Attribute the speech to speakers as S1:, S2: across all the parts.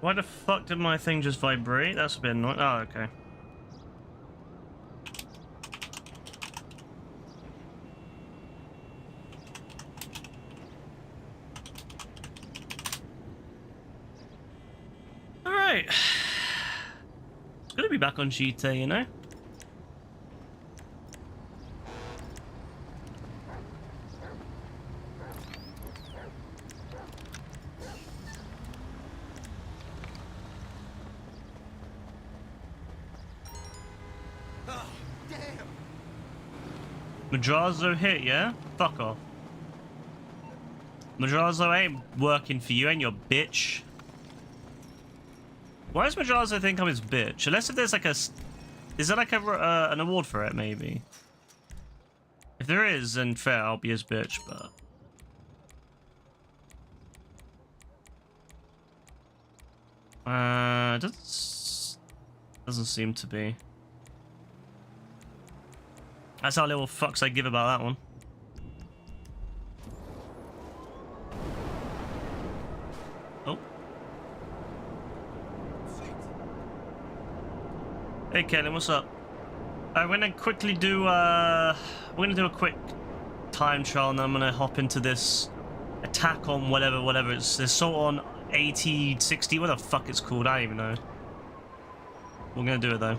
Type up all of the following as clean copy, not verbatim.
S1: Why the fuck did my thing just vibrate? That's a bit annoying. Oh, okay. Alright. It's good to be back on GTA, you know? Madrazo hit, yeah? Fuck off. Madrazo ain't working for you, ain't your bitch. Why does Madrazo think I'm his bitch? Unless if there's like a... Is there like a, an award for it, maybe? If there is, then fair, I'll be his bitch, but... Doesn't seem to be. That's how little fucks I give about that one. Oh. Hey, Kellen, what's up? We're gonna quickly do, we're gonna do a quick time trial, and then I'm gonna hop into this attack on whatever it's assault on AT-16. What the fuck it's called? I don't even know. We're gonna do it though.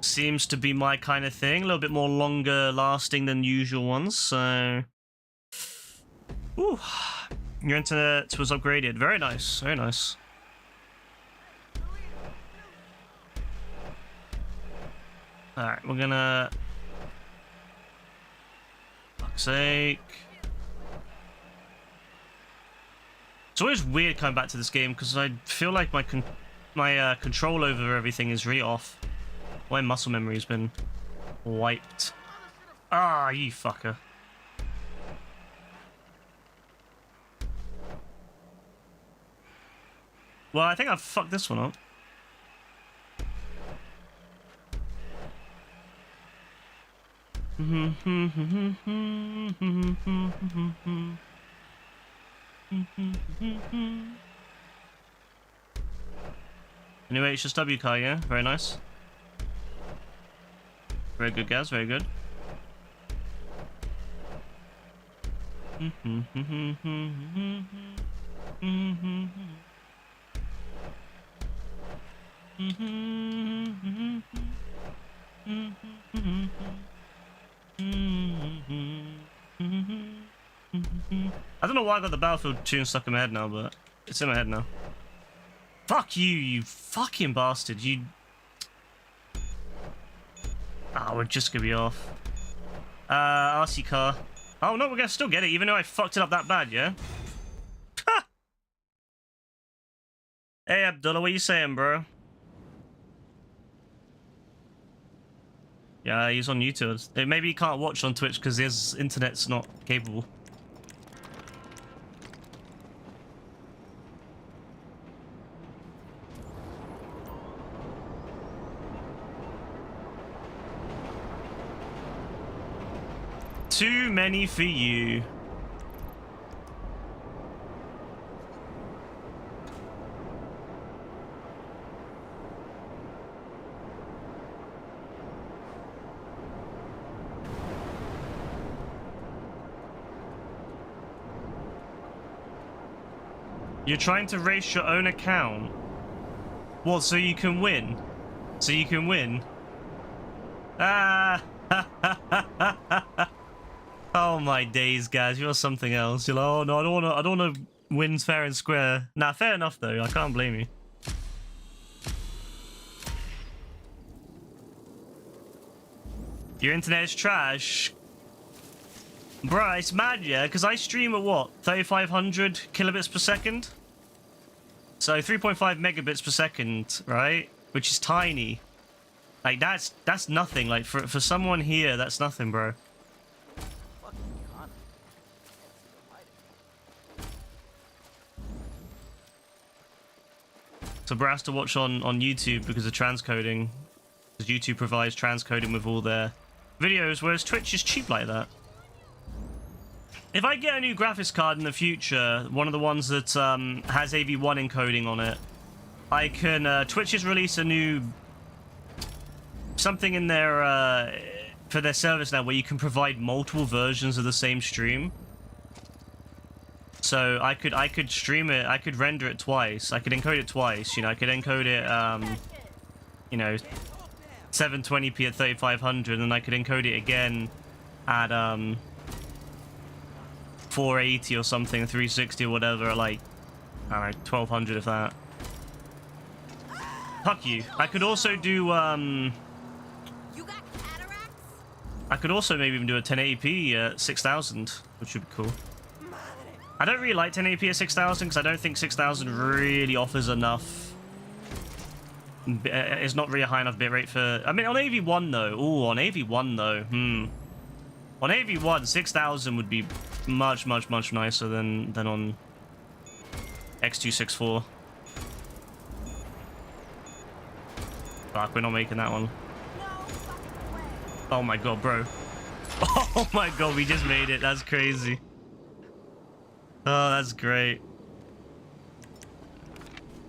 S1: Seems to be my kind of thing. A little bit more longer lasting than usual ones, so... Ooh. Your internet was upgraded. Very nice, very nice. Alright, we're gonna... Fuck's sake. It's always weird coming back to this game, because I feel like my control over everything is really off. My muscle memory has been wiped. Ah, you fucker. Well, I think I've fucked this one up. Anyway, it's just W car, yeah? Very nice. Very good, guys. Very good. I don't know why I got the Battlefield tune stuck in my head now, but it's in my head now. Fuck you, you fucking bastard. You... Ah, we're just gonna be off. RC car. Oh no, we're gonna still get it, even though I fucked it up that bad, yeah? Ha! Hey Abdullah, what you saying, bro? Yeah, he's on YouTube. Maybe he can't watch on Twitch because his internet's not capable. Too many for you. You're trying to race your own account? What, so you can win? So you can win? Ah! Oh my days, guys, you're something else. You're like, oh no, I don't wanna win fair and square. Nah, fair enough though, I can't blame you. Your internet is trash. Bruh, it's mad, yeah, because I stream at what? 3,500 kilobits per second? So 3.5 megabits per second, right? Which is tiny. Like, that's nothing. Like, for someone here, that's nothing, bro. So bro has to watch on YouTube because of transcoding. Because YouTube provides transcoding with all their videos, whereas Twitch is cheap like that. If I get a new graphics card in the future, one of the ones that has AV1 encoding on it, I can... Twitch has released a new... something in their... for their service now where you can provide multiple versions of the same stream. So I could stream it, I could render it twice, I could encode it twice, you know, I could encode it, you know, 720p at 3500, and I could encode it again at 480 or something, 360 or whatever, like, I don't know, 1200 if that. Fuck you. I could also do,
S2: You got cataracts?
S1: I could also maybe even do a 1080p at 6000, which would be cool. I don't really like 1080p at 6000 because I don't think 6000 really offers enough. It's not really a high enough bitrate for... I mean, on AV1 though. Ooh, on AV1 though. On AV1, 6000 would be much, much, much nicer than on X264. Fuck, we're not making that one. Oh my god, bro. Oh my god, we just made it. That's crazy. Oh, that's great.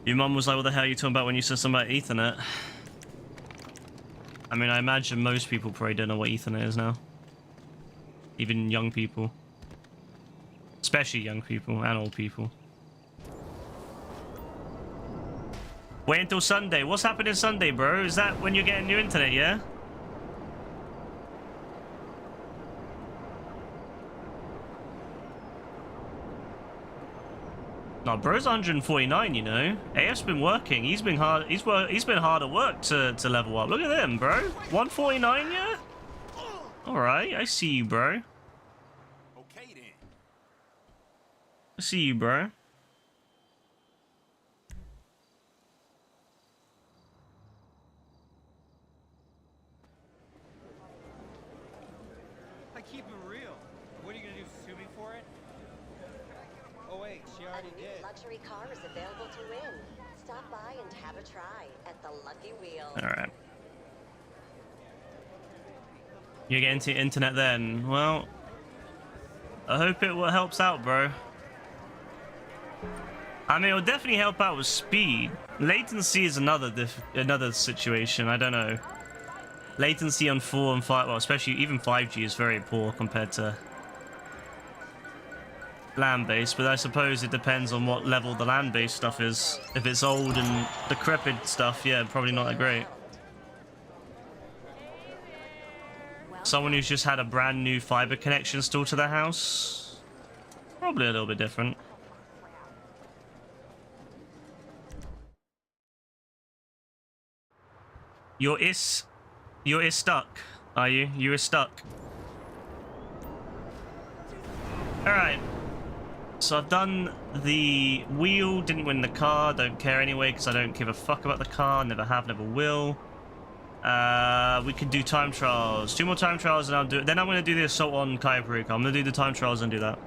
S1: Your mum was like, what the hell are you talking about when you said something about Ethernet? I mean, I imagine most people probably don't know what Ethernet is now. Even young people. Especially young people and old people. Wait until Sunday. What's happening Sunday, bro? Is that when you're getting new internet, yeah? No, bro's 149, you know. AF's been working. He's been hard. He's been hard at work to level up. Look at him, bro. 149, yeah. All right, I see you, bro.
S3: Okay then.
S1: I see you, bro.
S4: I keep it real. What are you gonna do? Sue me for it? Oh wait, she already
S5: A new
S4: did.
S5: luxury car is available to win. Stop by and have a try at the Lucky Wheel.
S1: All right. You're getting to internet then? Well, I hope it helps out, bro. I mean, it'll definitely help out with speed. Latency is another situation. I don't know. Latency on 4 and 5, well, especially even 5G is very poor compared to land-based, but I suppose it depends on what level the land-based stuff is. If it's old and decrepit stuff, yeah, probably not that great. Someone who's just had a brand new fiber connection installed to their house, probably a little bit different. You're stuck, are you? You are stuck. Alright. So I've done the wheel, didn't win the car, don't care anyway because I don't give a fuck about the car, never have, never will. We can do time trials. 2 more time trials and I'll do it. Then I'm going to do the assault on Kaiparika. I'm going to do the time trials and do that.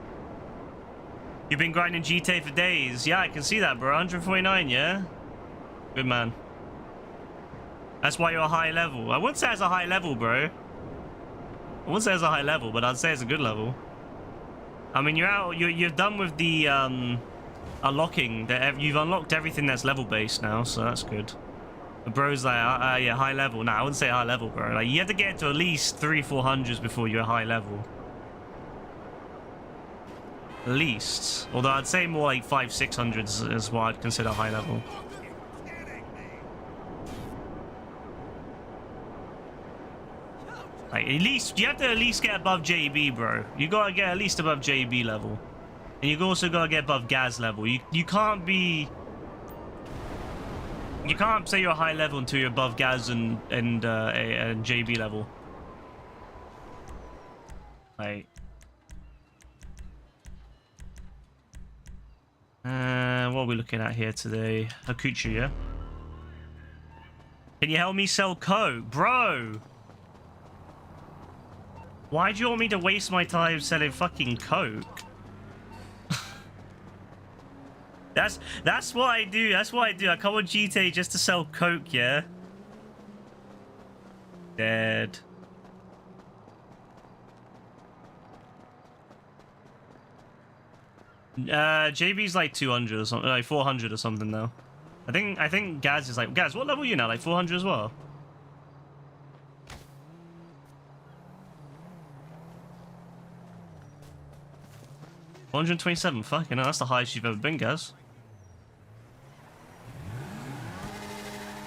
S1: You've been grinding GTA for days. Yeah, I can see that, bro. 149, yeah? Good man. That's why you're a high level. I wouldn't say it's a high level, bro. I wouldn't say it's a high level, but I'd say it's a good level. I mean, you're done with the unlocking. You've unlocked everything that's level based now, so that's good. But bro's like, yeah, high level. Nah, I wouldn't say high level, bro. Like, you have to get to at least 300-400s before you're high level. At least. Although I'd say more like 500-600s is what I'd consider high level. Like, at least, you have to at least get above JB, bro. You gotta get at least above JB level. And you also gotta get above Gaz level. You can't be... You can't say you're high level until you're above Gaz and JB level. Like... what are we looking at here today? Akuchu, yeah? Can you help me sell coke? Bro! Why do you want me to waste my time selling fucking coke? That's what I do. That's what I do. I come on GTA just to sell coke, yeah? Dead. JB's like 200 or something, like 400 or something now. I think Gaz is like, Gaz, what level are you now? Like 400 as well? $127, fucking hell, that's the highest you've ever been, Gaz.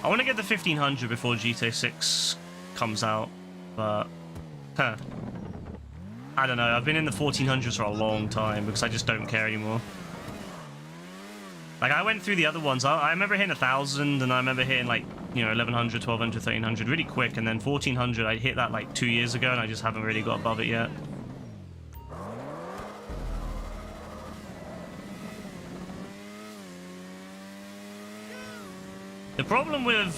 S1: I want to get the 1500 before GTA 6 comes out, but huh. I don't know, I've been in the 1400s for a long time because I just don't care anymore. Like, I went through the other ones, I remember hitting 1000, and I remember hitting like, you know, 1100, 1200, 1300 really quick, and then 1400 I hit that like 2 years ago, and I just haven't really got above it yet. The problem with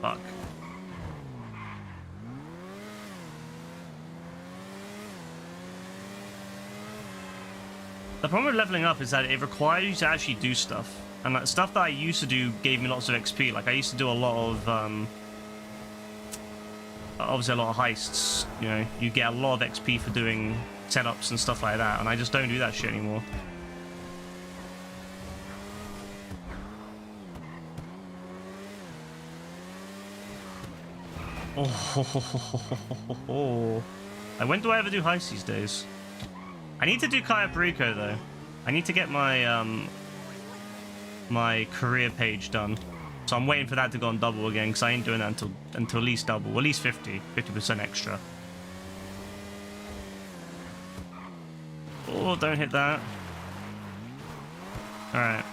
S1: fuck. The problem with leveling up is that it requires you to actually do stuff, and that stuff that I used to do gave me lots of XP. Like I used to do a lot of obviously a lot of heists. You know, you get a lot of XP for doing setups and stuff like that, and I just don't do that shit anymore. Oh, like, when do I ever do heists these days? I need to do Kaya Perico though. I need to get my my career page done. So I'm waiting for that to go on double again, because I ain't doing that until at least double, or at least 50% extra. Oh, don't hit that. Alright.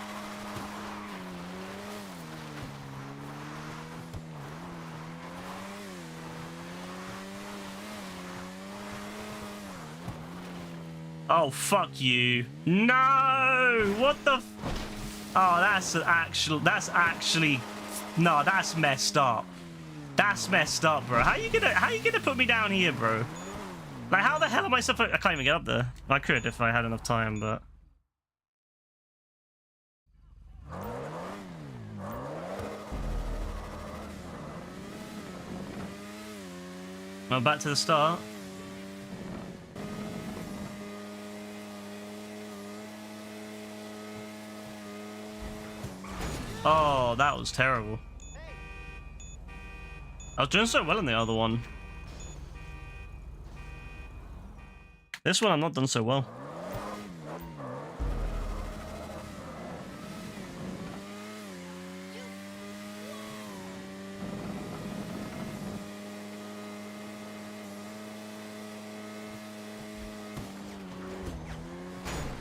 S1: Oh, fuck you. No! What the f— Oh, that's actually... No, that's messed up. That's messed up, bro. How you gonna put me down here, bro? Like, how the hell am I supposed— I can't even get up there. I could if I had enough time, but... Well, back to the start. Oh, that was terrible. I was doing so well in the other one. This one I'm not done so well.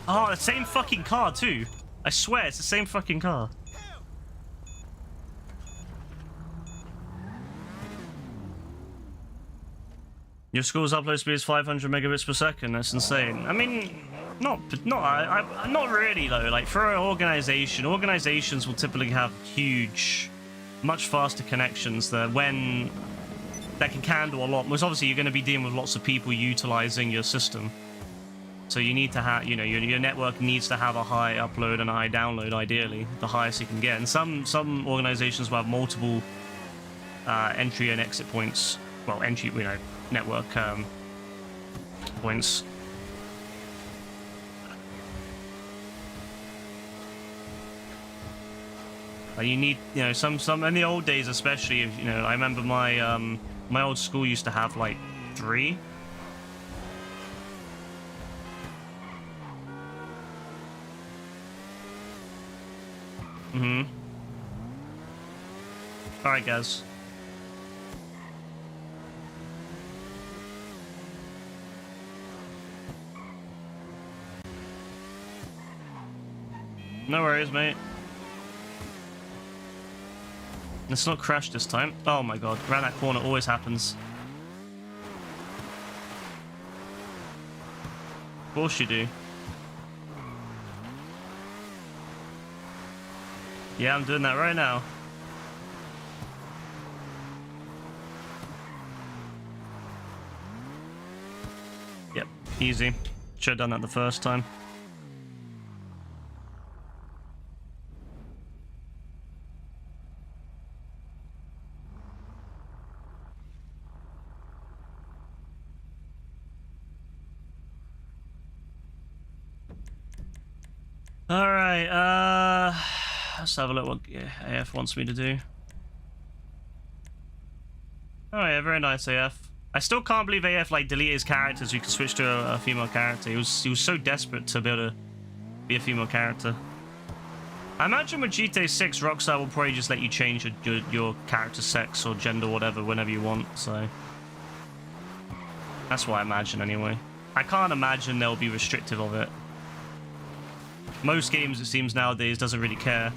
S1: Oh, the same fucking car too. I swear it's the same fucking car. Your school's upload speed is 500 megabits per second. That's insane. I mean, not really though. Like for an organization, organizations will typically have huge, much faster connections that can handle a lot. Because obviously you're going to be dealing with lots of people utilizing your system. So you need to have, you know, your network needs to have a high upload and a high download, ideally, the highest you can get. And some organizations will have multiple entry and exit points. Well, entry, you know, network points. You need, you know, some in the old days, especially, if you know, I remember my my old school used to have like 3. Mm-hmm. All right, guys. No worries, mate. Let's not crash this time. Oh my god, around that corner always happens. Of course you do. Yeah, I'm doing that right now. Yep, easy. Should have done that the first time. All right. Let's have a look what AF wants me to do. Oh yeah, very nice AF. I still can't believe AF like deleted his characters so you can switch to a female character. He was so desperate to be able to be a female character. I imagine with GTA 6, Rockstar will probably just let you change your character sex or gender, whatever, whenever you want. So that's what I imagine anyway. I can't imagine they'll be restrictive of it. Most games, it seems nowadays, doesn't really care.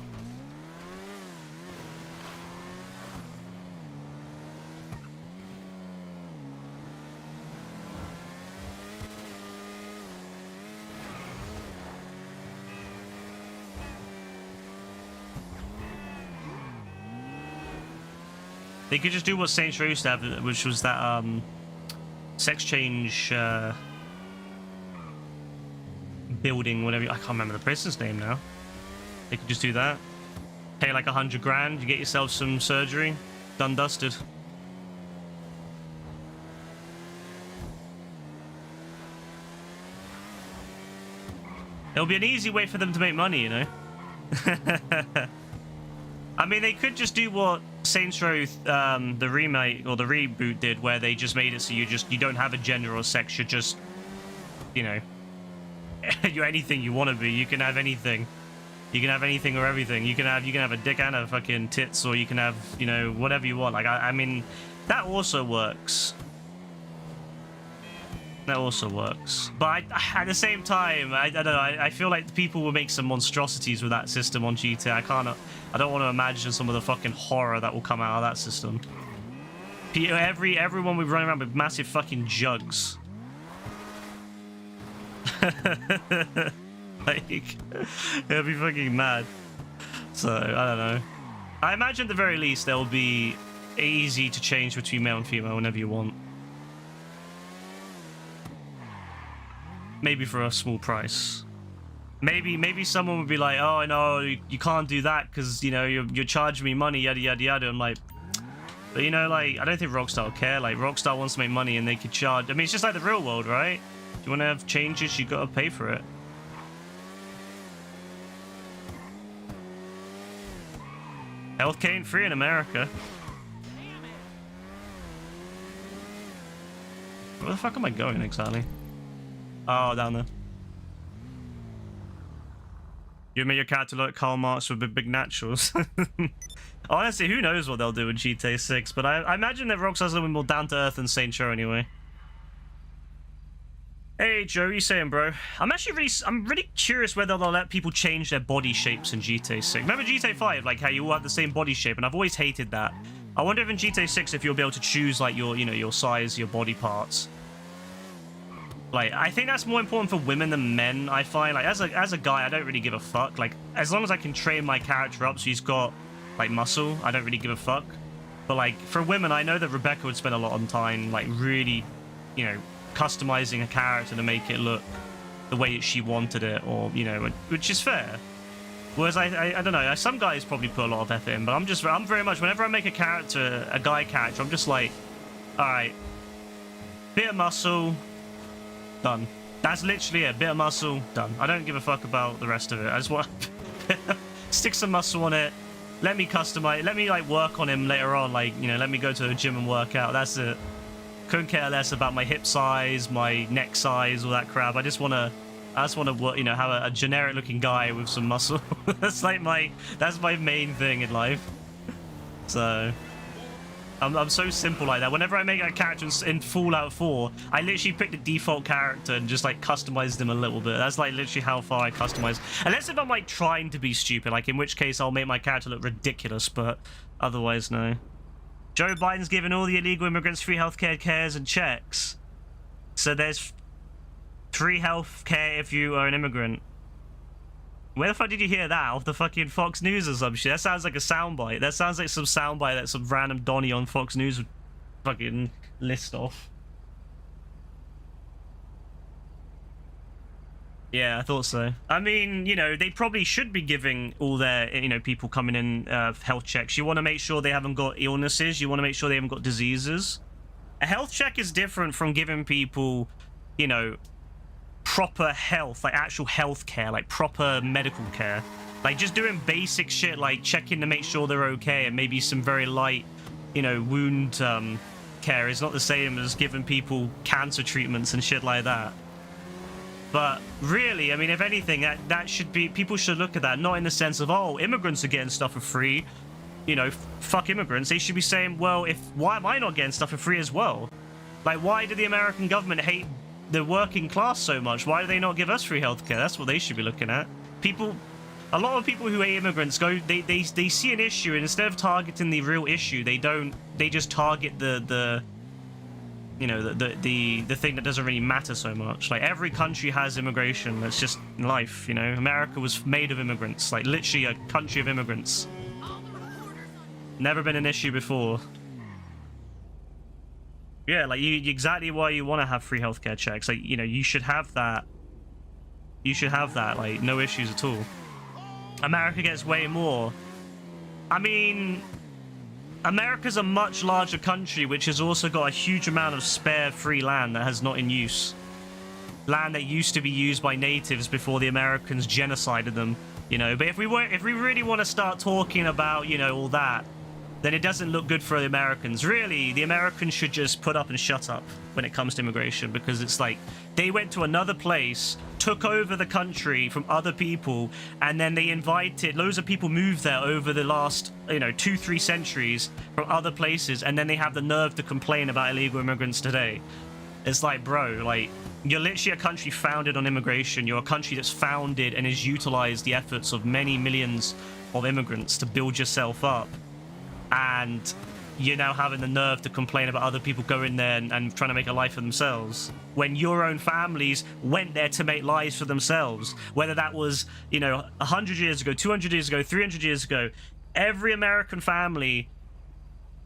S1: They could just do what Saints Row used to have, which was that sex change building, whatever. I can't remember the prison's name now. They could just do that. Pay like 100 grand, you get yourself some surgery, done dusted. It'll be an easy way for them to make money, you know. I mean, they could just do what Saints Row, the remake or the reboot did, where they just made it so you don't have a gender or sex. You're just, you know, you're anything you want to be. You can have anything. You can have anything or everything. You can have a dick and a fucking tits, or you can have, you know, whatever you want. Like I mean, that also works. That also works. But at the same time, I don't know. I feel like people will make some monstrosities with that system on GTA. I don't want to imagine some of the fucking horror that will come out of that system. Everyone will run around with massive fucking jugs. Like, it'll be fucking mad. So, I don't know. I imagine at the very least they'll be easy to change between male and female whenever you want. Maybe for a small price. Maybe someone would be like, oh no, you can't do that because, you know, you're charging me money, yada yada yada. I'm like, but you know, like, I don't think Rockstar will care. Like, Rockstar wants to make money and they could charge. I mean, it's just like the real world, right? If you want to have changes, you gotta pay for it. Healthcare ain't free in America. Where the fuck am I going exactly? Oh, down there. You make your character look like Karl Marx with big naturals. Honestly, who knows what they'll do in GTA 6, but I imagine that Rockstar's a little bit more down to earth than Saints Row anyway. Hey Joe, what you saying, bro? I'm really curious whether they'll let people change their body shapes in GTA 6. Remember GTA 5, like how you all have the same body shape, and I've always hated that. I wonder if in GTA 6 if you'll be able to choose like your, you know, your size, your body parts. Like, I think that's more important for women than men, I find. Like, as a guy, I don't really give a fuck. Like, as long as I can train my character up so he's got, like, muscle, I don't really give a fuck. But, like, for women, I know that Rebecca would spend a lot of time, like, really, you know, customizing a character to make it look the way she wanted it, or, you know, which is fair. Whereas, I don't know, some guys probably put a lot of effort in, but I'm very much, whenever I make a character, a guy character, I'm just like, alright, bit of muscle, done. That's literally it. Bit of muscle, done. I don't give a fuck about the rest of it. I just want stick some muscle on it. Let me customize. Let me like work on him later on. Like, you know, let me go to the gym and work out. That's it. Couldn't care less about my hip size, my neck size, all that crap. I just want to, you know, have a generic looking guy with some muscle. That's my main thing in life. So. I'm so simple like that. Whenever I make a character in Fallout 4, I literally pick the default character and just like customize them a little bit. That's like literally how far I customize. Unless if I'm like trying to be stupid, like in which case I'll make my character look ridiculous, but otherwise no. Joe Biden's giving all the illegal immigrants free healthcare cares and checks. So there's free healthcare if you are an immigrant. Where the fuck did you hear that? Off the fucking Fox News or some shit? That sounds like a soundbite. That sounds like some soundbite that some random Donnie on Fox News would fucking list off. Yeah, I thought so. I mean, you know, they probably should be giving all their, you know, people coming in health checks. You want to make sure they haven't got illnesses. You want to make sure they haven't got diseases. A health check is different from giving people, you know, proper health, like actual health care, like proper medical care. Like just doing basic shit like checking to make sure they're okay and maybe some very light, you know, wound care is not the same as giving people cancer treatments and shit like that. But really, I mean, if anything, that should be, people should look at that, not in the sense of, oh, immigrants are getting stuff for free, you know, fuck immigrants. They should be saying, well, why am I not getting stuff for free as well? Like, why do the American government hate the working class so much? Why do they not give us free healthcare? That's what they should be looking at. A lot of people who hate immigrants they see an issue, and instead of targeting the real issue, they just target the you know, the thing that doesn't really matter so much. Like, every country has immigration. That's just life, you know. America was made of immigrants, like literally a country of immigrants. Never been an issue before. Yeah, like exactly why you want to have free healthcare checks. Like, you know, you should have that. You should have that, like, no issues at all. America gets way more. I mean, America's a much larger country, which has also got a huge amount of spare free land that has not in use. Land that used to be used by natives before the Americans genocided them, you know. But if we really want to start talking about, you know, all that, then it doesn't look good for the Americans. Really, the Americans should just put up and shut up when it comes to immigration, because it's like they went to another place, took over the country from other people, and then they invited loads of people moved there over the last, you know, 2-3 centuries from other places, and then they have the nerve to complain about illegal immigrants today. It's like, bro, like, you're literally a country founded on immigration. You're a country that's founded and has utilized the efforts of many millions of immigrants to build yourself up, and you're now having the nerve to complain about other people going there and trying to make a life for themselves, when your own families went there to make lives for themselves. Whether that was, you know, 100 years ago, 200 years ago, 300 years ago, every American family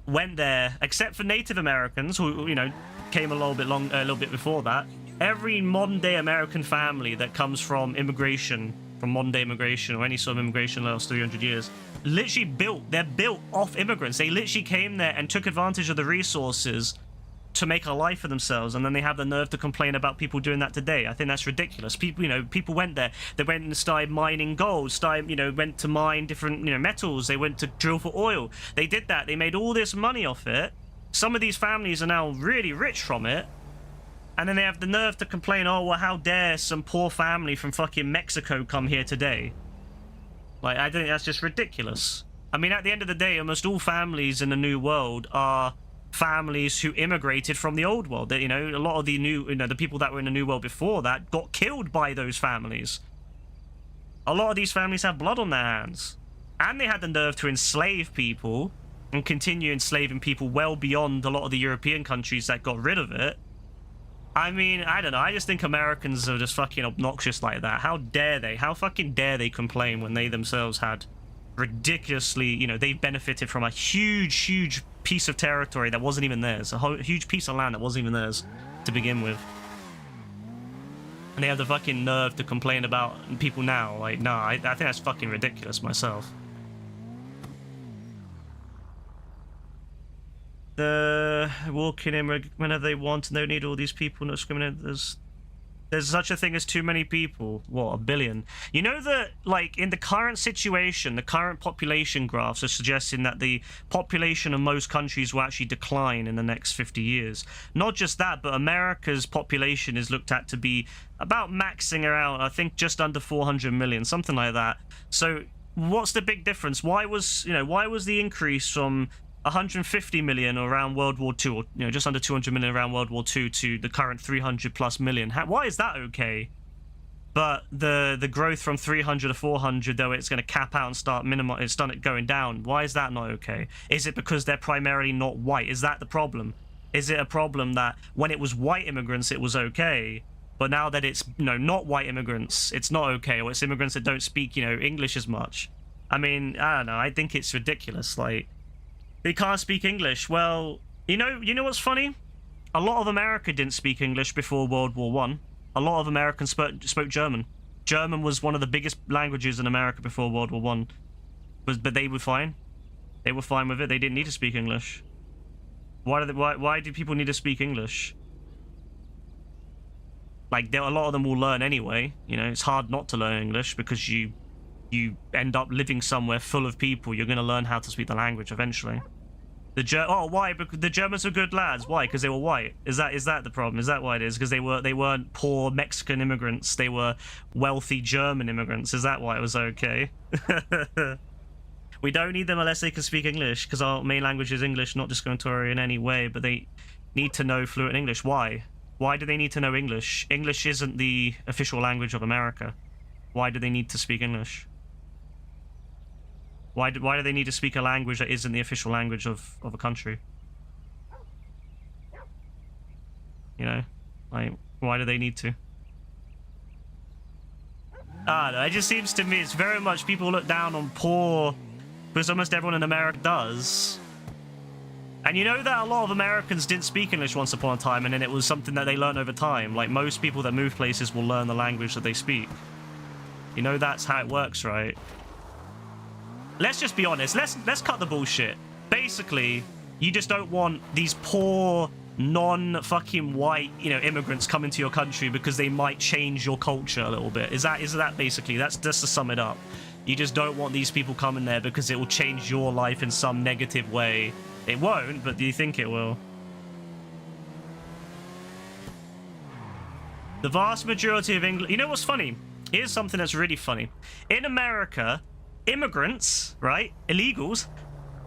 S1: went there, except for Native Americans, who, you know, came a little bit before that. Every modern day American family that comes from immigration, from modern day immigration or any sort of immigration in the last 300 years, literally they're built off immigrants. They literally came there and took advantage of the resources to make a life for themselves, and then they have the nerve to complain about people doing that today. I think that's ridiculous. People, you know, people went there, they went and started mining gold, you know, went to mine different, you know, metals, they went to drill for oil. They did that, they made all this money off it. Some of these families are now really rich from it, and then they have the nerve to complain, oh, well, how dare some poor family from fucking Mexico come here today? Like, I think that's just ridiculous. I mean, at the end of the day, almost all families in the New World are families who immigrated from the Old World. You know, a lot of the the people that were in the New World before that got killed by those families. A lot of these families have blood on their hands. And they had the nerve to enslave people and continue enslaving people well beyond a lot of the European countries that got rid of it. I mean, I don't know. I just think Americans are just fucking obnoxious like that. How dare they? How fucking dare they complain when they themselves had ridiculously, you know, they benefited from a huge piece of territory that wasn't even theirs. A huge piece of land that wasn't even theirs to begin with. And they have the fucking nerve to complain about people now. Like, nah, I think that's fucking ridiculous myself. The walking in whenever they want and they don't need all these people, not discriminate. There's such a thing as too many people. What, 1 billion? You know that, like, in the current situation, the current population graphs are suggesting that the population of most countries will actually decline in the next 50 years. Not just that, but America's population is looked at to be about maxing around, I think, just under 400 million, something like that. So what's the big difference? Why was the increase from 150 million around World War II, or, you know, just under 200 million around World War II, to the current 300 plus million? Why is that okay? But the growth from 300 to 400, though it's going to cap out and start going down, why is that not okay? Is it because they're primarily not white? Is that the problem? Is it a problem that when it was white immigrants it was okay, but now that it's, you know, not white immigrants it's not okay, or it's immigrants that don't speak, you know, English as much? I mean, I don't know. I think it's ridiculous. Like, they can't speak English. Well, you know what's funny? A lot of America didn't speak English before World War One. A lot of Americans spoke German. German was one of the biggest languages in America before World War One. But they were fine. They were fine with it. They didn't need to speak English. Why do people need to speak English? Like, a lot of them will learn anyway. You know, it's hard not to learn English because you end up living somewhere full of people. You're going to learn how to speak the language eventually. Why? Because the Germans are good lads. Why? Because they were white. Is that the problem? Is that why it is? Because they weren't poor Mexican immigrants. They were wealthy German immigrants. Is that why it was okay? We don't need them unless they can speak English, because our main language is English, not discriminatory in any way, but they need to know fluent English. Why? Why do they need to know English? English isn't the official language of America. Why do they need to speak English? Why do they need to speak a language that isn't the official language of a country? You know? Like, why do they need to? I don't know, it just seems to me it's very much people look down on poor... Because almost everyone in America does. And you know that a lot of Americans didn't speak English once upon a time, and then it was something that they learned over time. Like, most people that move places will learn the language that they speak. You know that's how it works, right? Let's just be honest. Let's cut the bullshit. Basically, you just don't want these poor, non-fucking white, you know, immigrants coming to your country because they might change your culture a little bit. Is that basically? That's just to sum it up. You just don't want these people coming there because it will change your life in some negative way. It won't, but do you think it will? The vast majority of England... You know what's funny? Here's something that's really funny. In America, immigrants, right, illegals,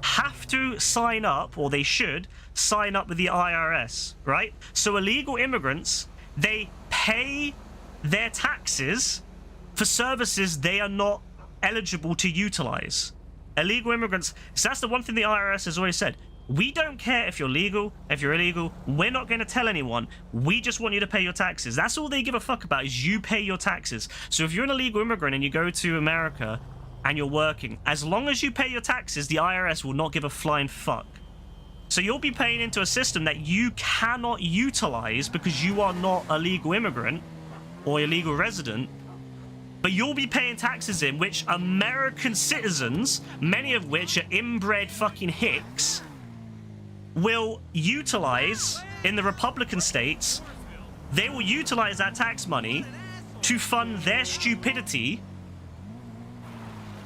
S1: have to sign up, or they should, sign up with the IRS, right? So illegal immigrants, they pay their taxes for services they are not eligible to utilize. Illegal immigrants, so that's the one thing the IRS has always said. We don't care if you're legal, if you're illegal. We're not going to tell anyone. We just want you to pay your taxes. That's all they give a fuck about, is you pay your taxes. So if you're an illegal immigrant and you go to America and you're working, as long as you pay your taxes, the IRS will not give a flying fuck. So you'll be paying into a system that you cannot utilize because you are not a legal immigrant or a legal resident. But you'll be paying taxes in which American citizens, many of which are inbred fucking hicks, will utilize in the Republican states. They will utilize that tax money to fund their stupidity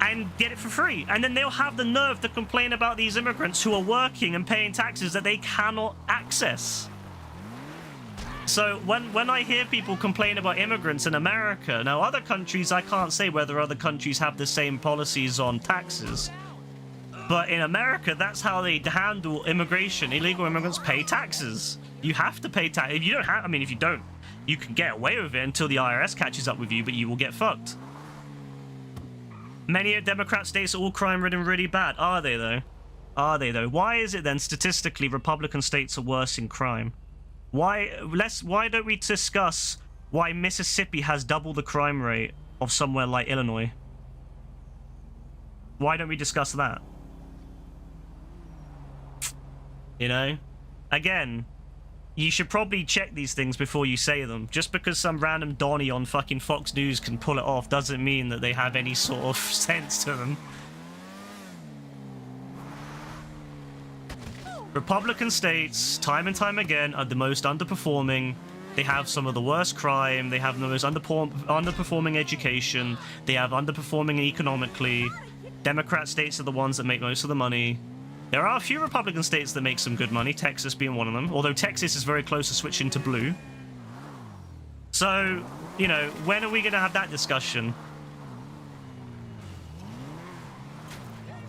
S1: and get it for free. And then they'll have the nerve to complain about these immigrants who are working and paying taxes that they cannot access. So when I hear people complain about immigrants in America, now other countries, I can't say whether other countries have the same policies on taxes. But in America, that's how they handle immigration. Illegal immigrants pay taxes. You have to pay tax. If you don't have, I mean, if you don't, you can get away with it until the IRS catches up with you, but you will get fucked. Many Democrat states are all crime-ridden really bad. Are they, though? Are they, though? Why is it, then, statistically, Republican states are worse in crime? Why don't we discuss why Mississippi has double the crime rate of somewhere like Illinois? Why don't we discuss that? You know? Again, you should probably check these things before you say them. Just because some random Donnie on fucking Fox News can pull it off doesn't mean that they have any sort of sense to them. Republican states, time and time again, are the most underperforming. They have some of the worst crime. They have the most underperforming education. They have underperforming economically. Democrat states are the ones that make most of the money. There are a few Republican states that make some good money, Texas being one of them, although Texas is very close to switching to blue. So, you know, when are we going to have that discussion?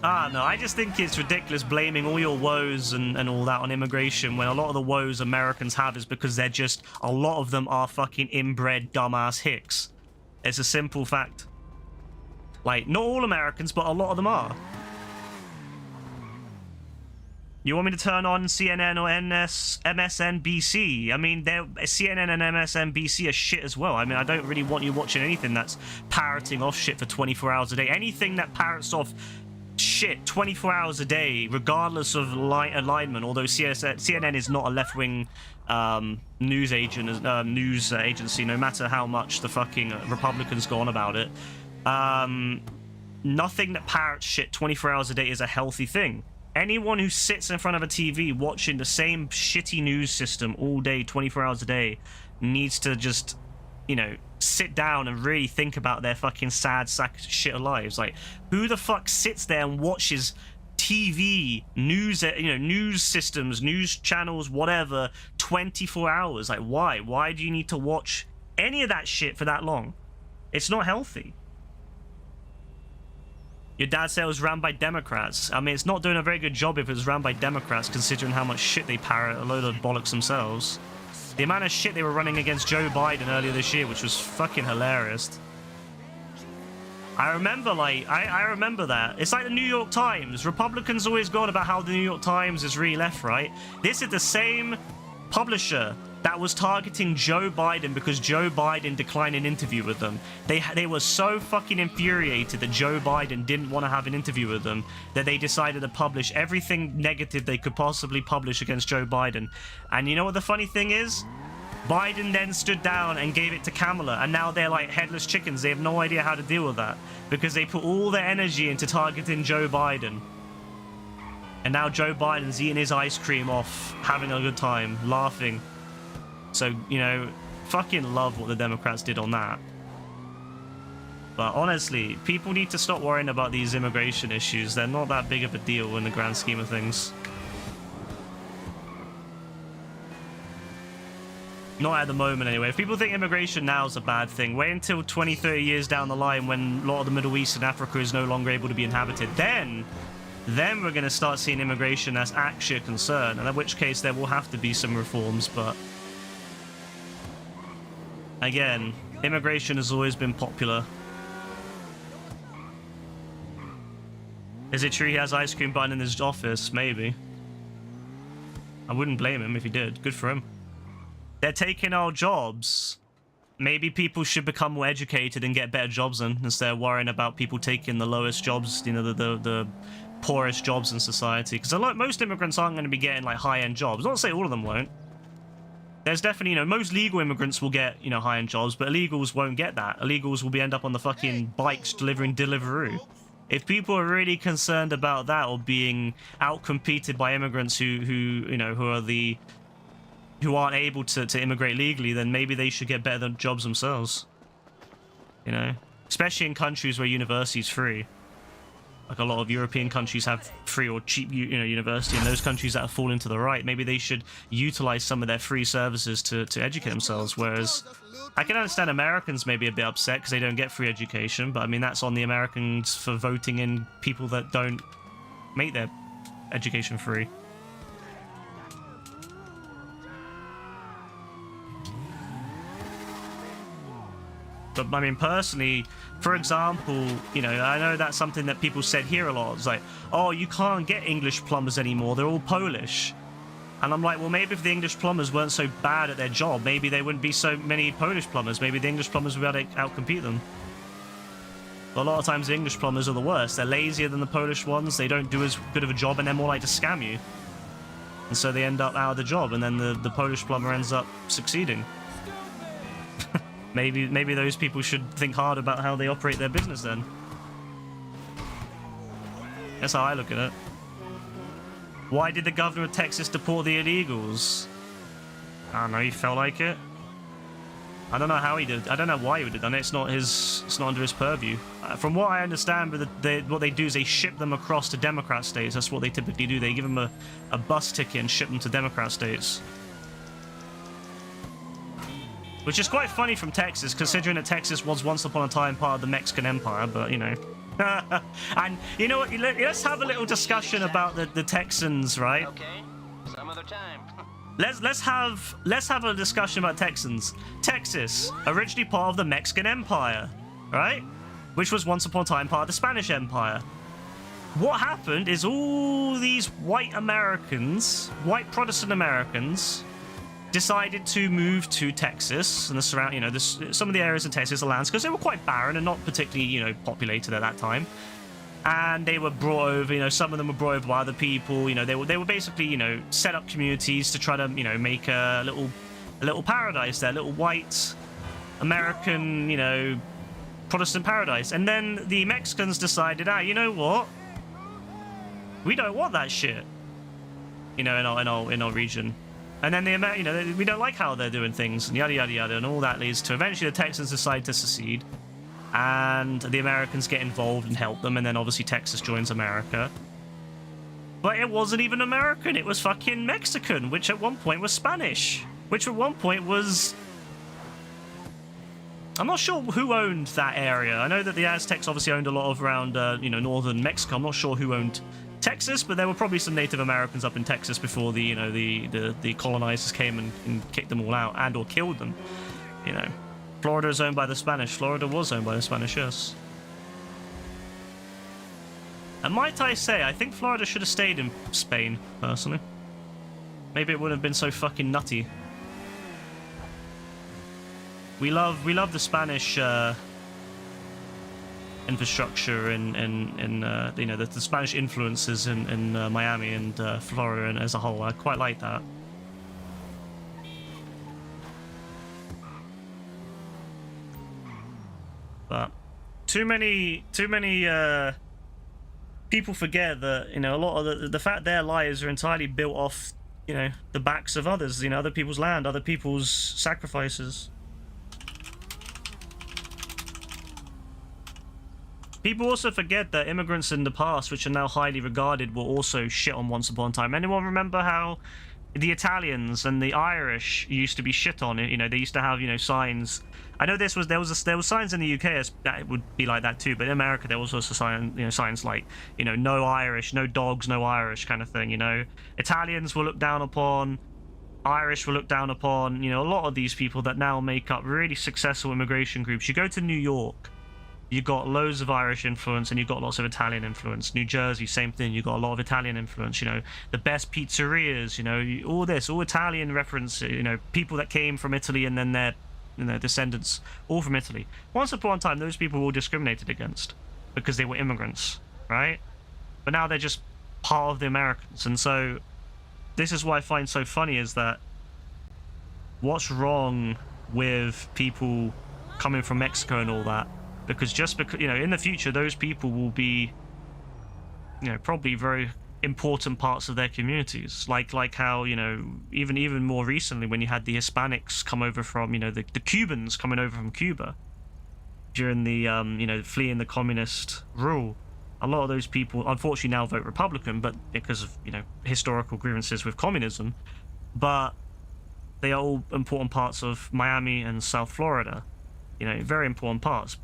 S1: No, I just think it's ridiculous blaming all your woes and all that on immigration when a lot of the woes Americans have is because they're just, a lot of them are fucking inbred dumbass hicks. It's a simple fact. Like, not all Americans, but a lot of them are. You want me to turn on CNN or MSNBC? I mean, CNN and MSNBC are shit as well. I mean, I don't really want you watching anything that's parroting off shit for 24 hours a day. Anything that parrots off shit 24 hours a day, regardless of alignment, although CNN is not a left-wing news agency, no matter how much the fucking Republicans go on about it. Nothing that parrots shit 24 hours a day is a healthy thing. Anyone who sits in front of a TV watching the same shitty news system all day, 24 hours a day, needs to just you know, sit down and really think about their fucking sad sack of shit of lives. Like, who the fuck sits there and watches TV, news, you know, news systems, news channels, whatever, 24 hours? Like, why? Why do you need to watch any of that shit for that long? It's not healthy. Your dad said it was ran by Democrats. I mean, it's not doing a very good job if it was ran by Democrats, considering how much shit they parrot, a load of bollocks themselves. The amount of shit they were running against Joe Biden earlier this year, which was fucking hilarious. I remember, like, I remember that. It's like the New York Times. Republicans always go on about how the New York Times is really left, right? This is the same publisher that was targeting Joe Biden because Joe Biden declined an interview with them. They were so fucking infuriated that Joe Biden didn't want to have an interview with them that they decided to publish everything negative they could possibly publish against Joe Biden. And you know what the funny thing is? Biden then stood down and gave it to Kamala, and now they're like headless chickens. They have no idea how to deal with that because they put all their energy into targeting Joe Biden. And now Joe Biden's eating his ice cream off, having a good time, laughing. So, you know, fucking love what the Democrats did on that. But honestly, people need to stop worrying about these immigration issues. They're not that big of a deal in the grand scheme of things. Not at the moment, anyway. If people think immigration now is a bad thing, wait until 20, 30 years down the line when a lot of the Middle East and Africa is no longer able to be inhabited. Then we're going to start seeing immigration as actually a concern, and in which case there will have to be some reforms, but again, immigration has always been popular. Is it true he has ice cream button in his office? Maybe. I wouldn't blame him if he did. Good for him. They're taking our jobs. Maybe people should become more educated and get better jobs in, instead of worrying about people taking the lowest jobs, you know, the poorest jobs in society. Because most immigrants aren't going to be getting like high-end jobs. Not to say all of them won't. There's definitely, you know, most legal immigrants will get, you know, high-end jobs, but illegals won't get that. Illegals will end up on the fucking bikes delivering Deliveroo. If people are really concerned about that, or being outcompeted by immigrants who you know, who aren't able to immigrate legally, then maybe they should get better jobs themselves. You know, especially in countries where university's free. Like a lot of European countries have free or cheap, you know, university, and those countries that have fallen to the right, maybe they should utilize some of their free services to educate themselves. Whereas I can understand Americans may be a bit upset because they don't get free education, but I mean, that's on the Americans for voting in people that don't make their education free. But I mean, personally, for example, you know, I know that's something that people said here a lot. It's like, oh, you can't get English plumbers anymore. They're all Polish. And I'm like, well, maybe if the English plumbers weren't so bad at their job, maybe there wouldn't be so many Polish plumbers. Maybe the English plumbers would be able to outcompete them. But a lot of times the English plumbers are the worst. They're lazier than the Polish ones. They don't do as good of a job, and they're more like to scam you. And so they end up out of the job, and then the Polish plumber ends up succeeding. Maybe those people should think hard about how they operate their business then. That's how I look at it. Why did the governor of Texas deport the illegals? I don't know, he felt like it. I don't know how he did. I don't know why he would have done it. It's not under his purview. From what I understand, what they do is they ship them across to Democrat states. That's what they typically do. They give them a bus ticket and ship them to Democrat states. Which is quite funny from Texas, considering that Texas was once upon a time part of the Mexican Empire, but, you know. And, you know what, let's have a little discussion about the Texans, right?
S6: Okay, some other time.
S1: Let's have a discussion about Texans. Texas, originally part of the Mexican Empire, right? Which was once upon a time part of the Spanish Empire. What happened is all these white Americans, white Protestant Americans, decided to move to Texas and the surround, you know, some of the areas in Texas, the lands, because they were quite barren and not particularly, you know, populated at that time. And they were brought over, you know, some of them were brought over by other people, you know, they were basically, you know, set up communities to try to, you know, make a little paradise there, little white American, you know, Protestant paradise. And then the Mexicans decided, you know what? We don't want that shit, you know, in our region. And then we don't like how they're doing things, and yada yada yada, and all that leads to eventually the Texans decide to secede, and the Americans get involved and help them, and then obviously Texas joins America. But it wasn't even American; it was fucking Mexican, which at one point was Spanish, which at one point was. I'm not sure who owned that area. I know that the Aztecs obviously owned a lot of around, northern Mexico. I'm not sure who owned Texas, but there were probably some Native Americans up in Texas before the colonizers came and kicked them all out and or killed them. Florida is owned by the Spanish. Florida was owned by the Spanish, yes. And might I say, I think Florida should have stayed in Spain, personally. Maybe it wouldn't have been so fucking nutty. We love the Spanish infrastructure and the Spanish influences in Miami and Florida and as a whole. I quite like that. But too many people forget that a lot of the fact their lives are entirely built off the backs of others, other people's land, other people's sacrifices. People also forget that immigrants in the past, which are now highly regarded, were also shit on once upon a time. Anyone remember how the Italians and the Irish used to be shit on? They used to have signs. I know there was signs in the UK that it would be like that too, but in America there was also signs like no Irish, no dogs, no Irish kind of thing. Italians were looked down upon. Irish were looked down upon. A lot of these people that now make up really successful immigration groups. You go to New York. You got loads of Irish influence and you got lots of Italian influence. New Jersey, same thing. You got a lot of Italian influence. The best pizzerias. All Italian references. People that came from Italy and then their descendants, all from Italy. Once upon a time, those people were discriminated against because they were immigrants, right? But now they're just part of the Americans, and so this is what I find so funny is that what's wrong with people coming from Mexico and all that? Because in the future those people will be probably very important parts of their communities, like how even more recently when you had the Hispanics come over from the Cubans coming over from Cuba during the fleeing the communist rule. A lot of those people unfortunately now vote Republican, but because of historical grievances with communism, but they are all important parts of Miami and South Florida, very important parts.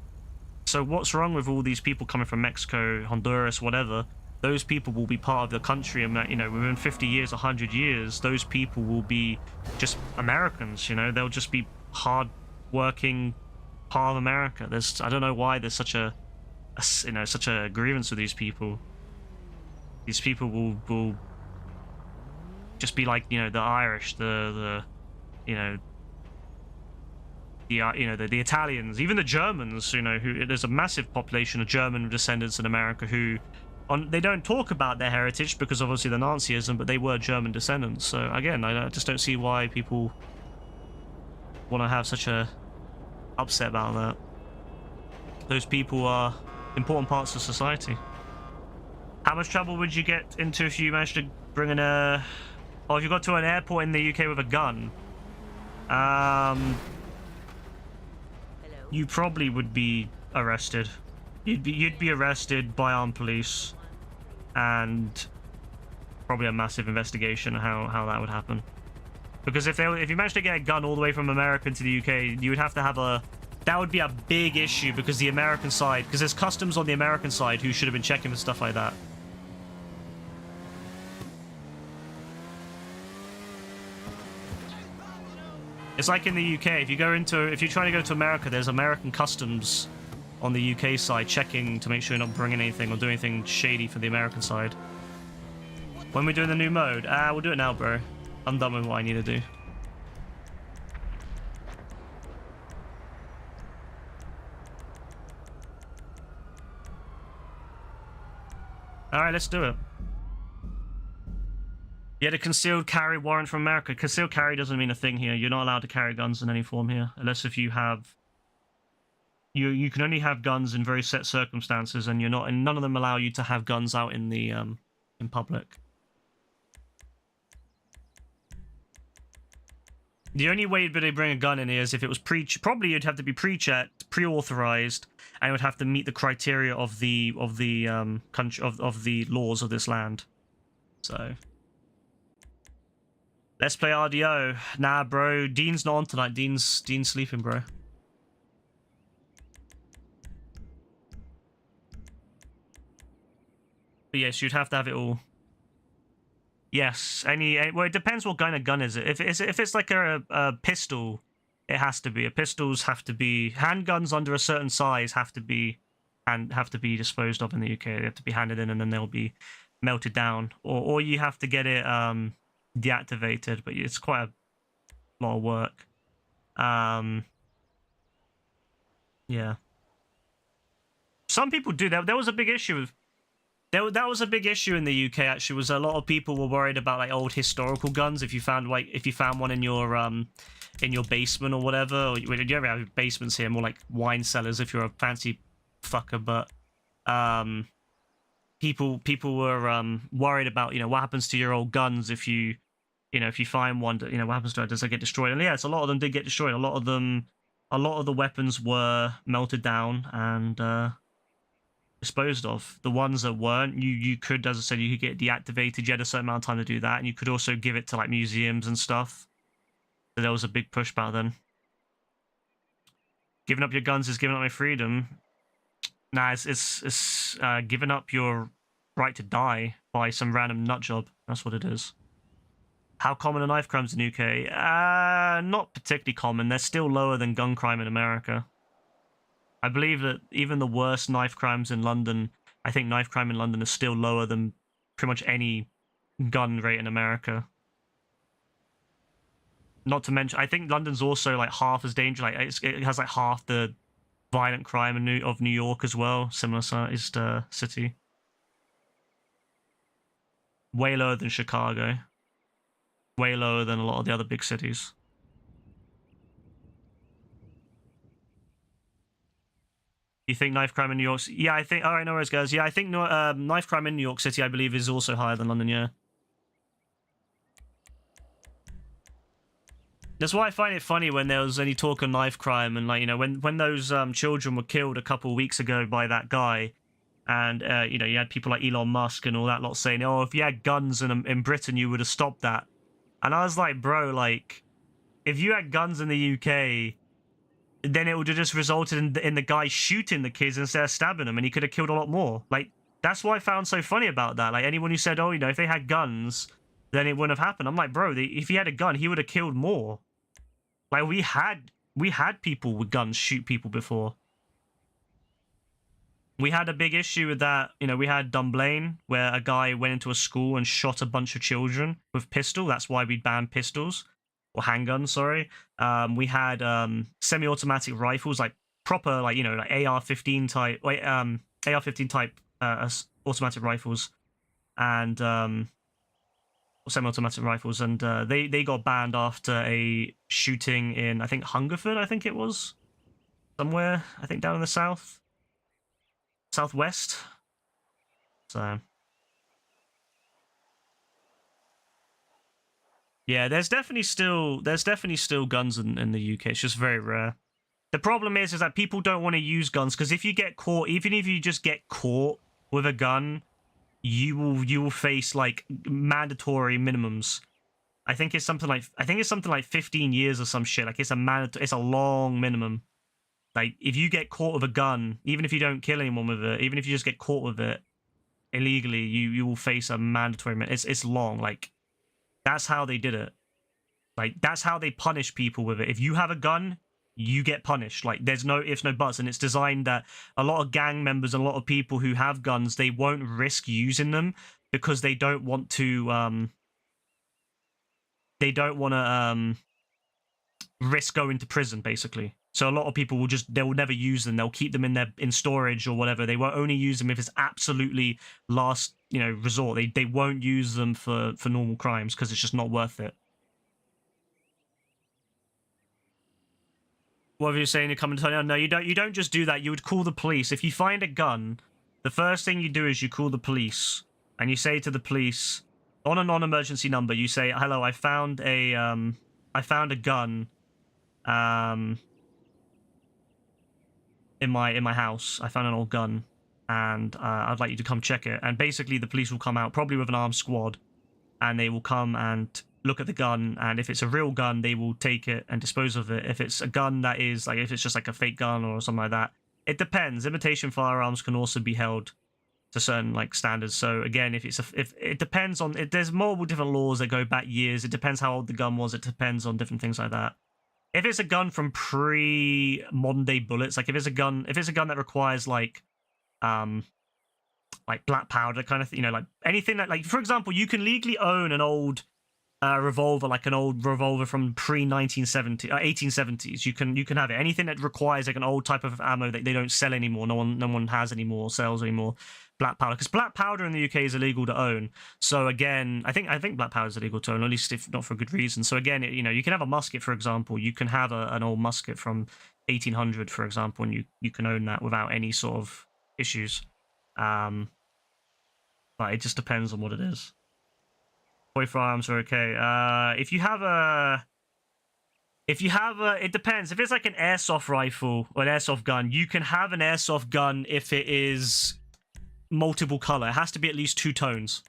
S1: So what's wrong with all these people coming from Mexico, Honduras, whatever? Those people will be part of the country, and within 50 years, 100 years, those people will be just Americans. They'll just be hard-working part of America. I don't know why there's such a grievance with these people. These people will just be like the Irish, the Italians, even the Germans, who there's a massive population of German descendants in America who they don't talk about their heritage because obviously the Nazism, but they were German descendants. So again, I just don't see why people want to have such a upset about that. Those people are important parts of society. How much trouble would you get into if you managed to bring if you got to an airport in the UK with a gun? You probably would be arrested. You'd be arrested by armed police, and probably a massive investigation of how that would happen. Because if you managed to get a gun all the way from America to the UK, you would have to have that would be a big issue because there's customs on the American side who should have been checking for stuff like that. It's like in the UK, if you're trying to go to America, there's American customs on the UK side checking to make sure you're not bringing anything or doing anything shady for the American side. When we're doing the new mode, we'll do it now, bro. I'm done with what I need to do. Alright, let's do it. You had a concealed carry warrant from America. Concealed carry doesn't mean a thing here. You're not allowed to carry guns in any form here, unless if you have... You can only have guns in very set circumstances, and none of them allow you to have guns out in the in public. The only way they bring a gun in here is if it was probably you'd have to be pre-checked, pre-authorized, and it would have to meet the criteria of the country of the laws of this land. So let's play RDO. Nah, bro. Dean's not on tonight. Dean's sleeping, bro. But yes, you'd have to have it all. Yes, well, it depends what kind of gun is it. If it's like a pistol, it has to be. Pistols have to be handguns under a certain size have to be disposed of in the UK. They have to be handed in and then they'll be melted down, or you have to get it deactivated. But it's quite a lot of work. Yeah. Some people do that. There was a big issue with. That was a big issue in the UK. Actually, was a lot of people were worried about like old historical guns. If you found one in your basement or whatever, or you ever have basements here, more like wine cellars if you're a fancy fucker. But people were worried about what happens to your old guns if you find one. What happens to it? Does it get destroyed? And yes, a lot of them did get destroyed. A lot of the weapons were melted down and disposed of. The ones that weren't, you could, as I said, you could get deactivated. You had a certain amount of time to do that, and you could also give it to like museums and stuff. So there was a big push back then. Giving up your guns is giving up my freedom. Nah, it's giving up your right to die by some random nut job. That's what it is. How common are knife crimes in the UK? Not particularly common. They're still lower than gun crime in America. I believe that even the worst knife crimes in London, I think knife crime in London is still lower than pretty much any gun rate in America. Not to mention, I think London's also like half as dangerous. Like it has like half the violent crime of New York as well. Similar sized city. Way lower than Chicago. Way lower than a lot of the other big cities. You think knife crime in New York? Yeah, I think. All right, no worries, guys. Yeah, I think knife crime in New York City, I believe, is also higher than London. Yeah. That's why I find it funny when there was any talk of knife crime and like when those children were killed a couple of weeks ago by that guy, and you had people like Elon Musk and all that lot saying, oh, if you had guns in Britain, you would have stopped that. And I was like, bro, like, if you had guns in the UK, then it would have just resulted in the guy shooting the kids instead of stabbing them, and he could have killed a lot more. Like, that's what I found so funny about that. Like, anyone who said, oh, if they had guns, then it wouldn't have happened. I'm like, bro, if he had a gun, he would have killed more. Like, we had people with guns shoot people before. We had a big issue with that. We had Dunblane, where a guy went into a school and shot a bunch of children with pistol. That's why we banned pistols. Or handguns, sorry. We had semi-automatic rifles, like proper, like like AR-15 type, AR-15 type automatic rifles, and semi-automatic rifles, and they got banned after a shooting in I think Hungerford, I think it was somewhere, I think down in the southwest. So. Yeah, there's definitely still guns in the UK. It's just very rare. The problem is that people don't want to use guns because if you get caught, even if you just get caught with a gun, you will face like mandatory minimums. I think it's something like 15 years or some shit. Like it's a long minimum. Like if you get caught with a gun, even if you don't kill anyone with it, even if you just get caught with it illegally, you will face a mandatory. It's long. Like. That's how they did it. Like, that's how they punish people with it. If you have a gun, you get punished. Like, there's no ifs, no buts. And it's designed that a lot of gang members, a lot of people who have guns, they won't risk using them because they don't want to, risk going to prison, basically. So a lot of people they will never use them. They'll keep them in storage or whatever. They won't only use them if it's absolutely last, resort. They won't use them for normal crimes because it's just not worth it. What are you saying? You're coming to tell you? No, you don't just do that. You would call the police. If you find a gun, the first thing you do is you call the police and you say to the police on a non-emergency number, you say, hello, I found a I found a gun in my house. I found an old gun, and I'd like you to come check it. And basically the police will come out, probably with an armed squad, and they will come and look at the gun, and if it's a real gun, they will take it and dispose of it. If it's a gun that is like, if it's just like a fake gun or something like that, it depends. Imitation firearms can also be held to certain like standards. So again, if it depends on it, there's multiple different laws that go back years. It depends how old the gun was. It depends on different things like that. If it's a gun from pre-modern day bullets, like if it's a gun that requires like black powder kind of thing, you know, like anything that, like, for example, you can legally own an old revolver, like an old revolver from pre-1970 1870s. You can have it. Anything that requires like an old type of ammo that they don't sell anymore, no one has anymore, sells anymore. Black powder, because black powder in the UK is illegal to own. So again, I think black powder is illegal to own, at least if not for a good reason. So again, you know, you can have a musket, for example. You can have an old musket from 1800, for example, and you can own that without any sort of issues. But it just depends on what it is. Toy firearms are okay. If you have it depends. If it's like an airsoft rifle or an airsoft gun, you can have an airsoft gun if it is multiple color. It has to be at least 2 tones.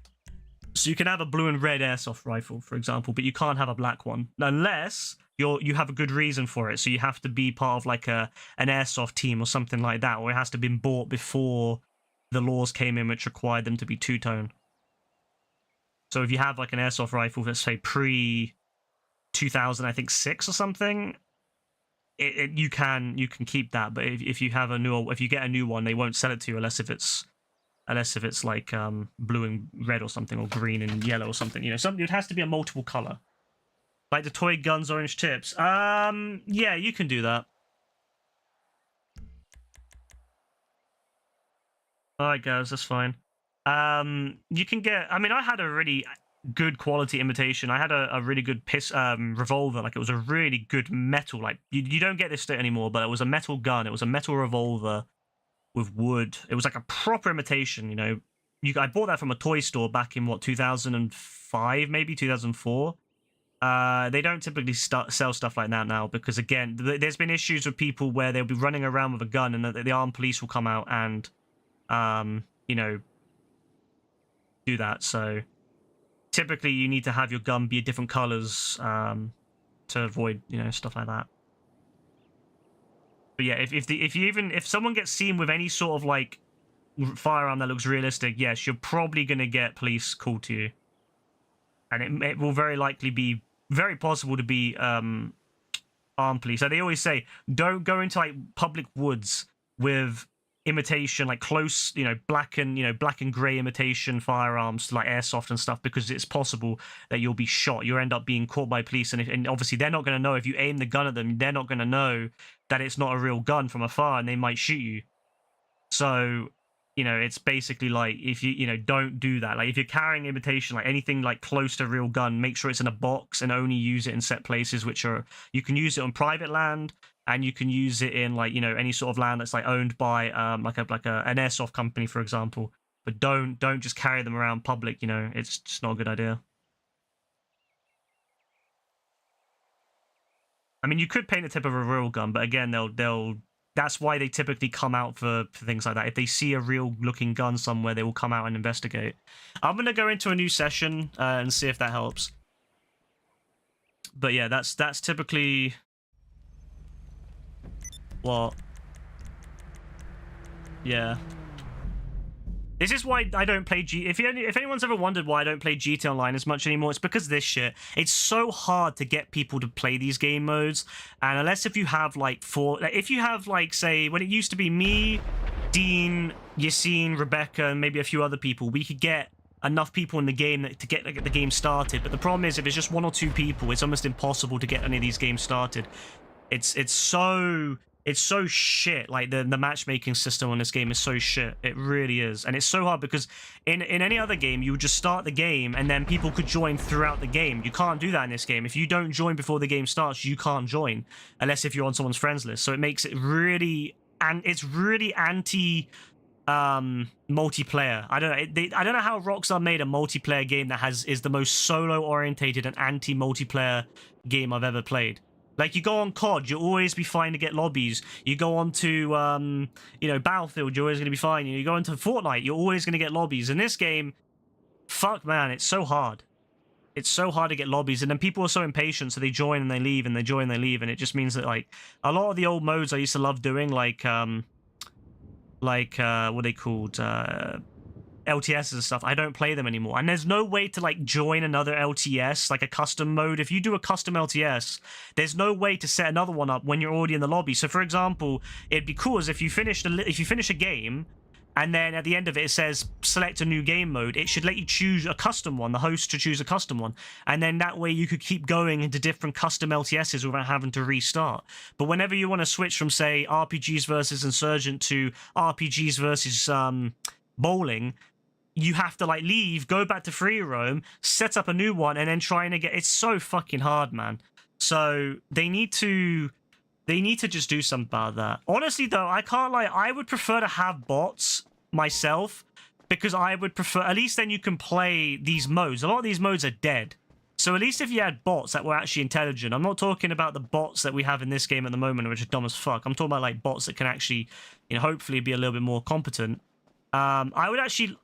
S1: So you can have a blue and red airsoft rifle, for example, but you can't have a black one unless you have a good reason for it. So you have to be part of like an airsoft team or something like that, or it has to have been bought before the laws came in which required them to be 2-tone. So if you have like an airsoft rifle that's say pre 2000, I think 6 or something, you can keep that. But if you have if you get a new one, they won't sell it to you unless if it's like blue and red or something, or green and yellow or something. You know, something, it has to be a multiple color. Like the toy guns, orange tips. Yeah, you can do that. Alright guys, that's fine. You can get, I mean, I had a really good quality imitation. I had a really good revolver. Like, it was a really good metal, like, you don't get this state anymore, but it was a metal gun. It was a metal revolver with wood. It was like a proper imitation, you know. I bought that from a toy store back in, what, 2005, maybe 2004. They don't typically sell stuff like that now because, again, there's been issues with people where they'll be running around with a gun and the armed police will come out and, you know, do that. So typically you need to have your gun be different colors to avoid, you know, stuff like that. But yeah, if someone gets seen with any sort of like firearm that looks realistic, yes, you're probably going to get police called to you. And it will very likely be very possible to be armed police. So they always say, don't go into like public woods with imitation, like close, you know, black and gray imitation firearms, like airsoft and stuff, because it's possible that you'll be shot. You'll end up being caught by police, and obviously they're not going to know. If you aim the gun at them, they're not going to know that it's not a real gun from afar, and they might shoot you. So, you know, it's basically like, if you know, don't do that. Like, if you're carrying imitation, like anything like close to a real gun, make sure it's in a box and only use it in set places, which are, you can use it on private land, and you can use it in, like, you know, any sort of land that's like owned by like an airsoft company, for example. But don't just carry them around public. You know, it's just not a good idea. I mean, you could paint the tip of a real gun, but again, they'll that's why they typically come out for things like that. If they see a real looking gun somewhere, they will come out and investigate. I'm gonna go into a new session and see if that helps. But yeah, that's typically what. Yeah. This is why I don't play If anyone's ever wondered why I don't play GT Online as much anymore, it's because of this shit. It's so hard to get people to play these game modes, and unless if you have like say, when it used to be me, Dean, Yassine, Rebecca, and maybe a few other people, we could get enough people in the game to get the game started. But the problem is, if it's just 1 or 2 people, it's almost impossible to get any of these games started. It's so shit. Like, the matchmaking system on this game is so shit. It really is. And it's so hard because in any other game, you would just start the game and then people could join throughout the game. You can't do that in this game. If you don't join before the game starts, you can't join unless if you're on someone's friends list. So it makes it really, and it's really anti multiplayer. I don't know how Rockstar made a multiplayer game that is the most solo orientated and anti multiplayer game I've ever played. Like, you go on COD, you'll always be fine to get lobbies. You go on to, you know, Battlefield, you're always going to be fine. You go into Fortnite, you're always going to get lobbies. In this game, fuck, man, it's so hard. It's so hard to get lobbies, and then people are so impatient, so they join and they leave, and they join and they leave, and it just means that, like, a lot of the old modes I used to love doing, like what are they called? LTSs and stuff, I don't play them anymore. And there's no way to like join another LTS, like a custom mode. If you do a custom LTS, there's no way to set another one up when you're already in the lobby. So for example, it'd be cool as if you finish a game, and then at the end of it, it says select a new game mode. It should let you choose a custom one, the host to choose a custom one. And then that way you could keep going into different custom LTSs without having to restart. But whenever you want to switch from, say, RPGs versus Insurgent to RPGs versus bowling, you have to like leave, go back to free roam, set up a new one, and then trying to get. It's so fucking hard, man. So they need to just do something about that. Honestly, though, I can't lie. I would prefer to have bots myself, because I would prefer. At least then you can play these modes. A lot of these modes are dead. So at least if you had bots that were actually intelligent. I'm not talking about the bots that we have in this game at the moment, which are dumb as fuck. I'm talking about like bots that can actually, you know, hopefully be a little bit more competent. I would actually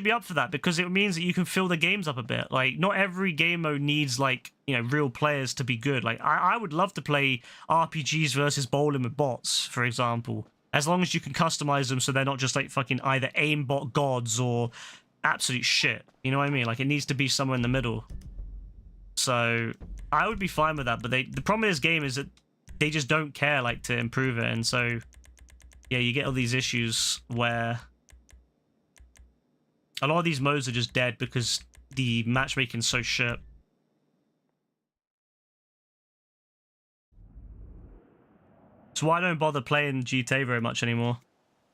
S1: be up for that, because it means that you can fill the games up a bit. Like, not every game mode needs, like, you know, real players to be good. Like, I would love to play RPGs versus bowling with bots, for example, as long as you can customize them so they're not just like fucking either aimbot gods or absolute shit. You know what I mean? Like, it needs to be somewhere in the middle. So I would be fine with that. But the problem with this game is that they just don't care, like, to improve it. And so, yeah, you get all these issues where a lot of these modes are just dead because the matchmaking's so shit. So I don't bother playing GTA very much anymore,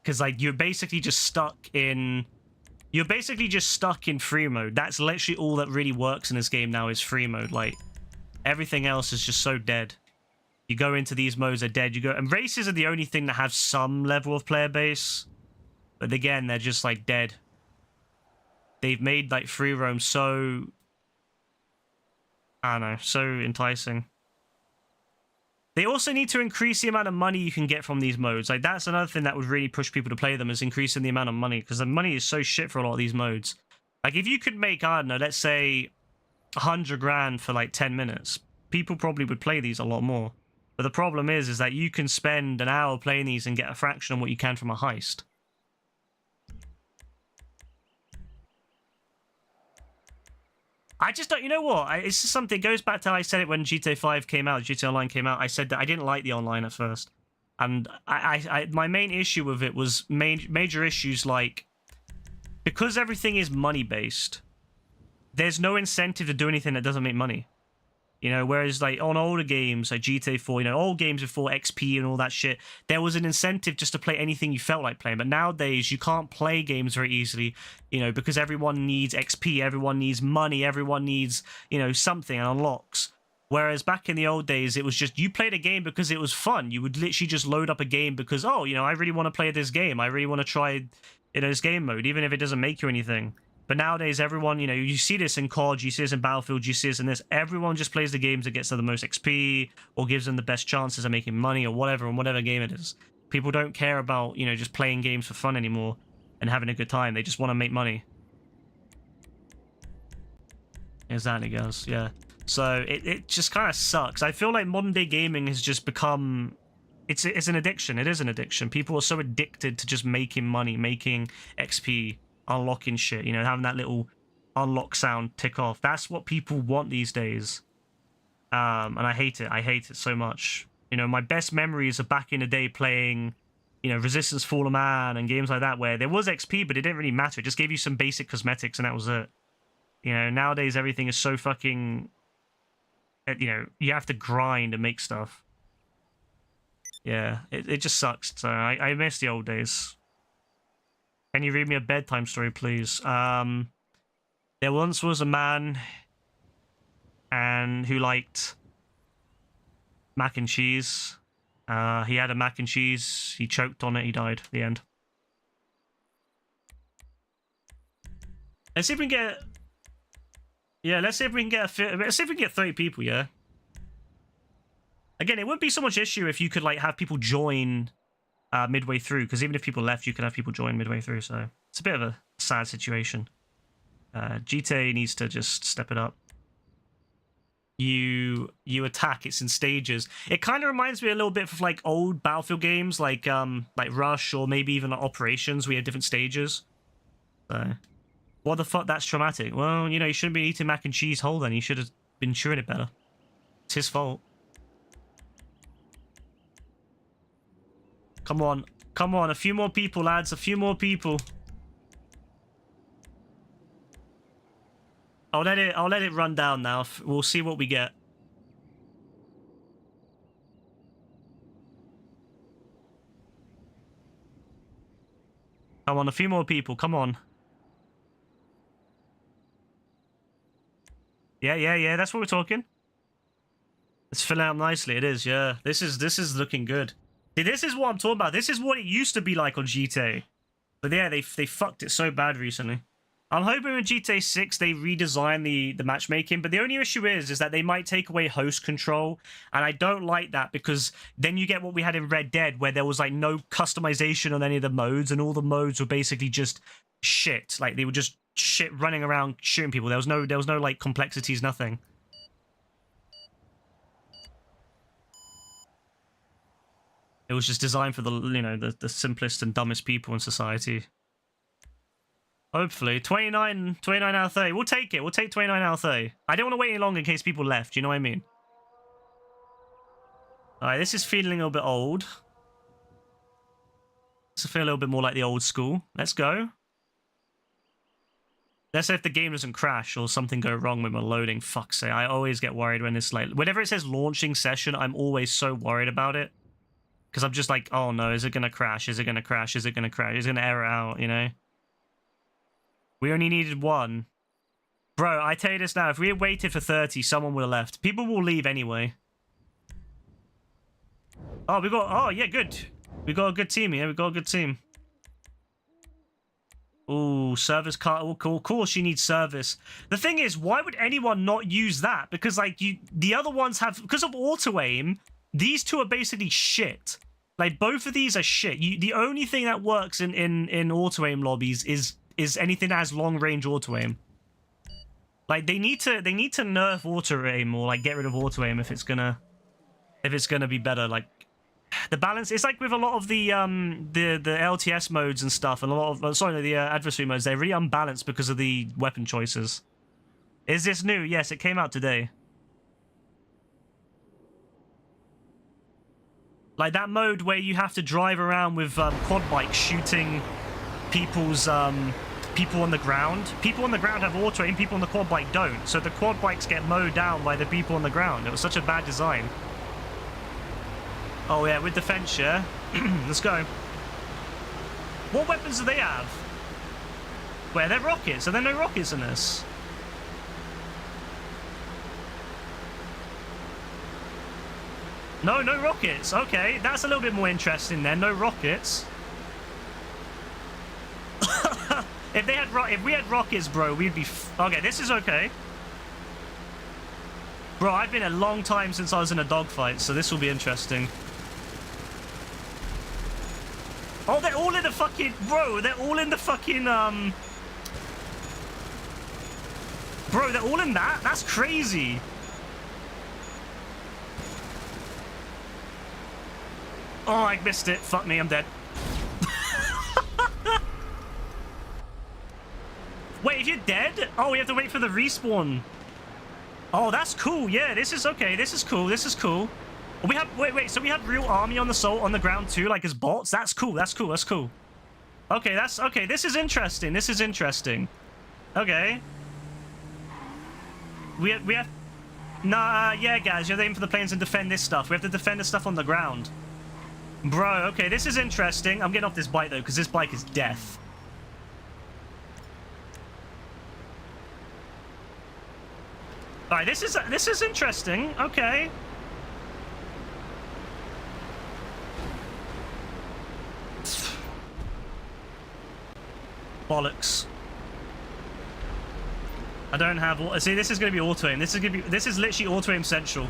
S1: because like you're basically just stuck in free mode. That's literally all that really works in this game now, is free mode. Like, everything else is just so dead. You go into these modes, they're dead. And races are the only thing that have some level of player base, but again, they're just like dead. They've made like free roam so, I don't know, so enticing. They also need to increase the amount of money you can get from these modes. Like, that's another thing that would really push people to play them, is increasing the amount of money, because the money is so shit for a lot of these modes. Like, if you could make, I don't know, let's say 100 grand for like 10 minutes, people probably would play these a lot more. But the problem is that you can spend an hour playing these and get a fraction of what you can from a heist. I just don't, you know what? It's just something, it goes back to how I said it when GTA 5 came out, GTA Online came out. I said that I didn't like the online at first. And my main issue with it was major issues like, because everything is money-based, there's no incentive to do anything that doesn't make money. You know, whereas like on older games like GTA 4, you know, old games before XP and all that shit, there was an incentive just to play anything you felt like playing. But nowadays, you can't play games very easily, you know, because everyone needs XP, everyone needs money, everyone needs, you know, something and unlocks. Whereas back in the old days, it was just, you played a game because it was fun. You would literally just load up a game because, oh, you know, I really want to play this game. I really want to try, you know, this game mode, even if it doesn't make you anything. But nowadays, everyone, you know, you see this in COD, you see this in Battlefield, you see this in this. Everyone just plays the games that gets them the most XP or gives them the best chances of making money or whatever, on whatever game it is. People don't care about, you know, just playing games for fun anymore and having a good time. They just want to make money. Exactly, guys. Yeah. So it just kind of sucks. I feel like modern day gaming has just become... It's an addiction. It is an addiction. People are so addicted to just making money, making XP, unlocking shit, you know, having that little unlock sound tick off. That's what people want these days. And I hate it. I hate it so much. You know, my best memories are back in the day playing, you know, Resistance Fall of Man and games like that, where there was XP, but it didn't really matter. It just gave you some basic cosmetics and that was it. You know, nowadays everything is so fucking, you know, you have to grind and make stuff. Yeah, it just sucks. So I miss the old days. Can you read me a bedtime story, please? There once was a man who liked mac and cheese. He had a mac and cheese. He choked on it. He died. The end. Let's see if we can get... Yeah, let's see if we can get let's see if we can get 30 people, yeah? Again, it wouldn't be so much issue if you could, like, have people join midway through, because even if people left, you could have people join midway through, so it's a bit of a sad situation. GTA needs to just step it up. You attack, it's in stages. It kind of reminds me a little bit of, like, old Battlefield games, like Rush, or maybe even Operations. We have different stages. So, what the fuck, that's traumatic. Well, you know, you shouldn't be eating mac and cheese whole then. You should have been chewing it better. It's his fault. Come on. Come on, a few more people, lads. A few more people. I'll let it run down now. We'll see what we get. Come on, a few more people. Come on. Yeah. That's what we're talking. It's filling out nicely. It is, yeah. This is looking good. See, this is what I'm talking about. This is what it used to be like on GTA. But yeah, they fucked it so bad recently. I'm hoping with GTA 6 they redesign the matchmaking, but the only issue is that they might take away host control, and I don't like that because then you get what we had in Red Dead, where there was like no customization on any of the modes, and all the modes were basically just shit. Like they were just shit running around shooting people. There was no like complexities, nothing. It was just designed for the, you know, the simplest and dumbest people in society. Hopefully. 29 out of 30. We'll take it. We'll take 29 out of 30. I don't want to wait any longer in case people left. You know what I mean? Alright, this is feeling a little bit old. This will feel a little bit more like the old school. Let's go. Let's say if the game doesn't crash or something go wrong with my loading. Fuck's sake. I always get worried when it's like... Whenever it says launching session, I'm always so worried about it. Because I'm just like, oh no, is it going to crash? Is it going to crash? Is it going to crash? Is it going to error out, you know? We only needed one. Bro, I tell you this now, if we had waited for 30, someone would have left. People will leave anyway. Oh, oh yeah, good. We got a good team here. We got a good team. Ooh, service car. Oh, cool. Of course you need service. The thing is, why would anyone not use that? Because like the other ones have, because of auto aim, these two are basically shit. Like both of these are shit. The only thing that works in auto aim lobbies is anything that has long range auto aim. Like they need to nerf auto aim or like get rid of auto aim if it's gonna be better. Like the balance, it's like with a lot of the LTS modes and stuff, and a lot of the adversary modes, they're really unbalanced because of the weapon choices. Is this new? Yes, it came out today. Like that mode where you have to drive around with quad bikes shooting people's people on the ground. People on the ground have auto aim, people on the quad bike don't. So the quad bikes get mowed down by the people on the ground. It was such a bad design. Oh yeah, with defense, yeah. Let's go. What weapons do they have? Where they're rockets? Are there no rockets in this? No rockets. Okay, that's a little bit more interesting then. No rockets. If we had rockets, bro, we'd be okay. This is okay, bro. I've been a long time since I was in a dogfight, so this will be interesting. Oh, they're all in the fucking bro. They're all in the fucking bro. They're all in that. That's crazy. Oh, I missed it. Fuck me, I'm dead. Wait, if you're dead? Oh, we have to wait for the respawn. Oh, that's cool. Yeah, this is okay. This is cool. This is cool. We have wait. So we have real army on the ground too, like as bots. That's cool. That's cool. That's cool. Okay, that's okay. This is interesting. This is interesting. Okay. We have. Nah, yeah, guys, you're aiming for the planes and defend this stuff. We have to defend the stuff on the ground. Bro, okay, this is interesting. I'm getting off this bike though, because this bike is death. Alright, this is interesting. Okay. Bollocks. I don't have... See, this is going to be auto-aim. This is literally auto-aim central.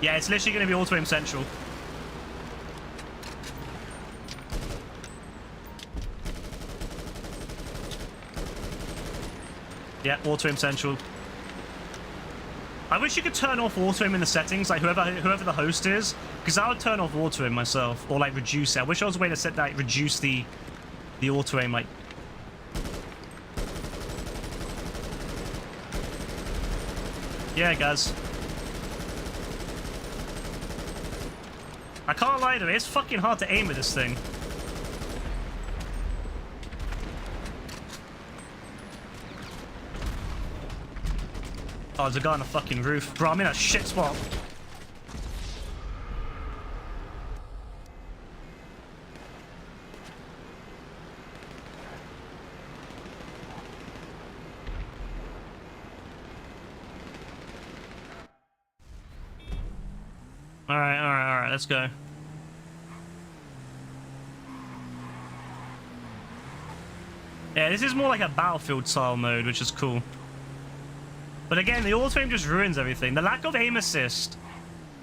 S1: Yeah, it's literally going to be auto-aim central. Yeah, auto-aim central. I wish you could turn off auto-aim in the settings, like whoever the host is, because I would turn off auto-aim myself, or like reduce it. I wish there was a way to set that, reduce the auto-aim, like... Yeah, guys. I can't lie to it, it's fucking hard to aim with this thing. Oh, there's a guy on the fucking roof. Bro, I'm in a shit spot. Alright, let's go. Yeah, this is more like a Battlefield style mode, which is cool. But again, the auto-aim just ruins everything. The lack of aim assist.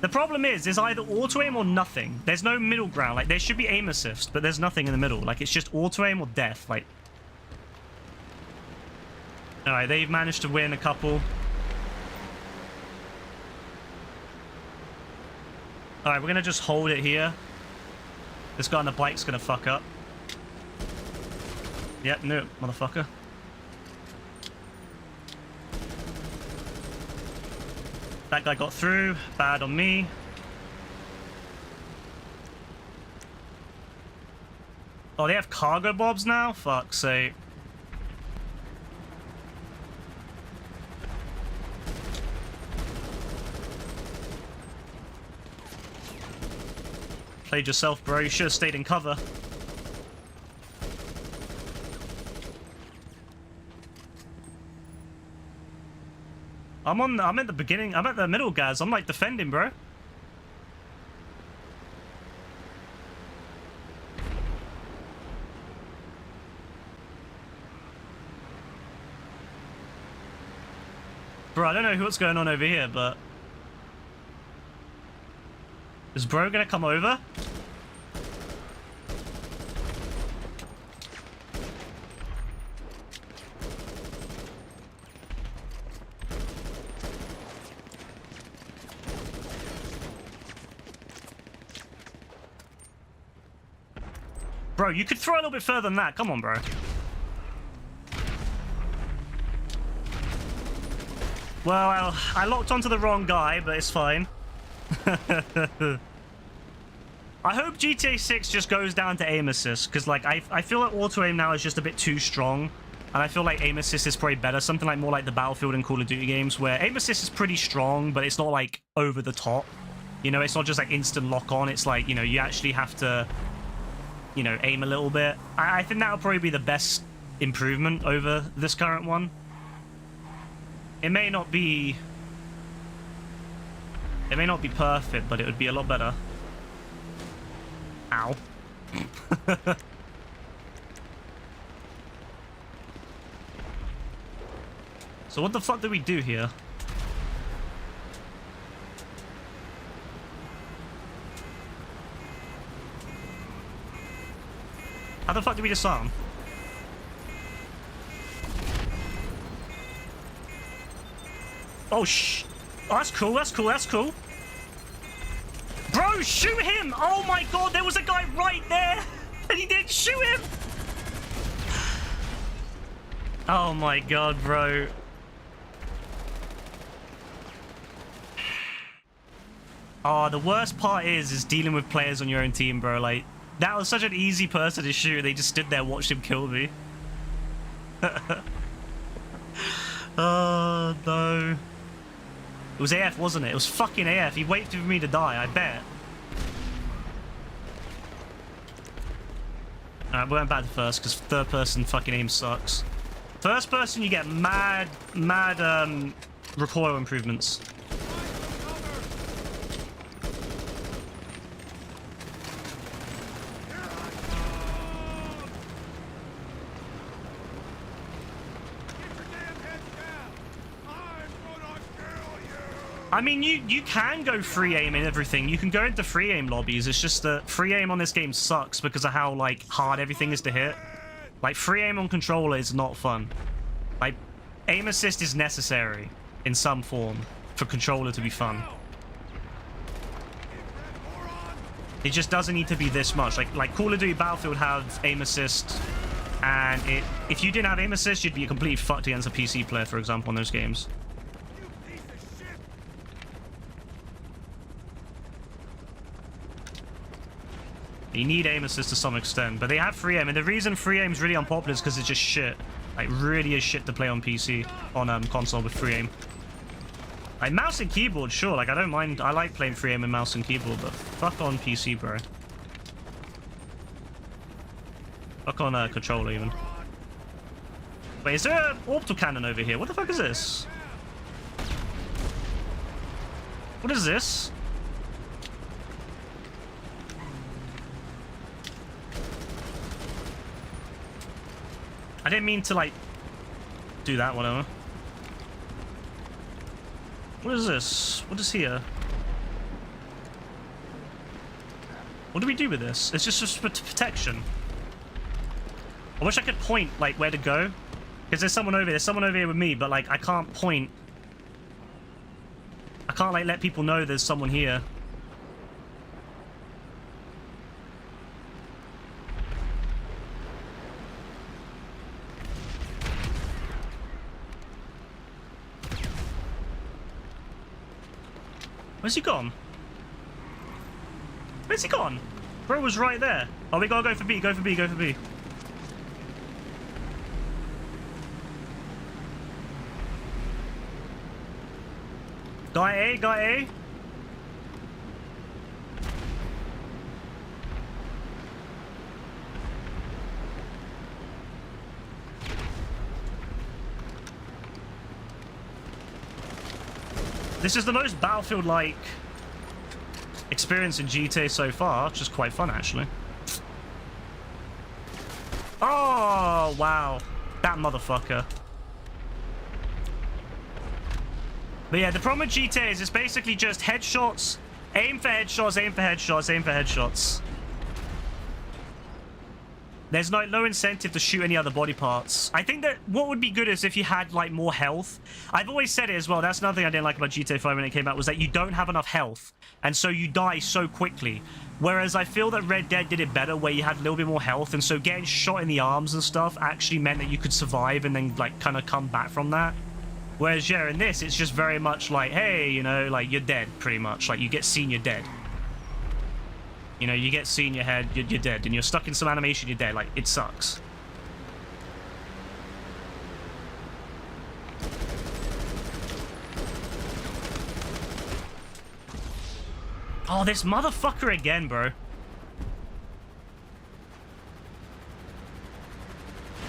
S1: The problem is, there's either auto-aim or nothing. There's no middle ground. Like, there should be aim assist, but there's nothing in the middle. Like, it's just auto-aim or death. Like... Alright, they've managed to win a couple. Alright, we're gonna just hold it here. This guy on the bike's gonna fuck up. Yep, no, motherfucker. That guy got through. Bad on me. Oh, they have cargo bobs now? Fuck's sake. Played yourself, bro. You should have stayed in cover. I'm at the beginning. I'm at the middle, guys. I'm like defending, bro. Bro, I don't know what's going on over here, but... Is bro gonna come over? Bro, you could throw a little bit further than that. Come on, bro. Well, I locked onto the wrong guy, but it's fine. I hope GTA 6 just goes down to aim assist, because like I feel like auto-aim now is just a bit too strong, and I feel like aim assist is probably better. Something like more like the Battlefield and Call of Duty games, where aim assist is pretty strong, but it's not like over the top. You know, it's not just like instant lock on. It's like, you know, you actually have to... you know, aim a little bit. I think that'll probably be the best improvement over this current one. It may not be perfect, but it would be a lot better. Ow. So what the fuck do we do here? How the fuck do we disarm? Oh, oh, that's cool, that's cool, that's cool. Bro, shoot him! Oh my god, there was a guy right there! And he didn't shoot him! Oh my god, bro. Oh, the worst part is dealing with players on your own team, bro. Like, that was such an easy person to shoot. They just stood there, watched him kill me. Oh, no. It was AF, wasn't it? It was fucking AF. He waited for me to die, I bet. Alright, we went back to first, because third person fucking aim sucks. First person, you get mad recoil improvements. I mean, you can go free aim and everything. You can go into free aim lobbies. It's just that free aim on this game sucks because of how, like, hard everything is to hit. Like, free aim on controller is not fun. Like, aim assist is necessary in some form for controller to be fun. It just doesn't need to be this much. Like Call of Duty Battlefield have aim assist, and if you didn't have aim assist, you'd be completely fucked against a PC player, for example, in those games. You need aim assist to some extent, but they have free aim, and the reason free aim is really unpopular is because it's just shit. Like, really is shit to play on PC, on console with free aim. Like, mouse and keyboard, sure, like, I don't mind. I like playing free aim and mouse and keyboard, but fuck on PC, bro. Fuck on controller, even. Wait, is there an orbital cannon over here? What the fuck is this? What is this? I didn't mean to, like, do that, whatever. What is this? What is here? What do we do with this? It's just for protection. I wish I could point, like, where to go. Because there's someone over here. There's someone over here with me, but, like, I can't point. I can't, like, let people know there's someone here. Where's he gone? Where's he gone? Bro was right there. Oh, we gotta go for B, go for B, go for B. Guy A, guy A. This is the most Battlefield-like experience in GTA so far, which is quite fun, actually. Oh, wow. That motherfucker. But yeah, the problem with GTA is it's basically just headshots, aim for headshots, aim for headshots, aim for headshots. There's no incentive to shoot any other body parts. I think that what would be good is if you had, like, more health. I've always said it as well. That's another thing I didn't like about GTA 5 when it came out, was that you don't have enough health. And so you die so quickly. Whereas I feel that Red Dead did it better, where you had a little bit more health. And so getting shot in the arms and stuff actually meant that you could survive and then, like, kind of come back from that. Whereas, yeah, in this, it's just very much like, hey, you know, like, you're dead, pretty much. Like, you get seen, you're dead. You know, you get seen, your head, you're dead. And you're stuck in some animation, you're dead. Like, it sucks. Oh, this motherfucker again, bro.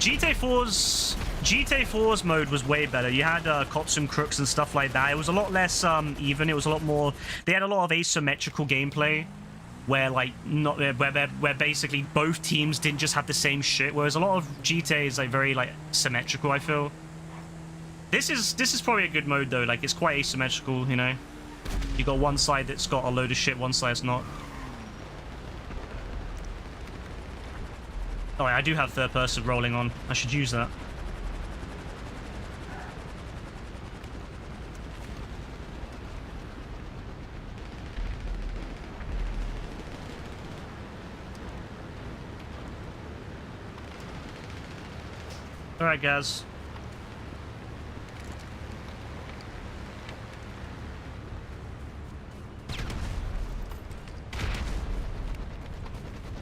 S1: GTA 4's mode was way better. You had cops and crooks and stuff like that. It was a lot less even. It was a lot more. They had a lot of asymmetrical gameplay, where like where basically both teams didn't just have the same shit. Whereas a lot of GTA is like very like symmetrical. I feel. This is probably a good mode though. Like it's quite asymmetrical. You know, you got one side that's got a load of shit, one side's not. Oh, I do have third person rolling on. I should use that. All right, guys.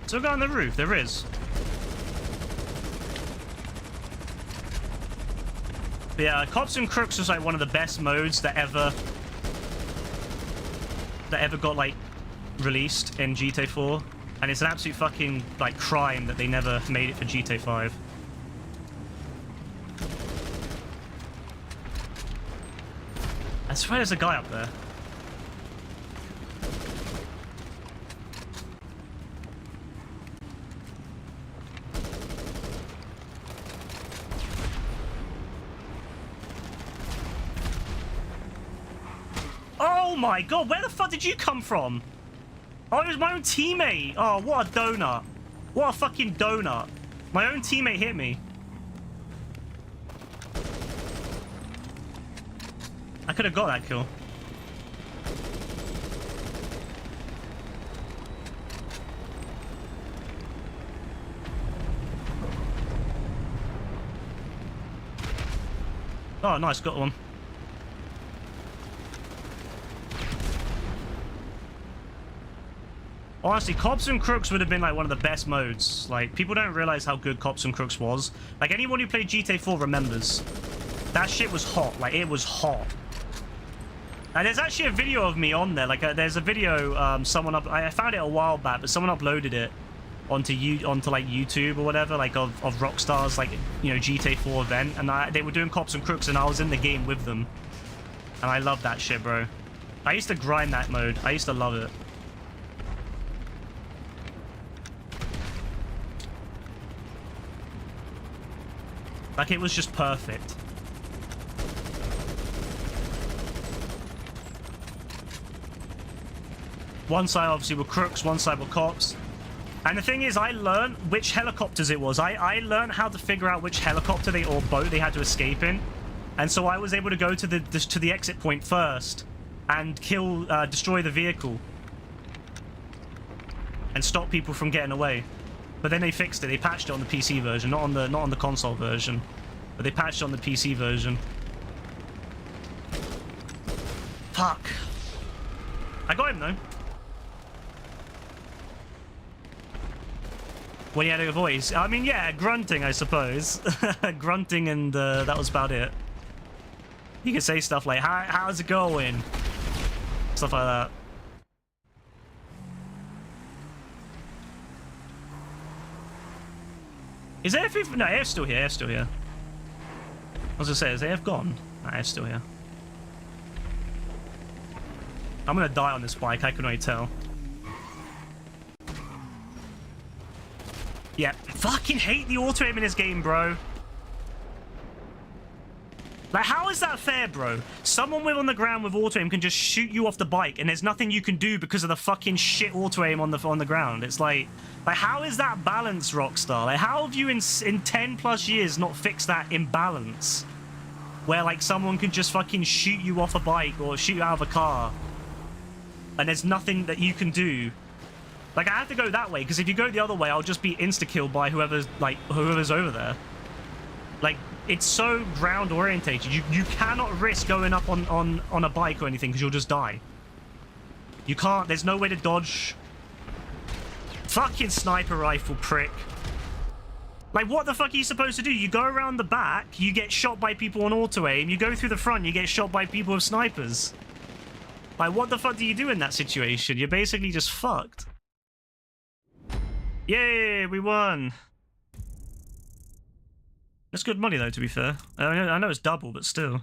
S1: Still got on the roof. There is. But yeah, Cops and Crooks was like one of the best modes that ever got like released in GTA 4, and it's an absolute fucking like crime that they never made it for GTA 5. I swear there's a guy up there. Oh my god, where the fuck did you come from? Oh, it was my own teammate. Oh, what a donut. What a fucking donut. My own teammate hit me. I could have got that kill. Oh, nice, got one. Honestly, Cops and Crooks would have been like one of the best modes. Like, people don't realize how good Cops and Crooks was. Like, anyone who played GTA 4 remembers. That shit was hot. Like, it was hot. And there's actually a video of me on there. Like, there's a video someone up... I found it a while back, but someone uploaded it onto like YouTube or whatever, like of Rockstar's, like, you know, GTA 4 event. And they were doing Cops and Crooks, and I was in the game with them. And I love that shit, bro. I used to grind that mode. I used to love it. Like, it was just perfect. One side, obviously, were Crooks. One side were Cops. And the thing is, I learned which helicopters it was. I learned how to figure out which helicopter or boat they had to escape in. And so I was able to go to the exit point first and destroy the vehicle. And stop people from getting away. But then they fixed it. They patched it on the PC version, not on the console version. But they patched it on the PC version. Fuck. I got him though. When he had a voice. I mean, yeah, grunting, I suppose. Grunting, and that was about it. You could say stuff like, how's it going? Stuff like that. Is AF... No, AF's still here. AF's still here. I was gonna say, is AF gone? No, AF's still here. I'm gonna die on this bike, I can already tell. Yeah, fucking hate the auto aim in this game, bro. Like, how is that fair, bro? Someone on the ground with auto aim can just shoot you off the bike, and there's nothing you can do because of the fucking shit auto aim on the ground. It's like how is that balance, Rockstar? Like, how have you in 10 plus years not fixed that imbalance? Where like someone can just fucking shoot you off a bike or shoot you out of a car, and there's nothing that you can do. Like, I have to go that way, because if you go the other way, I'll just be insta-killed by whoever's over there. Like, it's so ground-orientated. You cannot risk going up on a bike or anything, because you'll just die. You can't. There's no way to dodge. Fucking sniper rifle, prick. Like, what the fuck are you supposed to do? You go around the back, you get shot by people on auto-aim. You go through the front, you get shot by people with snipers. Like, what the fuck do you do in that situation? You're basically just fucked. Yay, we won. That's good money, though, to be fair. I know it's double, but still.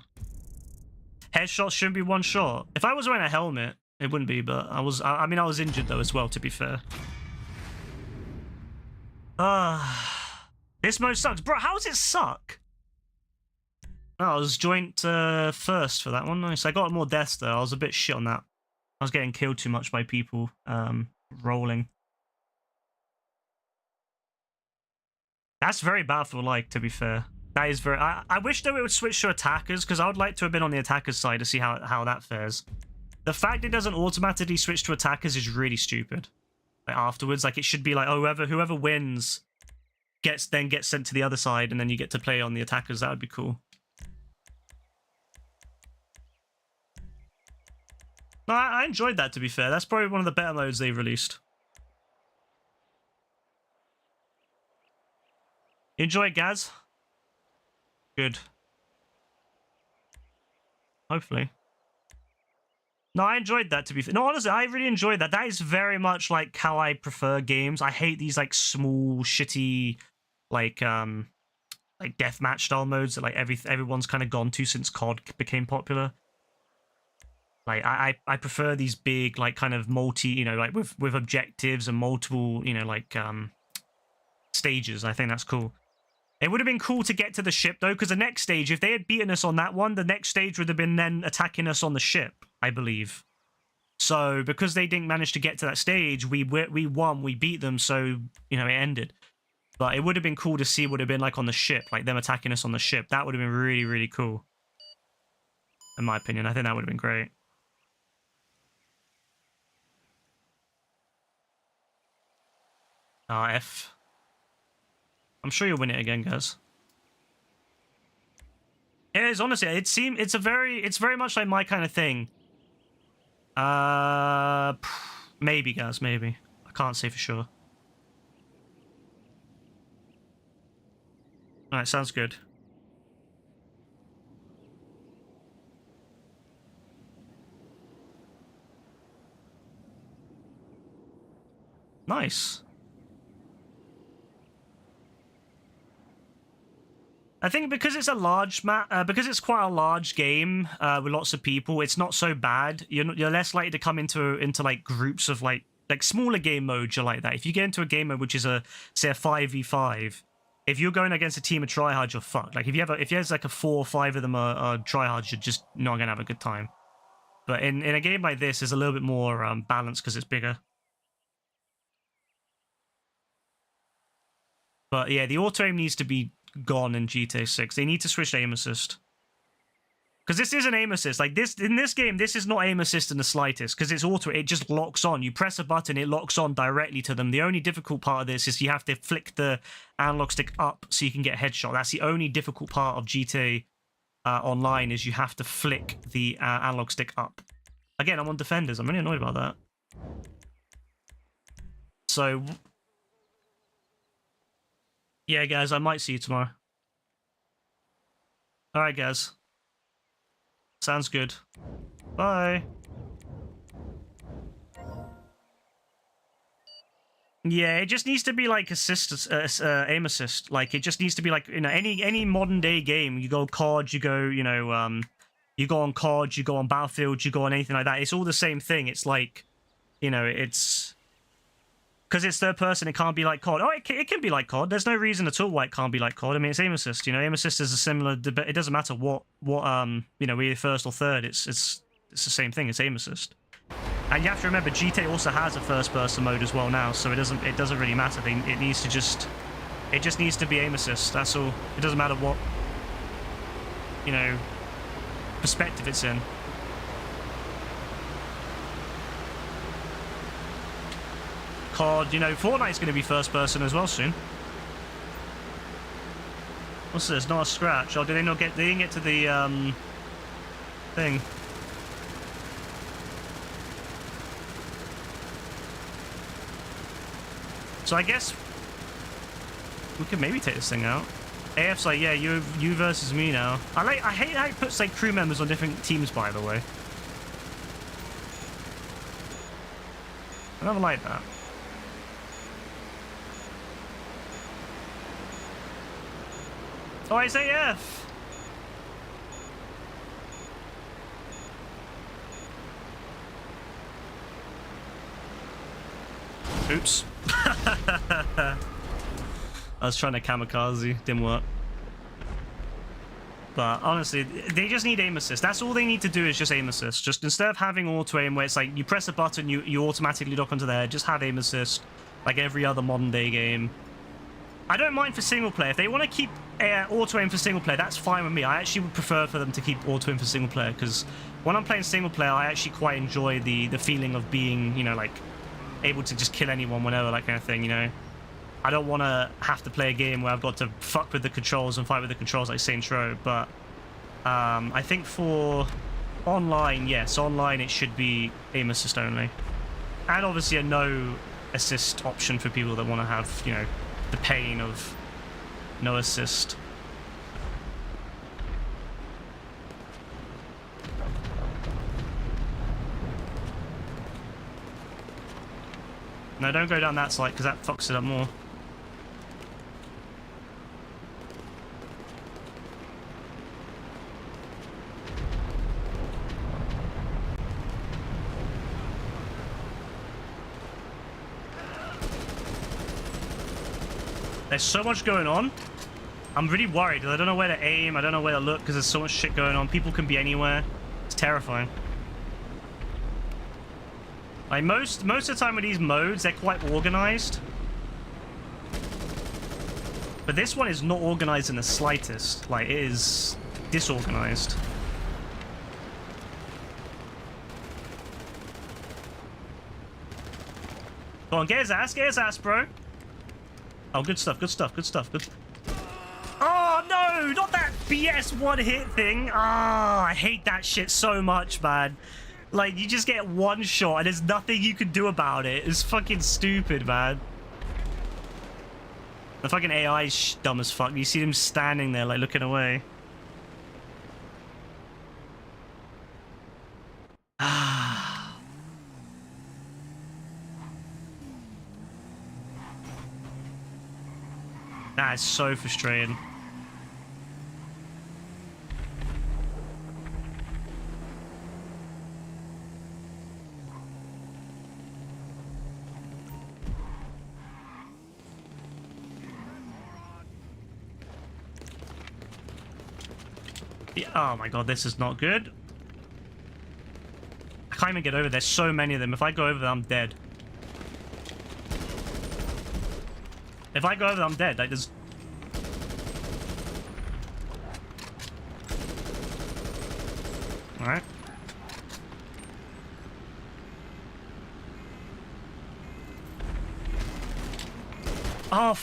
S1: Headshots shouldn't be one shot. If I was wearing a helmet, it wouldn't be, but I mean, I was injured, though, as well, to be fair. This mode sucks. Bro, how does it suck? Oh, I was joint first for that one. Nice. I got more deaths, though. I was a bit shit on that. I was getting killed too much by people rolling. That's very bad for like, to be fair. That is very... I wish though it would switch to attackers, because I would like to have been on the attackers side to see how that fares. The fact it doesn't automatically switch to attackers is really stupid. Like, afterwards, like, it should be like, oh, whoever wins gets sent to the other side, and then you get to play on the attackers. That would be cool. No, I enjoyed that, to be fair. That's probably one of the better modes they've released. You enjoy it, Gaz? Good. Hopefully. No, I enjoyed that, to be fair. No, honestly, I really enjoyed that. That is very much like how I prefer games. I hate these like small, shitty, like deathmatch style modes that like everyone's kind of gone to since COD became popular. Like I prefer these big, like, kind of multi, you know, like with objectives and multiple, you know, like stages. I think that's cool. It would have been cool to get to the ship, though, because the next stage, if they had beaten us on that one, the next stage would have been then attacking us on the ship. I believe. So because they didn't manage to get to that stage, we won, we beat them, so, you know, it ended. But it would have been cool to see what it would have been like on the ship, like them attacking us on the ship. That would have been really, really cool. In my opinion, I think that would have been great. F. I'm sure you'll win it again, guys. It is, honestly, it's very much like my kind of thing. Maybe, guys, maybe. I can't say for sure. Alright, sounds good. Nice. I think because it's a large because it's quite a large game with lots of people, it's not so bad. You're less likely to come into like groups of like smaller game modes. You're like that. If you get into a game mode which is say a 5v5, if you're going against a team of tryhards, you're fucked. Like if there's like a 4 or 5 of them are tryhards, you're just not gonna have a good time. But in a game like this, there's a little bit more balance because it's bigger. But yeah, the auto aim needs to be gone in GTA 6. They need to switch to aim assist. Because this is an aim assist. Like this in this game, this is not aim assist in the slightest, because it's auto, it just locks on. You press a button, it locks on directly to them. The only difficult part of this is you have to flick the analog stick up so you can get a headshot. That's the only difficult part of GTA Online, is you have to flick the analog stick up. Again, I'm on defenders. I'm really annoyed about that. So yeah, guys, I might see you tomorrow. Alright, guys. Sounds good. Bye. Yeah, it just needs to be like aim assist. Like, it just needs to be like, you know, any modern day game. You go COD, you go, you know, you go on COD, you go on Battlefield, you go on anything like that. It's all the same thing. It's like, you know, it's... Because it's third person, it can't be like COD. Oh, it can be like COD. There's no reason at all why it can't be like COD. I mean, it's aim assist. You know, aim assist is a similar. It doesn't matter what you know, we're first or third. It's the same thing. It's aim assist. And you have to remember, GTA also has a first person mode as well now, so it doesn't really matter. It just needs to be aim assist. That's all. It doesn't matter what, you know, perspective it's in. COD, you know, Fortnite's going to be first person as well soon. What's this? Not a scratch. Oh, did they not get? They didn't get to the thing. So I guess we could maybe take this thing out. AF's like, yeah, you versus me now. I hate how it puts like crew members on different teams. By the way, I never like that. Oh, it's AF! Oops. I was trying to kamikaze, didn't work. But honestly, they just need aim assist. That's all they need to do, is just aim assist. Just instead of having auto aim where it's like you press a button, you automatically lock onto there, just have aim assist like every other modern day game. I don't mind for single player. If they want to keep auto aim for single player, that's fine with me. I actually would prefer for them to keep auto aim for single player, because when I'm playing single player, I actually quite enjoy the feeling of being, you know, like able to just kill anyone whenever, that kind of thing, you know. I don't want to have to play a game where I've got to fuck with the controls and fight with the controls like Saints Row, but I think for online, yes, online it should be aim assist only. And obviously a no assist option for people that want to have, you know, the pain of no assist. No, don't go down that side, because that fucks it up more. There's so much going on. I'm really worried. I don't know where to aim. I don't know where to look, because there's so much shit going on. People can be anywhere. It's terrifying. Like most of the time with these modes, they're quite organized. But this one is not organized in the slightest. Like, it is disorganized. Go on, get his ass, bro. Oh, good stuff, good stuff, good stuff, good. Oh, no, not that BS one-hit thing. Ah, I hate that shit so much, man. Like, you just get one shot and there's nothing you can do about it. It's fucking stupid, man. The fucking AI is dumb as fuck. You see them standing there, like, looking away. Ah. That is so frustrating. Oh my god, this is not good. I can't even get over. There's so many of them. If I go over them, I'm dead. If I go over them, I'm dead. Like, there's... Alright. Oh,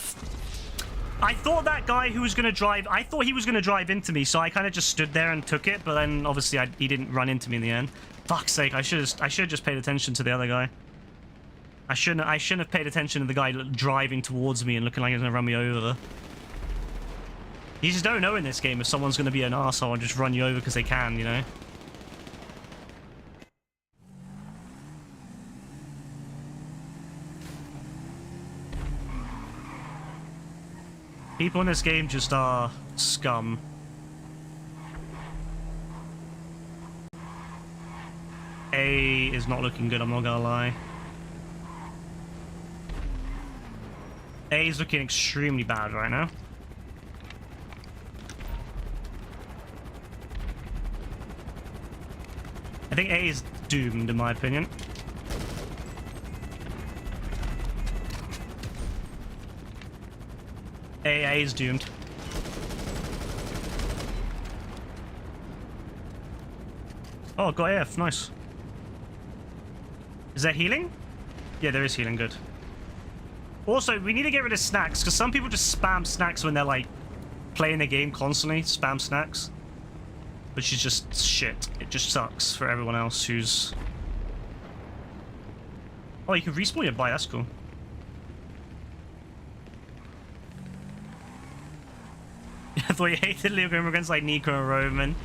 S1: I thought that guy who was going to drive... I thought he was going to drive into me, so I kind of just stood there and took it, but then obviously he didn't run into me in the end. Fuck's sake, I should have just paid attention to the other guy. I shouldn't have paid attention to the guy driving towards me and looking like he's going to run me over. You just don't know in this game if someone's going to be an arsehole and just run you over because they can, you know? People in this game just are scum. A is not looking good, I'm not gonna lie. A is looking extremely bad right now. I think A is doomed, in my opinion. A is doomed. Oh, got AF, nice. Is there healing? Yeah, there is healing, good. Also, we need to get rid of snacks, because some people just spam snacks when they're, like, playing the game constantly. Spam snacks. Which is just shit. It just sucks for everyone else who's... Oh, you can respawn your bike, that's cool. I thought you hated illegal immigrants like Nico and Roman.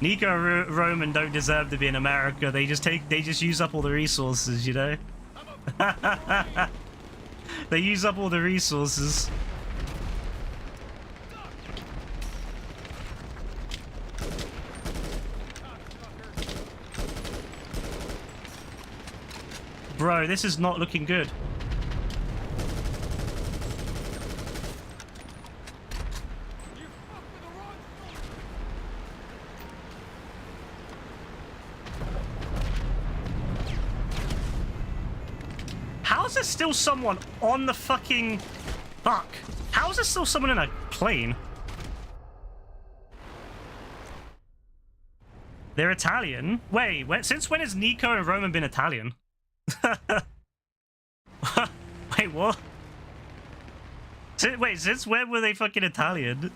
S1: Nico and Roman don't deserve to be in America. They just use up all the resources, you know? They use up all the resources. Bro, this is not looking good. How is there still someone on the fucking... Fuck. How is there still someone in a plane? They're Italian? Wait, since when has Nico and Roman been Italian? Wait, what? Wait, since when were they fucking Italian?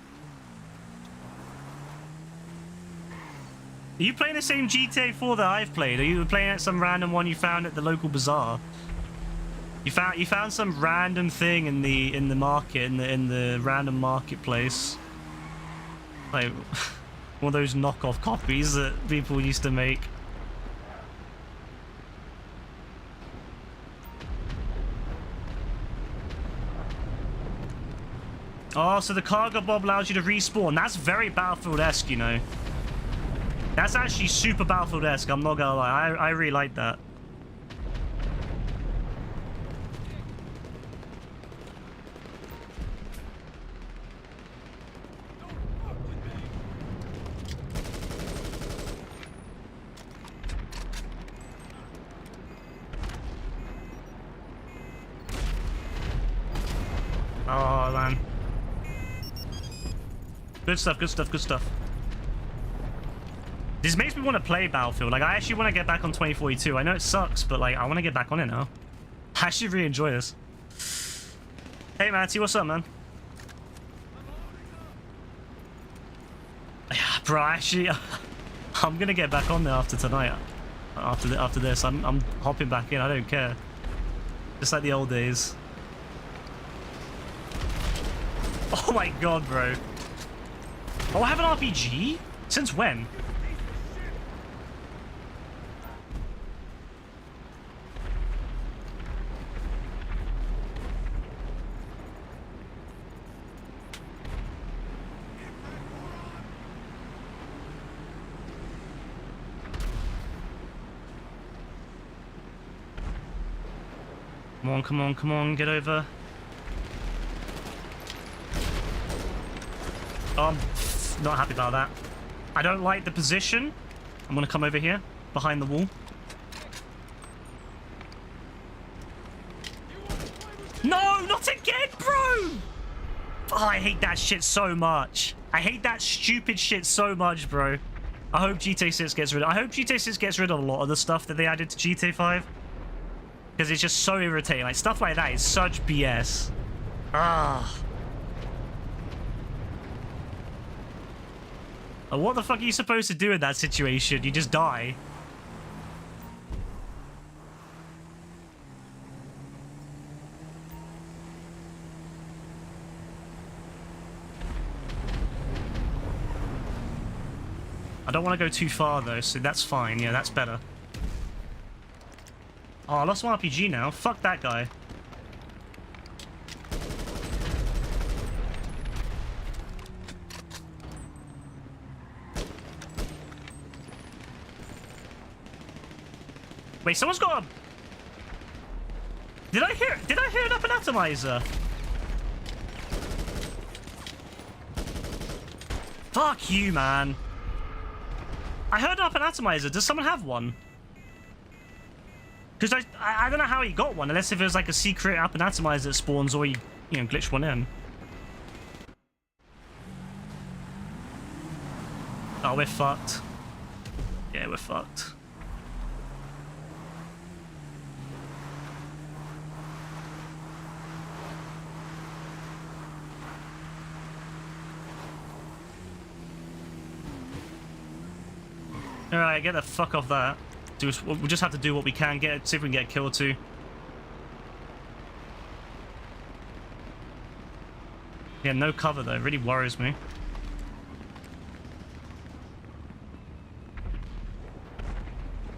S1: Are you playing the same GTA 4 that I've played? Are you playing at some random one you found at the local bazaar? You found some random thing in the market in the random marketplace, like one of those knockoff copies that people used to make. Oh, so the cargo bomb allows you to respawn. That's very Battlefield-esque, you know. That's actually super Battlefield-esque. I'm not gonna lie. I really like that. Oh, man. Good stuff, good stuff, good stuff. This makes me want to play Battlefield. Like, I actually want to get back on 2042. I know it sucks, but, like, I want to get back on it now. I actually really enjoy this. Hey, Matty, what's up, man? Yeah, bro, actually, I'm going to get back on there after tonight. After this, I'm hopping back in. I don't care. Just like the old days. Oh my god, bro. Oh, I have an RPG? Since when? Come on, come on, come on, get over. Oh, I'm not happy about that. I don't like the position. I'm gonna come over here, behind the wall. No, not again, bro! Oh, I hate that shit so much. I hate that stupid shit so much, bro. I hope GTA 6 gets rid of it. I hope GTA 6 gets rid of a lot of the stuff that they added to GTA 5. Because it's just so irritating. Like, stuff like that is such BS. Ah. What the fuck are you supposed to do in that situation? You just die. I don't want to go too far, though, so that's fine. Yeah, that's better. Oh, I lost my RPG now. Fuck that guy. Wait, someone's got a... Did I hear an up and atomizer? Fuck you, man. I heard up an atomizer. Does someone have one? Because I don't know how he got one, unless if it was like a secret up and atomizer that spawns, or he, you know, glitched one in. Oh, we're fucked. Yeah, we're fucked. Alright, get the fuck off that. We'll just have to do what we can, see if we can get a kill or two. Yeah, no cover though, it really worries me.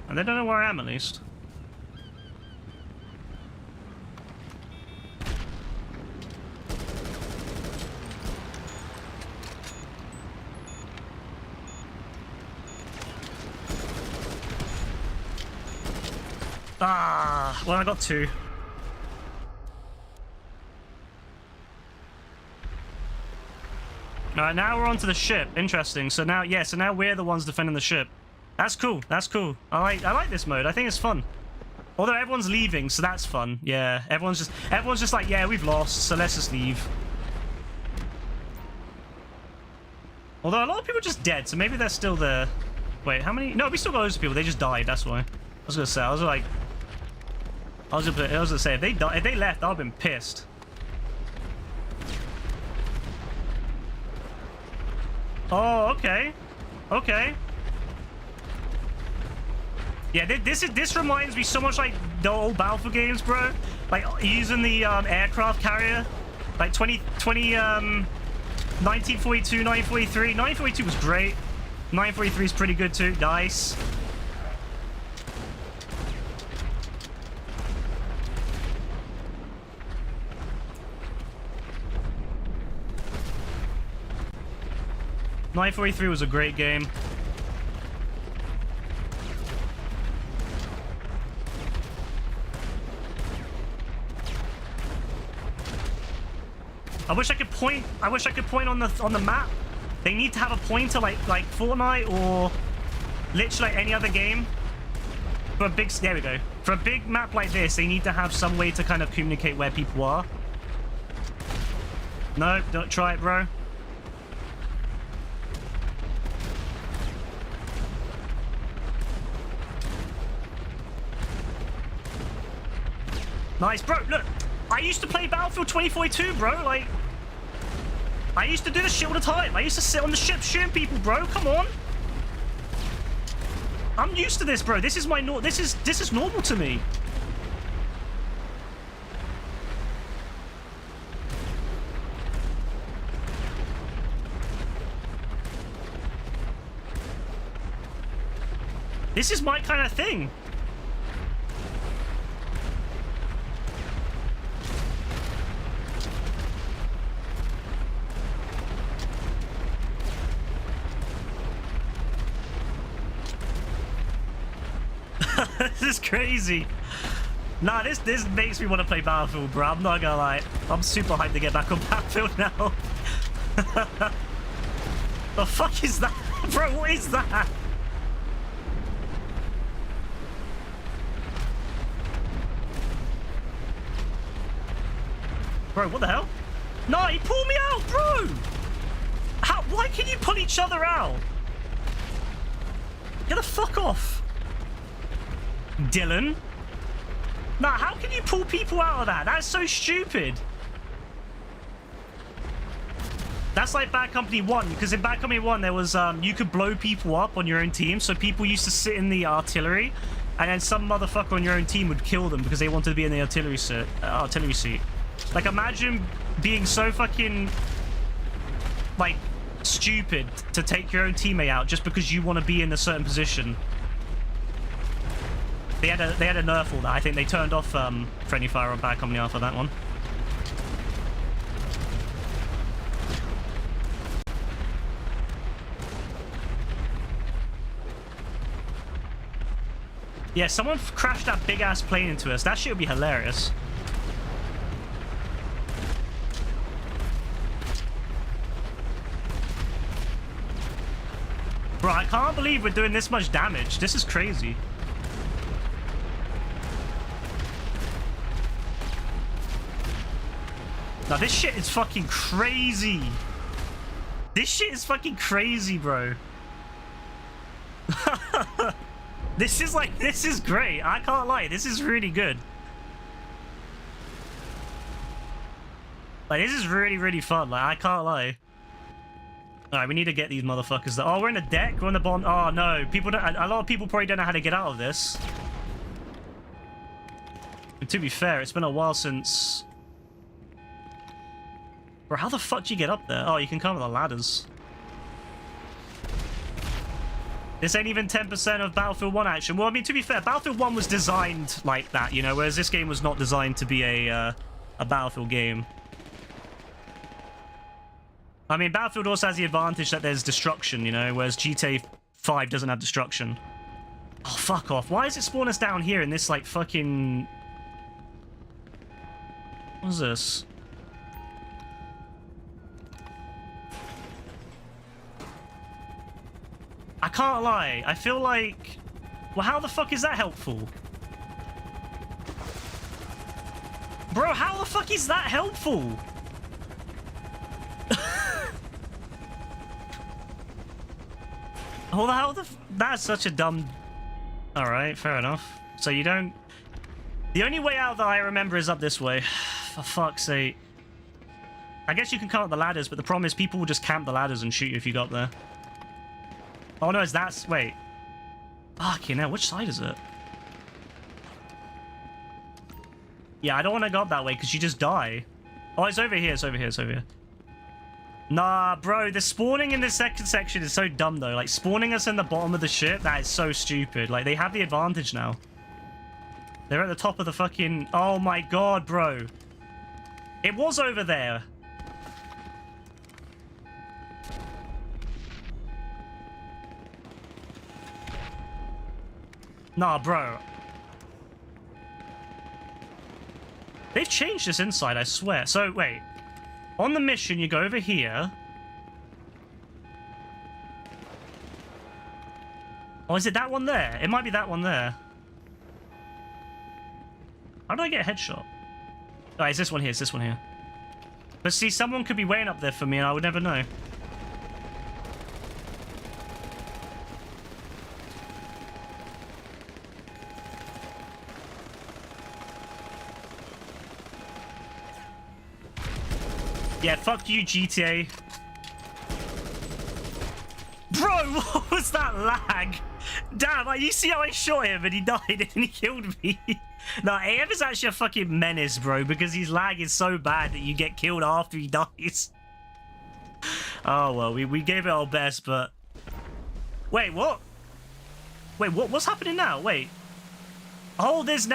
S1: And they don't know where I am, at least. Ah, well, I got two. Alright, now we're onto the ship. Interesting. So now, yeah, so now we're the ones defending the ship. That's cool. That's cool. I like this mode. I think it's fun. Although everyone's leaving, so that's fun. Yeah, everyone's just like, yeah, we've lost, so let's just leave. Although a lot of people are just dead, so maybe they're still there. Wait, how many? No, we still got loads of people. They just died. That's why. I was gonna say. I was gonna say if they left, I'd have been pissed. Oh, okay. Okay. Yeah, this reminds me so much like the old Battlefield games, bro. Like using the aircraft carrier, like 1942, 1943. 1942 was great. 943 is pretty good too. Nice. .943 was a great game. I wish I could point on the map. They need to have a pointer like Fortnite or literally like any other game. For a big, there we go. For a big map like this, they need to have some way to kind of communicate where people are. No, don't try it, bro. Nice, bro. Look, I used to play Battlefield 2042, bro. Like, I used to do this shit all the time. I used to sit on the ship shooting people, bro. Come on. I'm used to this, bro. This is my this is normal to me. This is my kind of thing. This is crazy. Nah, this makes me want to play Battlefield, bro. I'm not gonna lie. I'm super hyped to get back on Battlefield now. The fuck is that? Bro, what is that? Bro, what the hell? No, he pulled me out, bro! How? Why can you pull each other out? Get the fuck off. Dylan? Nah, how can you pull people out of that? That's so stupid. That's like Bad Company 1, because in Bad Company 1 there was, you could blow people up on your own team, so people used to sit in the artillery, and then some motherfucker on your own team would kill them because they wanted to be in the artillery seat. Like, imagine being so fucking, like, stupid to take your own teammate out just because you want to be in a certain position. They had a nerf all that. I think they turned off friendly fire on Bad Company after that one. Yeah, someone crashed that big ass plane into us. That shit would be hilarious. Bro, I can't believe we're doing this much damage. This is crazy. Now, this shit is fucking crazy. This shit is fucking crazy, bro. This is great. I can't lie. This is really good. Like, this is really, really fun. Like, I can't lie. Alright, we need to get these motherfuckers. Oh, we're in the deck? We're on the bottom. Oh, no. People don't... A lot of people probably don't know how to get out of this. And to be fair, it's been a while since... Bro, how the fuck do you get up there? Oh, you can come with the ladders. This ain't even 10% of Battlefield 1 action. Well, I mean, to be fair, Battlefield 1 was designed like that, you know, whereas this game was not designed to be a Battlefield game. I mean, Battlefield also has the advantage that there's destruction, you know, whereas GTA 5 doesn't have destruction. Oh, fuck off. Why does it spawn us down here in this, like, fucking... What's this? I can't lie. I feel like... Well, how the fuck is that helpful? Bro, how the fuck is that helpful? Oh, how the... That's such a dumb... Alright, fair enough. So you don't... The only way out that I remember is up this way. For fuck's sake. I guess you can count the ladders, but the problem is people will just camp the ladders and shoot you if you got there. Oh no, it's that... Wait. Fucking hell, which side is it? Yeah, I don't want to go up that way because you just die. Oh, it's over here, it's over here, it's over here. Nah, bro, the spawning in this second section is so dumb, though. Like, spawning us in the bottom of the ship, that is so stupid. Like, they have the advantage now. They're at the top of the fucking... Oh my god, bro. It was over there. Nah, bro. They've changed this inside, I swear. So, wait. On the mission, you go over here. Oh, is it that one there? It might be that one there. How do I get a headshot? Oh, it's this one here. It's this one here. But see, someone could be waiting up there for me and I would never know. Yeah, fuck you, GTA. Bro, what was that lag? Damn, you see how I shot him and he died and he killed me? No, AM is actually a fucking menace, bro, because his lag is so bad that you get killed after he dies. Oh, well, we gave it our best, but... Wait, what? Wait, what's happening now? Wait. Oh, there's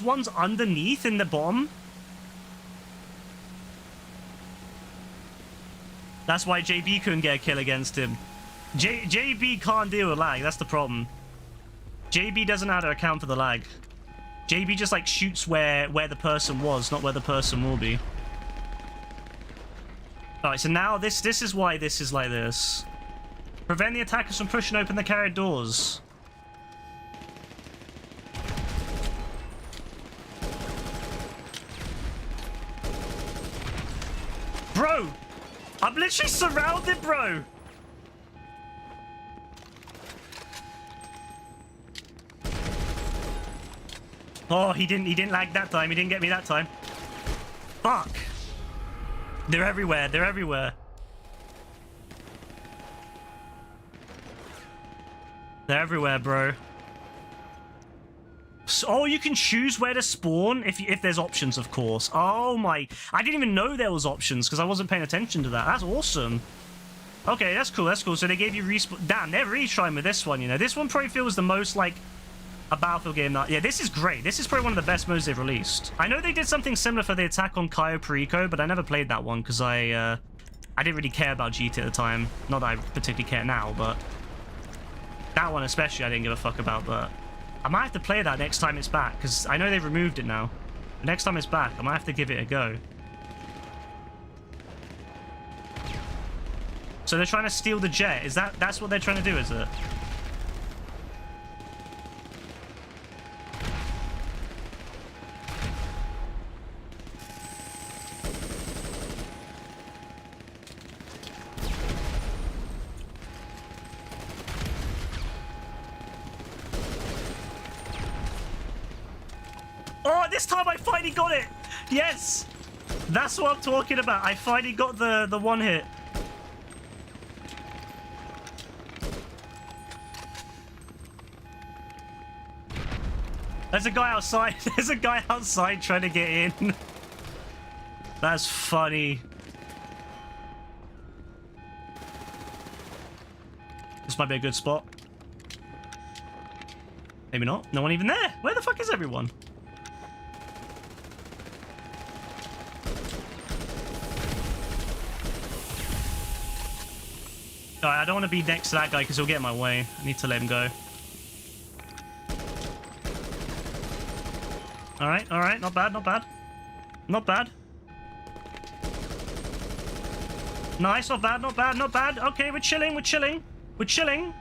S1: ones underneath in the bottom? That's why JB couldn't get a kill against him. JB can't deal with lag, that's the problem. JB doesn't know how to account for the lag. JB just like shoots where the person was, not where the person will be. Alright, so now this is why this is like this. Prevent the attackers from pushing open the carrier doors. Bro! I'm literally surrounded, bro! Oh, he didn't lag that time. He didn't get me that time. Fuck. They're everywhere. They're everywhere. They're everywhere, bro. So, oh, you can choose where to spawn if there's options, of course. Oh my. I didn't even know there was options because I wasn't paying attention to that. That's awesome. Okay, that's cool. That's cool. So they gave you respawn. Damn, they're really trying with this one, you know. This one probably feels the most like a Battlefield game that... Yeah, this is great. This is probably one of the best modes they've released. I know they did something similar for the attack on Cayo Perico, but I never played that one because I didn't really care about GT at the time. Not that I particularly care now, but... That one especially I didn't give a fuck about, but... I might have to play that next time it's back, because I know they've removed it now. But next time it's back, I might have to give it a go. So they're trying to steal the jet. That's what they're trying to do, is it? Oh, this time I finally got it! Yes! That's what I'm talking about. I finally got the one hit. There's a guy outside. There's a guy outside trying to get in. That's funny. This might be a good spot. Maybe not. No one even there. Where the fuck is everyone? Alright, I don't want to be next to that guy because he'll get in my way. I need to let him go. Alright, alright. Not bad, not bad. Not bad. Nice, not bad, not bad, not bad. Okay, we're chilling, we're chilling. We're chilling.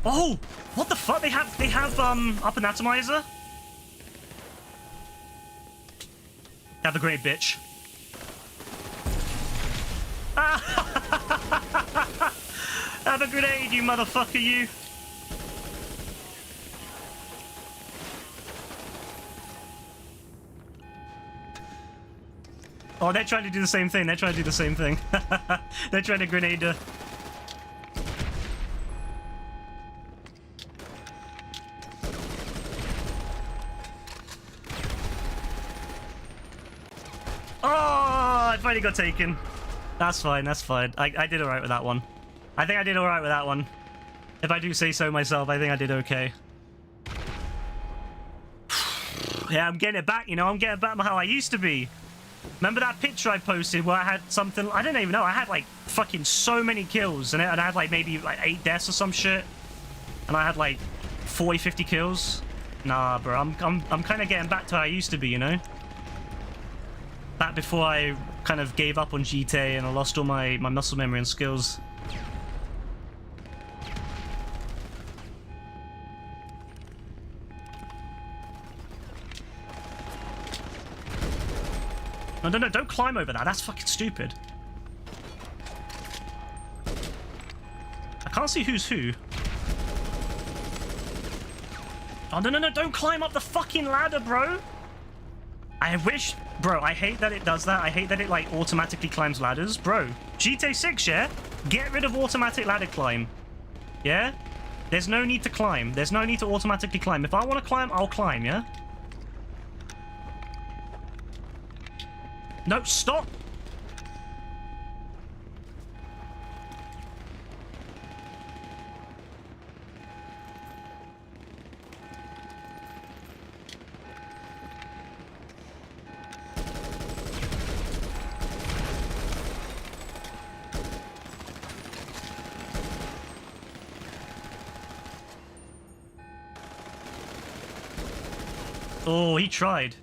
S1: Oh! What the fuck? They have up an atomizer? Have a great bitch. Have a grenade, you motherfucker, you. Oh, they're trying to do the same thing. They're trying to do the same thing. They're trying to grenade her. Oh, I finally got taken. That's fine, that's fine. I did alright with that one. I think I did alright with that one. If I do say so myself, I think I did okay. Yeah, I'm getting it back, you know. I'm getting back how I used to be. Remember that picture I posted where I had something... I don't even know. I had, like, fucking so many kills. And I had, like, maybe, like, 8 deaths or some shit. And I had, like, 40, 50 kills. Nah, bro. I'm kind of getting back to how I used to be, you know? Back before I kind of gave up on GTA and I lost all my muscle memory and skills. No, no, no, don't climb over that. That's fucking stupid. I can't see who's who. Oh, no, no, no, don't climb up the fucking ladder, bro. I wish... Bro, I hate that it does that. I hate that it, like, automatically climbs ladders. Bro, GTA 6, yeah? Get rid of automatic ladder climb. Yeah? There's no need to climb. There's no need to automatically climb. If I want to climb, I'll climb, yeah? No, stop! Oh, he tried.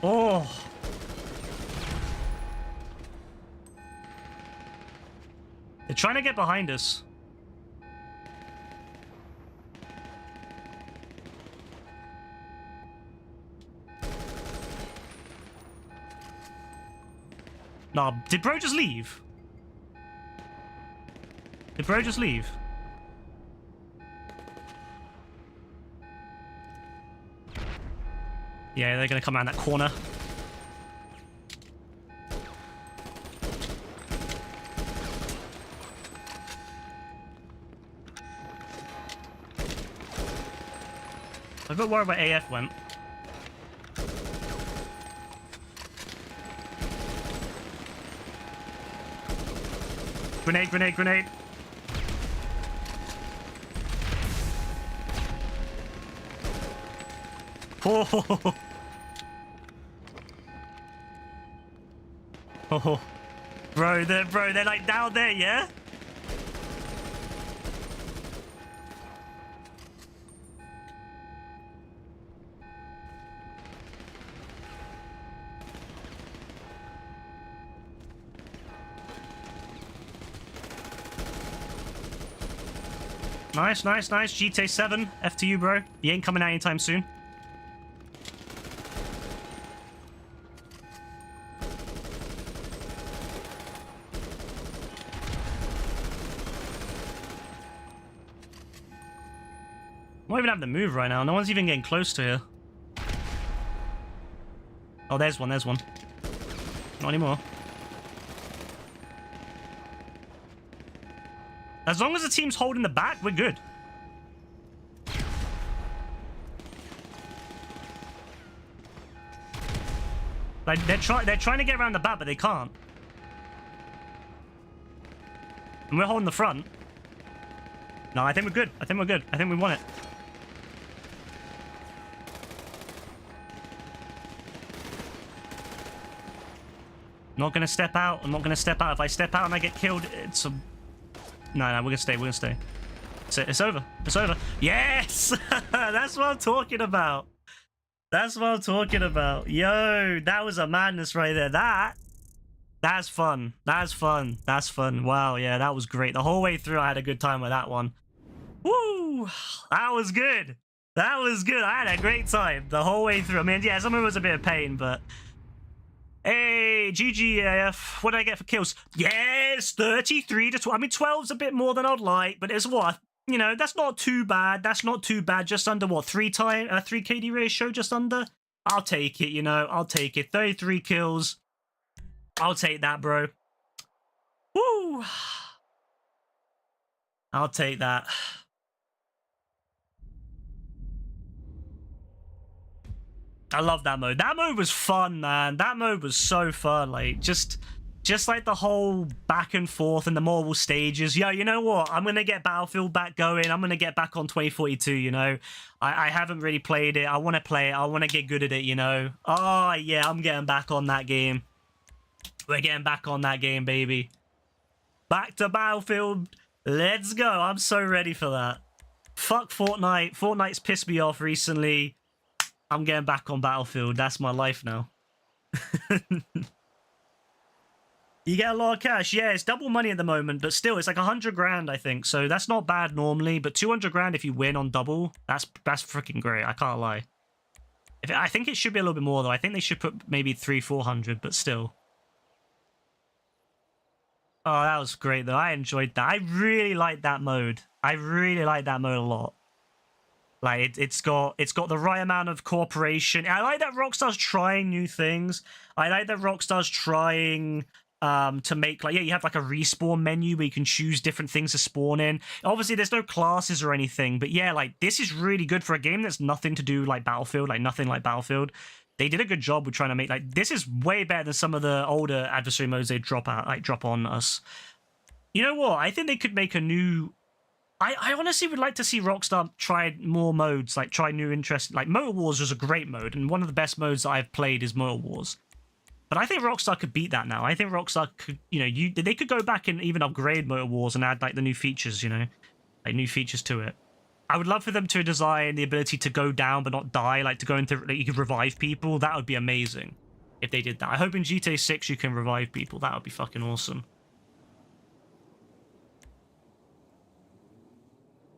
S1: Oh. They're trying to get behind us. Nah, did bro just leave? Did bro just leave? Yeah, they're gonna come around that corner. I'm a bit worried where AF went. Grenade, grenade, grenade. Oh. Oh. Bro, they're like down there, yeah? Nice, nice, nice. GTA 7. F to you, bro. You ain't coming out anytime soon. I don't even have the move right now. No one's even getting close to here. Oh, there's one, there's one. Not anymore. As long as the team's holding the back, we're good. Like, they're trying to get around the back, but they can't. And we're holding the front. No, I think we're good. I think we're good. I think we won it. Not gonna step out. I'm not gonna step out. If I step out and I get killed, it's a... No, we're gonna stay. We're gonna stay. It's over. It's over. Yes! That's what I'm talking about. That's what I'm talking about. Yo, that was a madness right there. That's fun. That's fun. That's fun. Wow, yeah, that was great. The whole way through, I had a good time with that one. Woo! That was good. That was good. I had a great time the whole way through. I mean, yeah, some of it was a bit of pain, but... Hey, GGAF. What did I get for kills? Yes, 33 to 12. I mean, 12's a bit more than I'd like, but it's what? You know, that's not too bad. That's not too bad. Just under, what, 3 KD ratio? Just under? I'll take it, you know. I'll take it. 33 kills. I'll take that, bro. Woo! I'll take that. I love that mode. That mode was fun, man. That mode was so fun. Like, just like the whole back and forth and the multiple stages. Yo, you know what? I'm going to get Battlefield back going. I'm going to get back on 2042, you know? I haven't really played it. I want to play it. I want to get good at it, you know? Oh, yeah, I'm getting back on that game. We're getting back on that game, baby. Back to Battlefield. Let's go. I'm so ready for that. Fuck Fortnite. Fortnite's pissed me off recently. I'm getting back on Battlefield. That's my life now. You get a lot of cash. Yeah, it's double money at the moment, but still, it's like 100 grand, I think. So that's not bad normally, but 200 grand if you win on double, that's freaking great. I can't lie. I think it should be a little bit more, though. I think they should put maybe 300-400, but still. Oh, that was great, though. I enjoyed that. I really like that mode. I really like that mode a lot. Like, it's got the right amount of cooperation. I like that Rockstar's trying new things. I like that Rockstar's trying to make, like, yeah, you have like a respawn menu where you can choose different things to spawn in. Obviously, there's no classes or anything, but yeah, like, this is really good for a game that's nothing to do like Battlefield, like nothing like Battlefield. They did a good job with trying to make, like, this is way better than some of the older adversary modes they drop on us. You know what? I think they could make a new... I honestly would like to see Rockstar try more modes, like try new interesting... Like, Motor Wars was a great mode, and one of the best modes that I've played is Motor Wars. But I think Rockstar could beat that now. I think Rockstar could, you know, they could go back and even upgrade Motor Wars and add, like, the new features, you know? Like, new features to it. I would love for them to design the ability to go down but not die, like to go into, like, you could revive people. That would be amazing if they did that. I hope in GTA 6 you can revive people. That would be fucking awesome.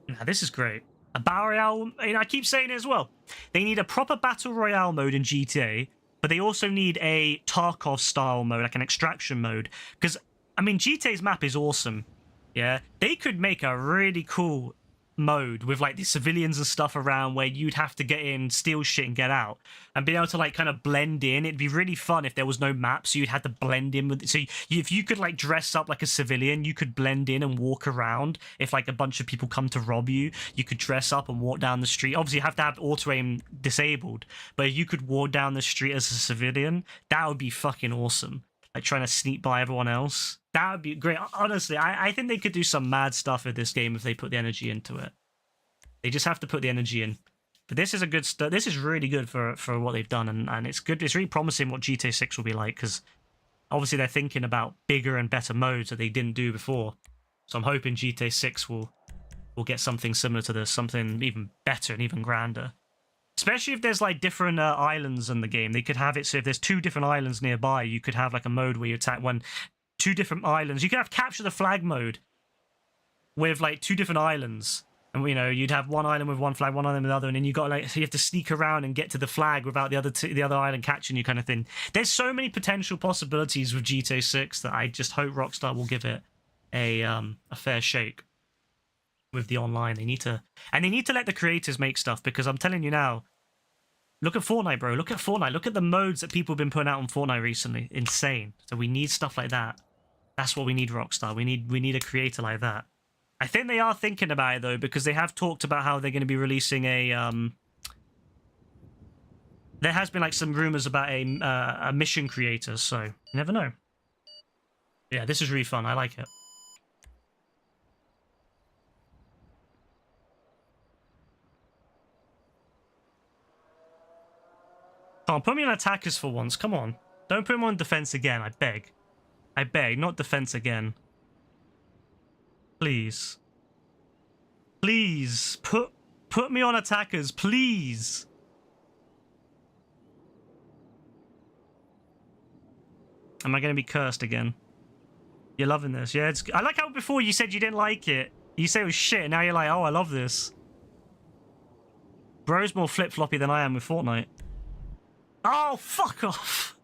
S1: Now, this is great. A Battle Royale, you know, I keep saying it as well. They need a proper Battle Royale mode in GTA, but they also need a Tarkov-style mode, like an extraction mode. Because, I mean, GTA's map is awesome, yeah? They could make a really cool mode with, like, the civilians and stuff around where you'd have to get in, steal shit, and get out. And be able to, like, kind of blend in. It'd be really fun if there was no map, so you'd have to blend in with... So if you could, like, dress up like a civilian, you could blend in and walk around. If, like, a bunch of people come to rob you, you could dress up and walk down the street. Obviously, you have to have auto-aim disabled, but if you could walk down the street as a civilian, that would be fucking awesome. Like, trying to sneak by everyone else. That would be great. Honestly, I think they could do some mad stuff with this game if they put the energy into it. They just have to put the energy in. But this is a good start. This is really good for what they've done, and it's good. It's really promising what GTA 6 will be like, because obviously they're thinking about bigger and better modes that they didn't do before. So I'm hoping GTA 6 will get something similar to this, something even better and even grander. Especially if there's, like, different islands in the game. They could have it so if there's 2 different islands nearby, you could have, like, a mode where you attack 2 different islands. You could have capture the flag mode with, like, 2 different islands. And, you know, you'd have one island with one flag, one island with the other, and then you got, like, so you have to sneak around and get to the flag without the other island catching you, kind of thing. There's so many potential possibilities with GTA 6 that I just hope Rockstar will give it a fair shake with the online. They need to let the creators make stuff, because I'm telling you now, look at Fortnite, bro. Look at Fortnite. Look at the modes that people have been putting out on Fortnite recently. Insane. So we need stuff like that. That's what we need, Rockstar. We need a creator like that. I think they are thinking about it, though, because they have talked about how they're going to be releasing a... There has been, like, some rumors about a mission creator, so you never know. Yeah, this is really fun. I like it. Come on, put me on attackers for once. Come on. Don't put me on defense again, I beg. I beg, not defense again. Please. Please. Put me on attackers, please. Am I going to be cursed again? You're loving this, yeah? I like how before you said you didn't like it. You said it was shit, and now you're like, oh, I love this. Bro's more flip-floppy than I am with Fortnite. Oh, fuck off.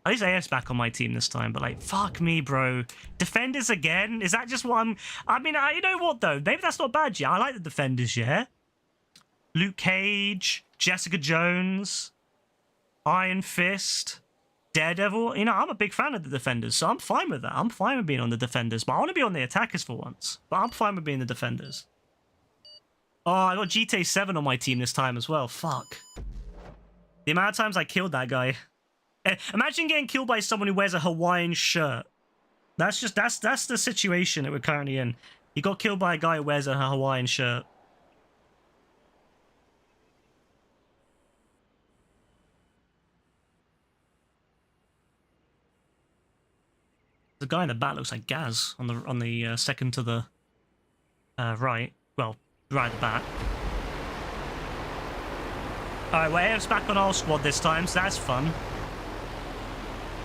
S1: At least AF's back on my team this time, but, like, fuck me, bro. Defenders again? Is that just what I'm... I mean, you know what, though? Maybe that's not bad, yeah? I like the defenders, yeah? Luke Cage, Jessica Jones, Iron Fist, Daredevil. You know, I'm a big fan of the defenders, so I'm fine with that. I'm fine with being on the defenders, but I want to be on the attackers for once. But I'm fine with being the defenders. Oh, I got GTA 7 on my team this time as well. Fuck. The amount of times I killed that guy... Imagine getting killed by someone who wears a Hawaiian shirt. That's the situation that we're currently in. You got killed by a guy who wears a Hawaiian shirt. The guy in the back looks like Gaz on the second to the right. Well, right at the back. All right, well, AF's back on our squad this time, so that's fun.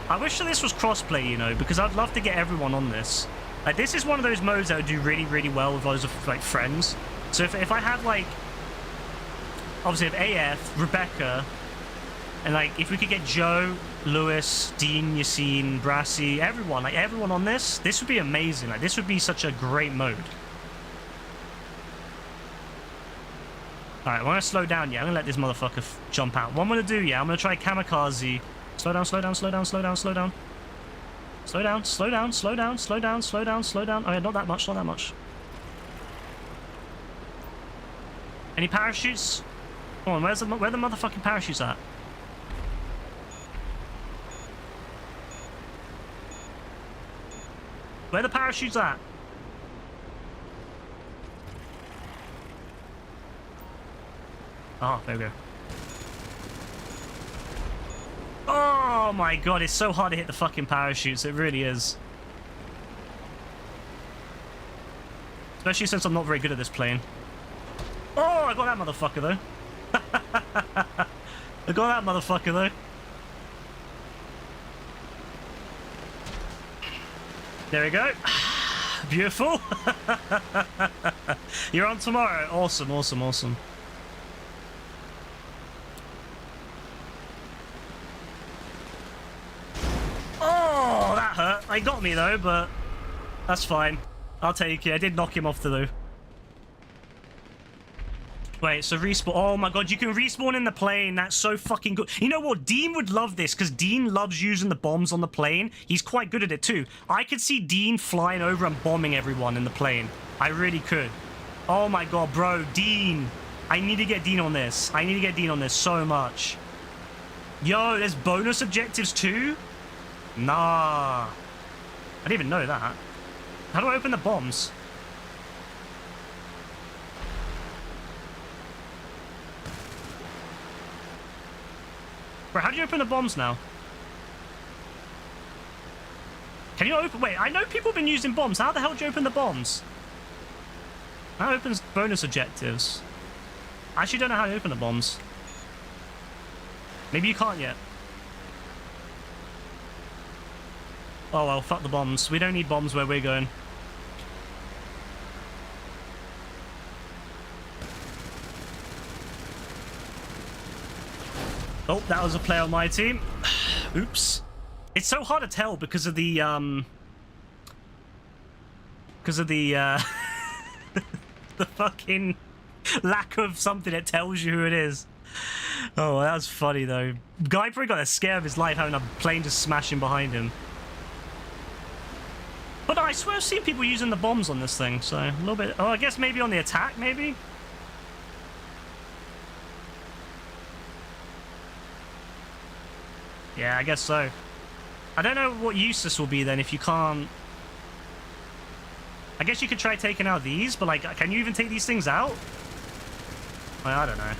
S1: I wish that this was crossplay, you know, because I'd love to get everyone on this. Like, this is one of those modes that would do really, really well with loads of, like, friends. So if I have, like, obviously, if AF, Rebecca, and, like, if we could get Joe, Lewis, Dean, Yassine, Brassy, everyone, like, everyone on this would be amazing. Like, this would be such a great mode. Alright, I'm gonna slow down, yeah. I'm gonna let this motherfucker jump out. What I'm gonna do, yeah, I'm gonna try kamikaze. Slow down, slow down, slow down, slow down, slow down. Slow down, slow down, slow down, slow down, slow down, slow down. Oh yeah, not that much, not that much. Any parachutes? Come on, where the motherfucking parachutes at? Where the parachutes at? Oh, there we go. Oh my god, it's so hard to hit the fucking parachutes. It really is. Especially since I'm not very good at this plane. Oh, I got that motherfucker though. I got that motherfucker though. There we go. Beautiful. You're on tomorrow. Awesome, awesome, awesome. Oh, that hurt. They got me though, but that's fine. I'll take it. I did knock him off though. Wait, so respawn. Oh my god, you can respawn in the plane. That's so fucking good. You know what? Dean would love this because Dean loves using the bombs on the plane. He's quite good at it too. I could see Dean flying over and bombing everyone in the plane. I really could. Oh my god, bro. Dean. I need to get Dean on this. I need to get Dean on this so much. Yo, there's bonus objectives too? Nah. I didn't even know that. How do I open the bombs? Bro, how do you open the bombs now? Can you open... Wait, I know people have been using bombs. How the hell do you open the bombs? How opens bonus objectives? I actually don't know how to open the bombs. Maybe you can't yet. Oh well, fuck the bombs. We don't need bombs where we're going. Oh, that was a player on my team. Oops. It's so hard to tell because of the the fucking lack of something that tells you who it is. Oh, that was funny though. Guy probably got a scare of his life having a plane just smashing behind him. But no, I swear I've seen people using the bombs on this thing, so a little bit... Oh, I guess maybe on the attack, maybe? Yeah, I guess so. I don't know what use this will be then if you can't... I guess you could try taking out these, but like, can you even take these things out? Well, I don't know.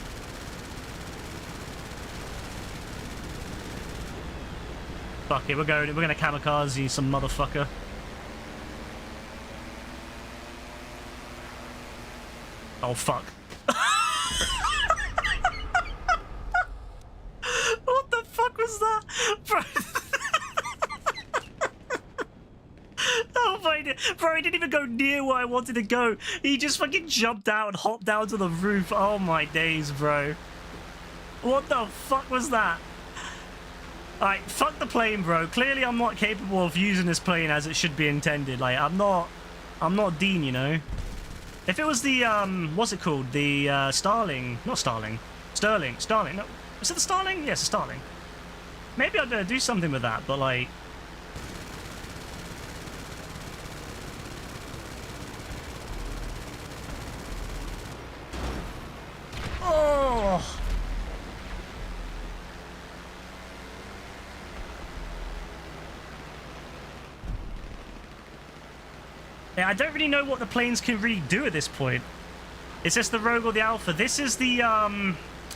S1: Fuck it, we're gonna kamikaze some motherfucker. Oh fuck. What the fuck was that? Bro. Oh my, bro, he didn't even go near where I wanted to go. He just fucking jumped out and hopped down to the roof. Oh my days, bro. What the fuck was that? Alright, fuck the plane, bro. Clearly I'm not capable of using this plane as it should be intended. Like, I'm not Dean, you know? If it was the, what's it called? The, Starling. Not Starling. Sterling. Starling. No. Is it the Starling? Yes, the Starling. Maybe I'd do something with that, but like... Oh! Yeah, I don't really know what the planes can really do at this point. Is this the Rogue or the Alpha? This is the, I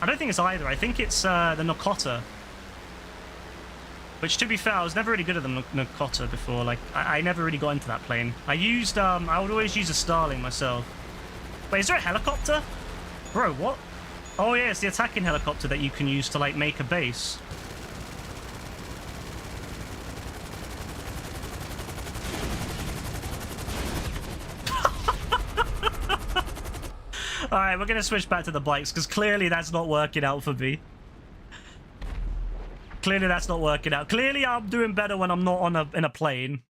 S1: don't think it's either. I think it's, the Nakota. Which, to be fair, I was never really good at the Nakota before. Like, I never really got into that plane. I used, I would always use a Starling myself. Wait, is there a helicopter? Bro, what? Oh, yeah, it's the attacking helicopter that you can use to, like, make a base. Alright, we're gonna switch back to the bikes, because clearly that's not working out for me. Clearly that's not working out. Clearly I'm doing better when I'm not on in a plane.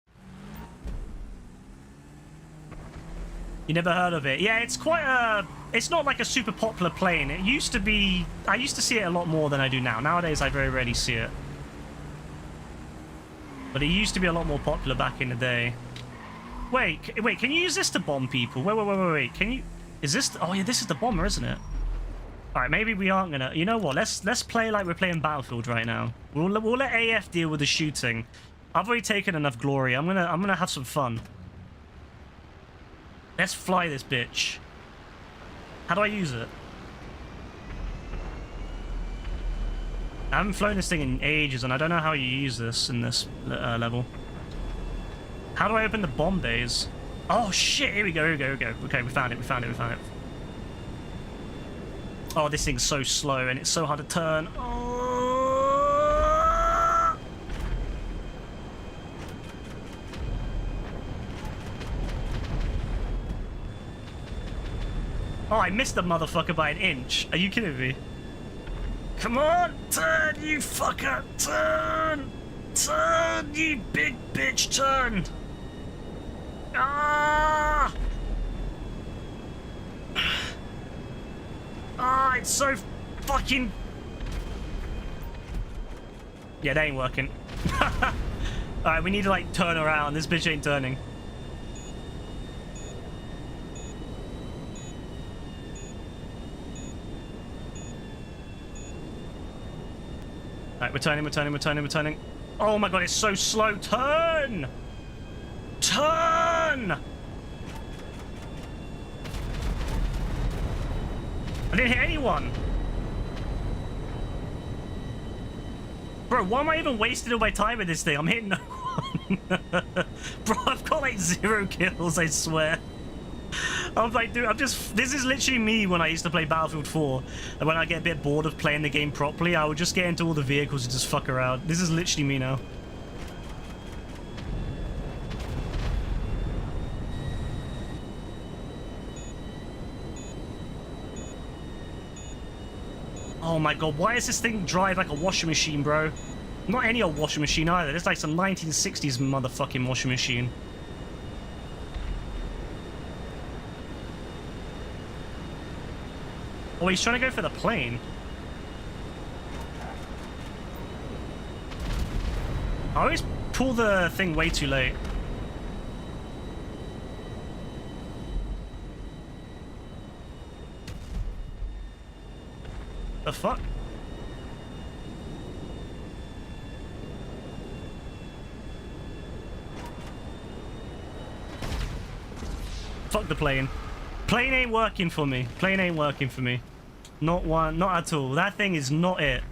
S1: You never heard of it? Yeah, it's quite a... It's not like a super popular plane. It used to be... I used to see it a lot more than I do now. Nowadays, I very rarely see it. But it used to be a lot more popular back in the day. Wait, can you use this to bomb people? Wait. Can you... Is this... Oh, yeah, this is the bomber, isn't it? Alright, maybe we aren't gonna... You know what? Let's play like we're playing Battlefield right now. We'll let AF deal with the shooting. I've already taken enough glory. I'm gonna have some fun. Let's fly this bitch. How do I use it? I haven't flown this thing in ages, and I don't know how you use this in this level. How do I open the bomb bays? Oh shit, here we go. Okay, we found it. Oh, this thing's so slow, and it's so hard to turn. Oh, I missed the motherfucker by an inch. Are you kidding me? Come on, turn, you fucker, turn! Turn, you big bitch, turn! Ah! Ah, it's so fucking... Yeah, that ain't working. Alright, we need to, like, turn around. This bitch ain't turning. Alright, we're turning. Oh my god, it's so slow. Turn! Turn! I didn't hit anyone. Bro, why am I even wasting all my time with this thing? I'm hitting no one. Bro, I've got like 0 kills, I swear. I'm like, dude, this is literally me when I used to play Battlefield 4. And when I get a bit bored of playing the game properly, I would just get into all the vehicles and just fuck around. This is literally me now. Oh my god, why does this thing drive like a washing machine, bro? Not any old washing machine either. It's like some 1960s motherfucking washing machine. Oh, he's trying to go for the plane. I always pull the thing way too late. The fuck? Fuck the plane. Plane ain't working for me. Plane ain't working for me. Not one, not at all. That thing is not it.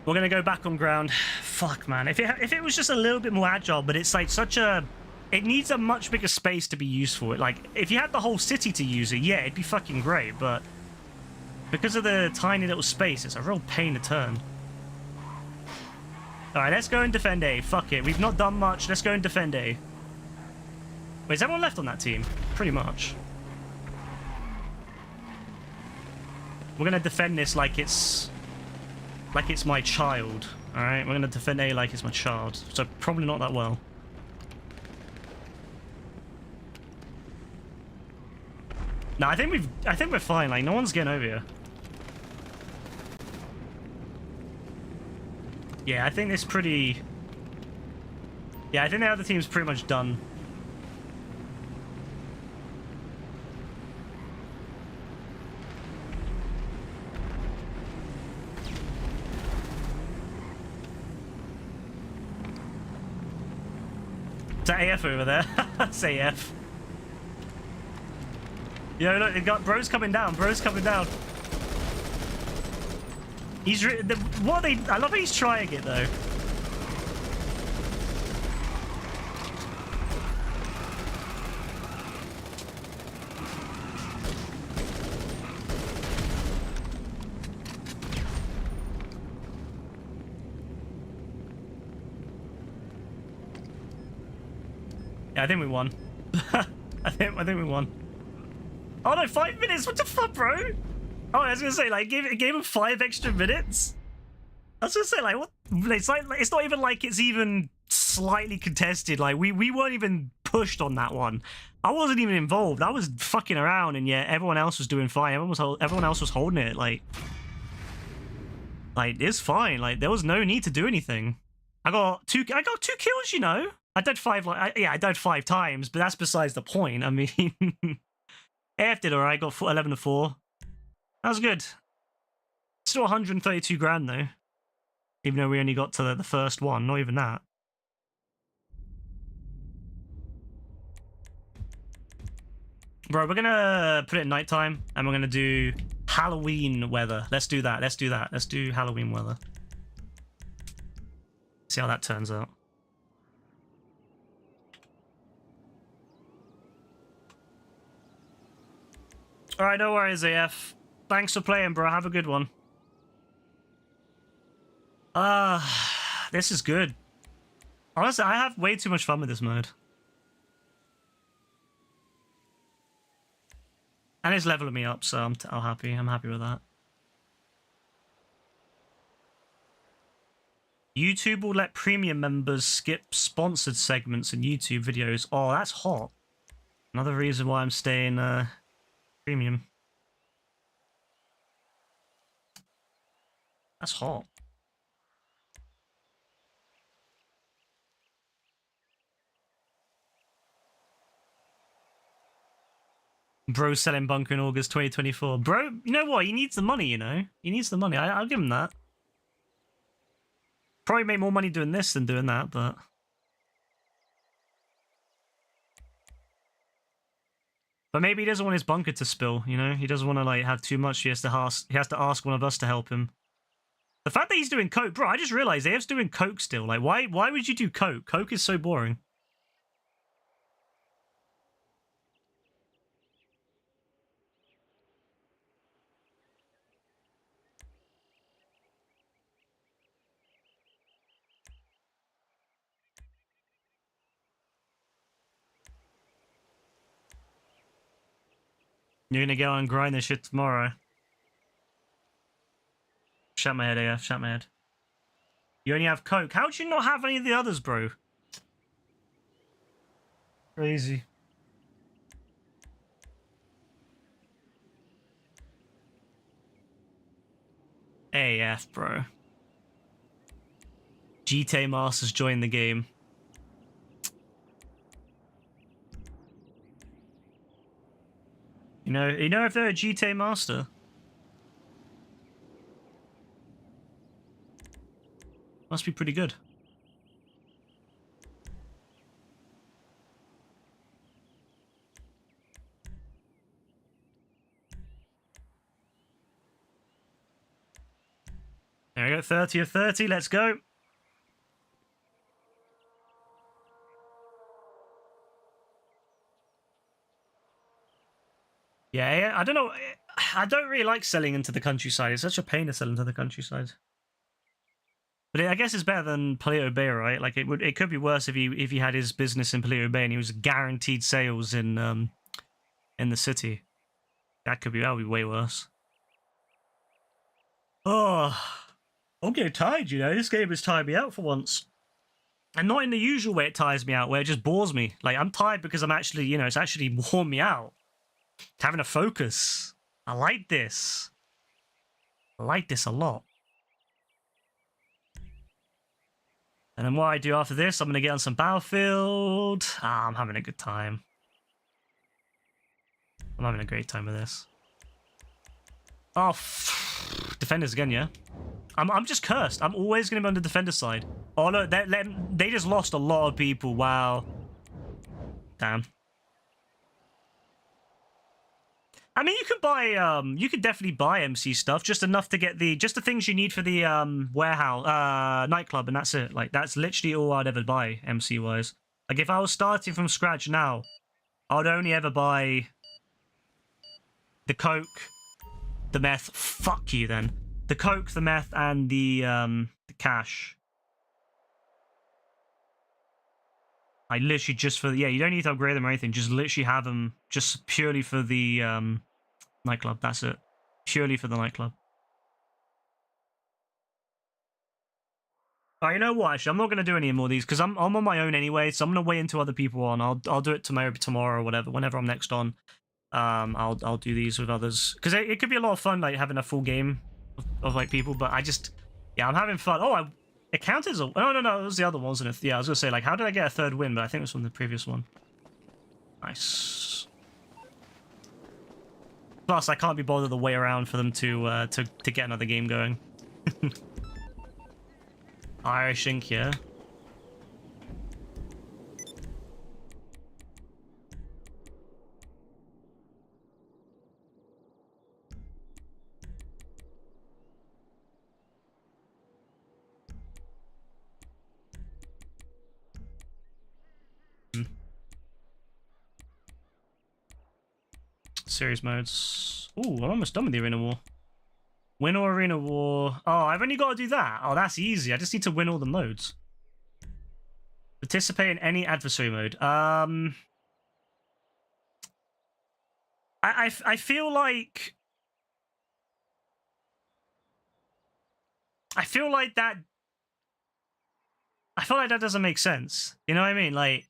S1: We're gonna go back on ground. Fuck, man. If it was just a little bit more agile, but it's like such a... It needs a much bigger space to be used for it. Like, if you had the whole city to use it, yeah, it'd be fucking great, but... Because of the tiny little space, it's a real pain to turn. Alright, let's go and defend A. Fuck it. We've not done much. Let's go and defend A. Wait, is everyone left on that team? Pretty much. We're gonna defend this like it's my child. Alright, we're gonna defend A like it's my child. So probably not that well. No, I think we're fine. Like, no one's getting over here. Yeah, I think it's pretty... Yeah, I think the other team's pretty much done. Is that AF over there? That's AF. Yo, look, it got bro's coming down. Bro's coming down. He's what they? I love how he's trying it though. Yeah, I think we won. I think we won. Oh no, 5 minutes. What the fuck, bro? Oh, I was gonna say, like, it gave him 5 extra minutes. I was gonna say, like, what? It's like it's not even like it's even slightly contested. Like, we weren't even pushed on that one. I wasn't even involved. I was fucking around, and yet everyone else was doing fine. Everyone else was holding it. Like it's fine. Like, there was no need to do anything. I got two kills. You know, I died 5. I died 5 times, but that's besides the point. I mean, AF did alright. Got 11 to 4. That was good. Still 132 grand though. Even though we only got to the first one, not even that. Bro, we're gonna put it at nighttime, and we're gonna do Halloween weather. Let's do that. Let's do that. Let's do Halloween weather. See how that turns out. Alright, no worries, AF. Thanks for playing, bro. Have a good one. This is good. Honestly, I have way too much fun with this mode. And it's leveling me up, so I'm happy. I'm happy with that. YouTube will let premium members skip sponsored segments in YouTube videos. Oh, that's hot. Another reason why I'm staying premium. That's hot. Bro selling bunker in August 2024. Bro, you know what? He needs the money, you know? He needs the money. I'll give him that. Probably make more money doing this than doing that, but... But maybe he doesn't want his bunker to spill, you know? He doesn't want to, like, have too much. He has to ask one of us to help him. The fact that he's doing coke... Bro, I just realized AF's doing coke still. Like, why would you do coke? Coke is so boring. You're gonna go and grind this shit tomorrow. Shut my head, AF. Shut my head. You only have coke. How'd you not have any of the others, bro? Crazy. AF, bro. GTA Masters joined the game. You know if they're a GTA Master. Must be pretty good. There we go, 30 of 30, let's go. Yeah, I don't know. I don't really like selling into the countryside. It's such a pain to sell into the countryside. But I guess it's better than Paleo Bay, right? Like, it could be worse if he had his business in Paleo Bay and he was guaranteed sales in the city. That would be way worse. Oh, I'm getting tired, you know. This game has tired me out for once. And not in the usual way it tires me out, where it just bores me. Like, I'm tired because I'm actually, you know, it's actually worn me out. Having to focus. I like this. I like this a lot. And then what I do after this, I'm going to get on some Battlefield. I'm having a good time. I'm having a great time with this. Oh, Defenders again, yeah? I'm just cursed. I'm always going to be on the Defender side. Oh, no, they just lost a lot of people. Wow. Damn. I mean, you could buy, you could definitely buy MC stuff, just enough to get just the things you need for the, warehouse, nightclub, and that's it. Like, that's literally all I'd ever buy, MC-wise. Like, if I was starting from scratch now, I'd only ever buy the coke, the meth, fuck you then. The coke, the meth, and the cash. I literally just for yeah, you don't need to upgrade them or anything. Just literally have them just purely for the nightclub. That's it. Purely for the nightclub. Oh, you know what? Actually, I'm not gonna do any more of these because I'm on my own anyway. So I'm gonna wait until other people are on. I'll do it tomorrow or whatever. Whenever I'm next on, I'll do these with others because it could be a lot of fun like having a full game of like people. But I just I'm having fun. Oh, it counted as a no, it was the other one, wasn't it? Yeah, I was gonna say like how did I get a third win? But I think it was from the previous one. Nice. Plus, I can't be bothered to wait around for them to get another game going. Irish ink, yeah. Series modes. Ooh, I'm almost done with the arena war. Win or arena war. Oh, I've only got to do that. Oh, that's easy. I just need to win all the modes. Participate in any adversary mode. I feel like that. I feel like that doesn't make sense. You know what I mean? Like,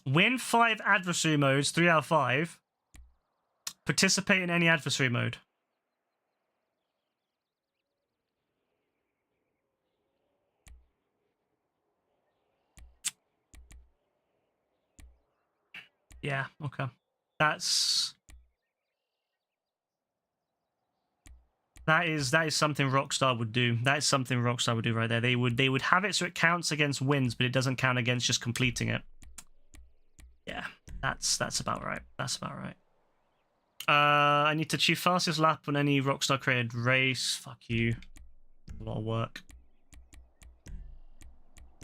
S1: win 5 adversary modes, 3 out of 5. Participate in any adversary mode. Yeah, okay. That is something Rockstar would do. That is something Rockstar would do right there. They would have it so it counts against wins, but it doesn't count against just completing it. Yeah, that's about right. That's about right. I need to achieve fastest lap on any Rockstar created race. Fuck you. A lot of work.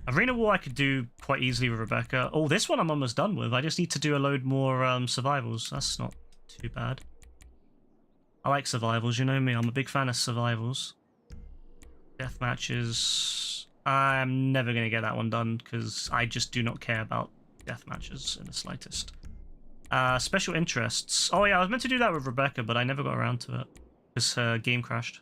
S1: Arena War I could do quite easily with Rebecca. Oh, this one I'm almost done with. I just need to do a load more survivals. That's not too bad. I like survivals, you know me. I'm a big fan of survivals. Death matches. I'm never going to get that one done because I just do not care about death matches in the slightest. Special interests. Oh yeah, I was meant to do that with Rebecca, but I never got around to it because her game crashed.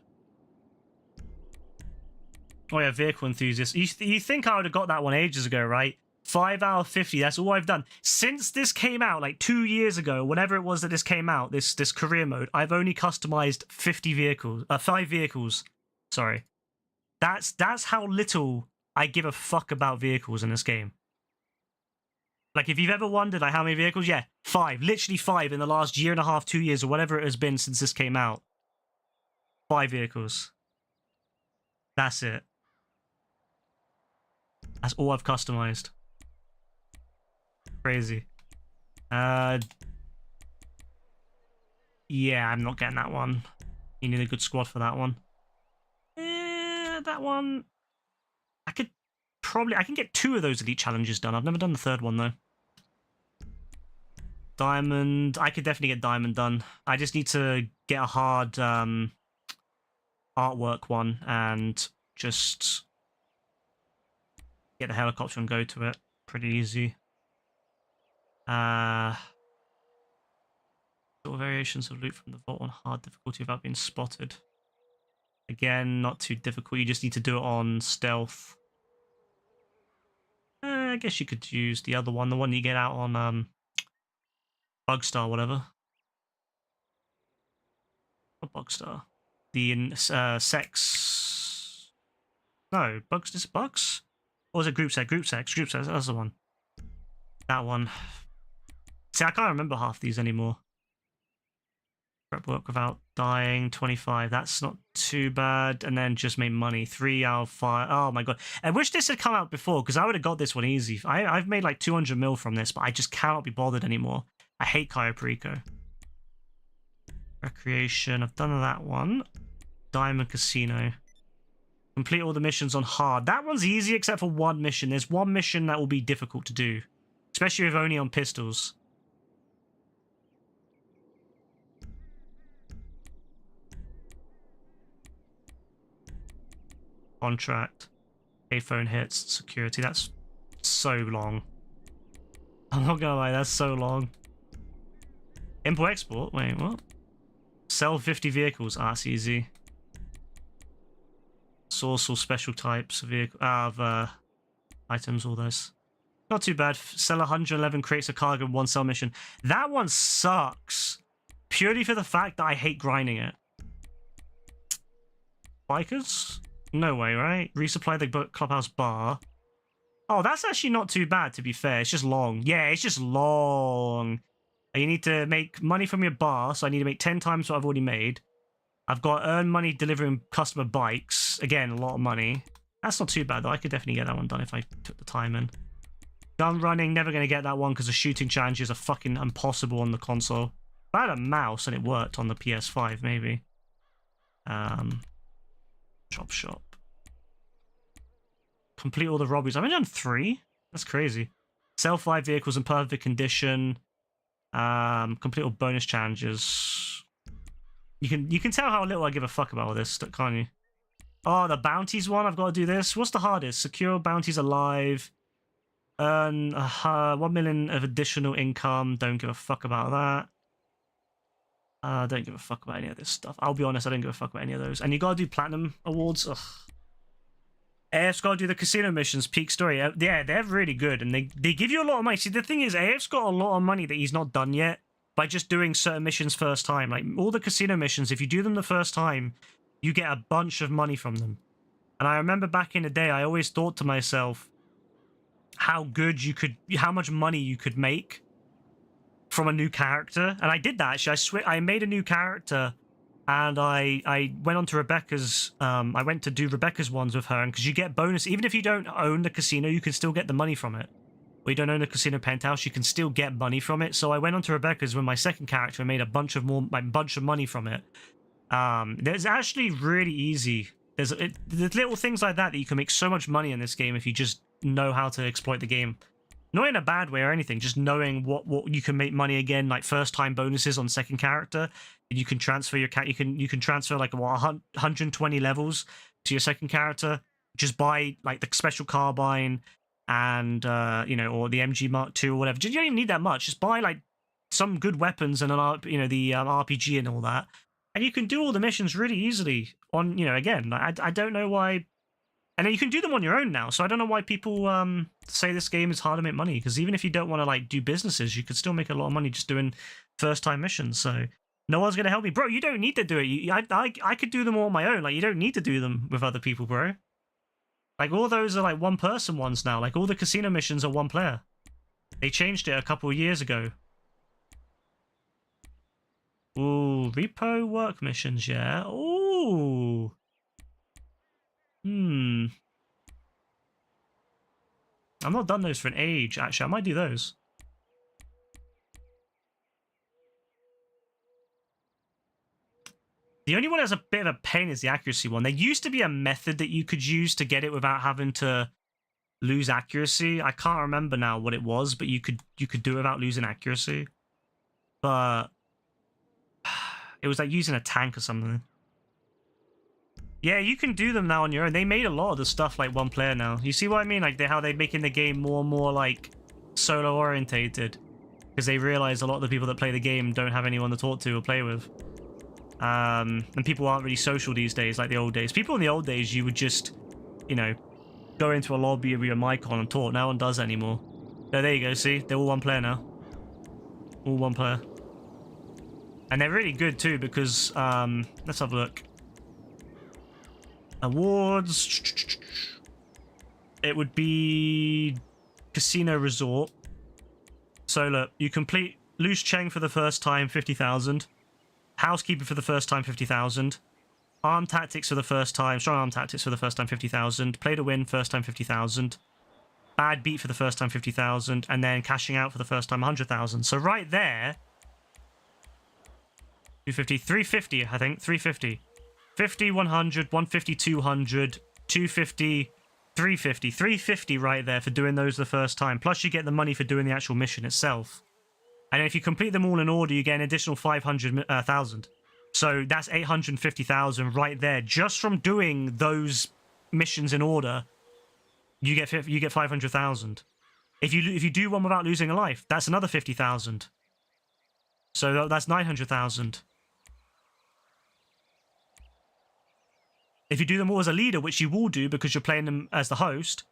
S1: Oh yeah, vehicle enthusiast. You think I would have got that one ages ago, right? 5 out of 50. That's all I've done since this came out, like 2 years ago. Whenever it was that this came out, this career mode, I've only customized 50 vehicles. 5 vehicles. Sorry. That's how little I give a fuck about vehicles in this game. Like, if you've ever wondered, like, how many vehicles? Yeah, 5. Literally 5 in the last year and a half, 2 years, or whatever it has been since this came out. 5 vehicles. That's it. That's all I've customized. Crazy. Yeah, I'm not getting that one. You need a good squad for that one. That one... I can get 2 of those elite challenges done. I've never done the 3rd one, though. Diamond. I could definitely get Diamond done. I just need to get a hard artwork one and just get the helicopter and go to it. Pretty easy. Sort of variations of loot from the vault on hard difficulty without being spotted. Again, not too difficult. You just need to do it on stealth. I guess you could use the other one, the one you get out on Bugstar, whatever. Not Bugstar. The sex. No, Bugs. Is it Bugs? Or was it Group Sex? Group Sex. Group Sex. That's the one. That one. See, I can't remember half these anymore. Prep work without dying. 25. That's not too bad. And then just made money. 3 out of 5. Oh my god. I wish this had come out before because I would have got this one easy. I've made like 200 mil from this, but I just cannot be bothered anymore. I hate Cayo Perico. Recreation. I've done that one. Diamond Casino. Complete all the missions on hard. That one's easy except for one mission. There's one mission that will be difficult to do. Especially if only on pistols. Contract. Payphone hits. Security. That's so long. I'm not gonna lie, that's so long. Import export? Wait, what? Sell 50 vehicles. Ah, that's easy. Source all special types of vehicle items, all those. Not too bad. Sell 111 crates of cargo in one sell mission. That one sucks. Purely for the fact that I hate grinding it. Bikers? No way, right? Resupply the clubhouse bar. Oh, that's actually not too bad, to be fair. It's just long. Yeah, it's just long. You need to make money from your bar, so I need to make 10 times what I've already made. I've got to earn money delivering customer bikes. Again, a lot of money. That's not too bad, though. I could definitely get that one done if I took the time in. Gun running, never going to get that one because the shooting challenges are fucking impossible on the console. If I had a mouse and it worked on the PS5, maybe. Chop shop. Complete all the robberies. I've only done 3? That's crazy. Sell 5 vehicles in perfect condition. Complete all bonus challenges. You can tell how little I give a fuck about all this, can't you? Oh, the bounties one. I've got to do this. What's the hardest? Secure bounties alive. Earn 1 million of additional income. Don't give a fuck about that. Don't give a fuck about any of this stuff. I'll be honest, I don't give a fuck about any of those. And you gotta do platinum awards. Ugh. AF's gotta do the casino missions. Peak story. Yeah, they're really good, and they give you a lot of money. See, the thing is, AF's got a lot of money that he's not done yet by just doing certain missions first time. Like all the casino missions, if you do them the first time, you get a bunch of money from them. And I remember back in the day, I always thought to myself how much money you could make from a new character. And I did that actually. I made a new character and I went on to Rebecca's, I went to do Rebecca's ones with her, and because you get bonus, even if you don't own the casino, you can still get the money from it. Or you don't own a casino penthouse, you can still get money from it. So I went on to Rebecca's with my second character and made a bunch of money from it. There's actually really easy. There's little things like that you can make so much money in this game if you just know how to exploit the game. Not in a bad way or anything, just knowing what you can make money again, like first time bonuses on second character. You can transfer your you can transfer like 120 levels to your second character just by like the special carbine and or the MG Mark II or whatever. You don't even need that much. Just buy like some good weapons and the RPG and all that, and you can do all the missions really easily. On again, I don't know why. And then you can do them on your own now, so I don't know why people say this game is hard to make money, because even if you don't want to like do businesses, you could still make a lot of money just doing first-time missions. So no one's going to help me. Bro, you don't need to do it. I could do them all on my own. Like, you don't need to do them with other people, bro. Like, all those are like one-person ones now. Like, all the casino missions are one player. They changed it a couple of years ago. Ooh, repo work missions, yeah. Ooh. I've not done those for an age, actually. I might do those. The only one that's a bit of a pain is the accuracy one. There used to be a method that you could use to get it without having to lose accuracy. I can't remember now what it was, but you could do it without losing accuracy. But it was like using a tank or something. Yeah, you can do them now on your own. They made a lot of the stuff like one player now. You see what I mean? Like how they're making the game more and more like solo orientated, because they realize a lot of the people that play the game don't have anyone to talk to or play with. And people aren't really social these days like the old days. People in the old days, you would just, go into a lobby with your mic on and talk. No one does that anymore. So there you go, see? They're all one player now. All one player. And they're really good too, because, let's have a look. Awards. It would be Casino Resort. So look, you complete Loose Cheng for the first time, 50,000. Housekeeper for the first time, 50,000. Arm Tactics for the first time. Strong Arm Tactics for the first time, 50,000. Play to Win, first time, 50,000. Bad Beat for the first time, 50,000. And then Cashing Out for the first time, 100,000. So right there, 250, 350, I think, 350. 50, 100, 150, 200, 250, 350. 350 right there for doing those the first time. Plus you get the money for doing the actual mission itself. And if you complete them all in order, you get an additional 500,000. So that's 850,000 right there. Just from doing those missions in order, you get 500,000. If you do one without losing a life, that's another 50,000. So that's 900,000. If you do them all as a leader, which you will do because you're playing them as the host,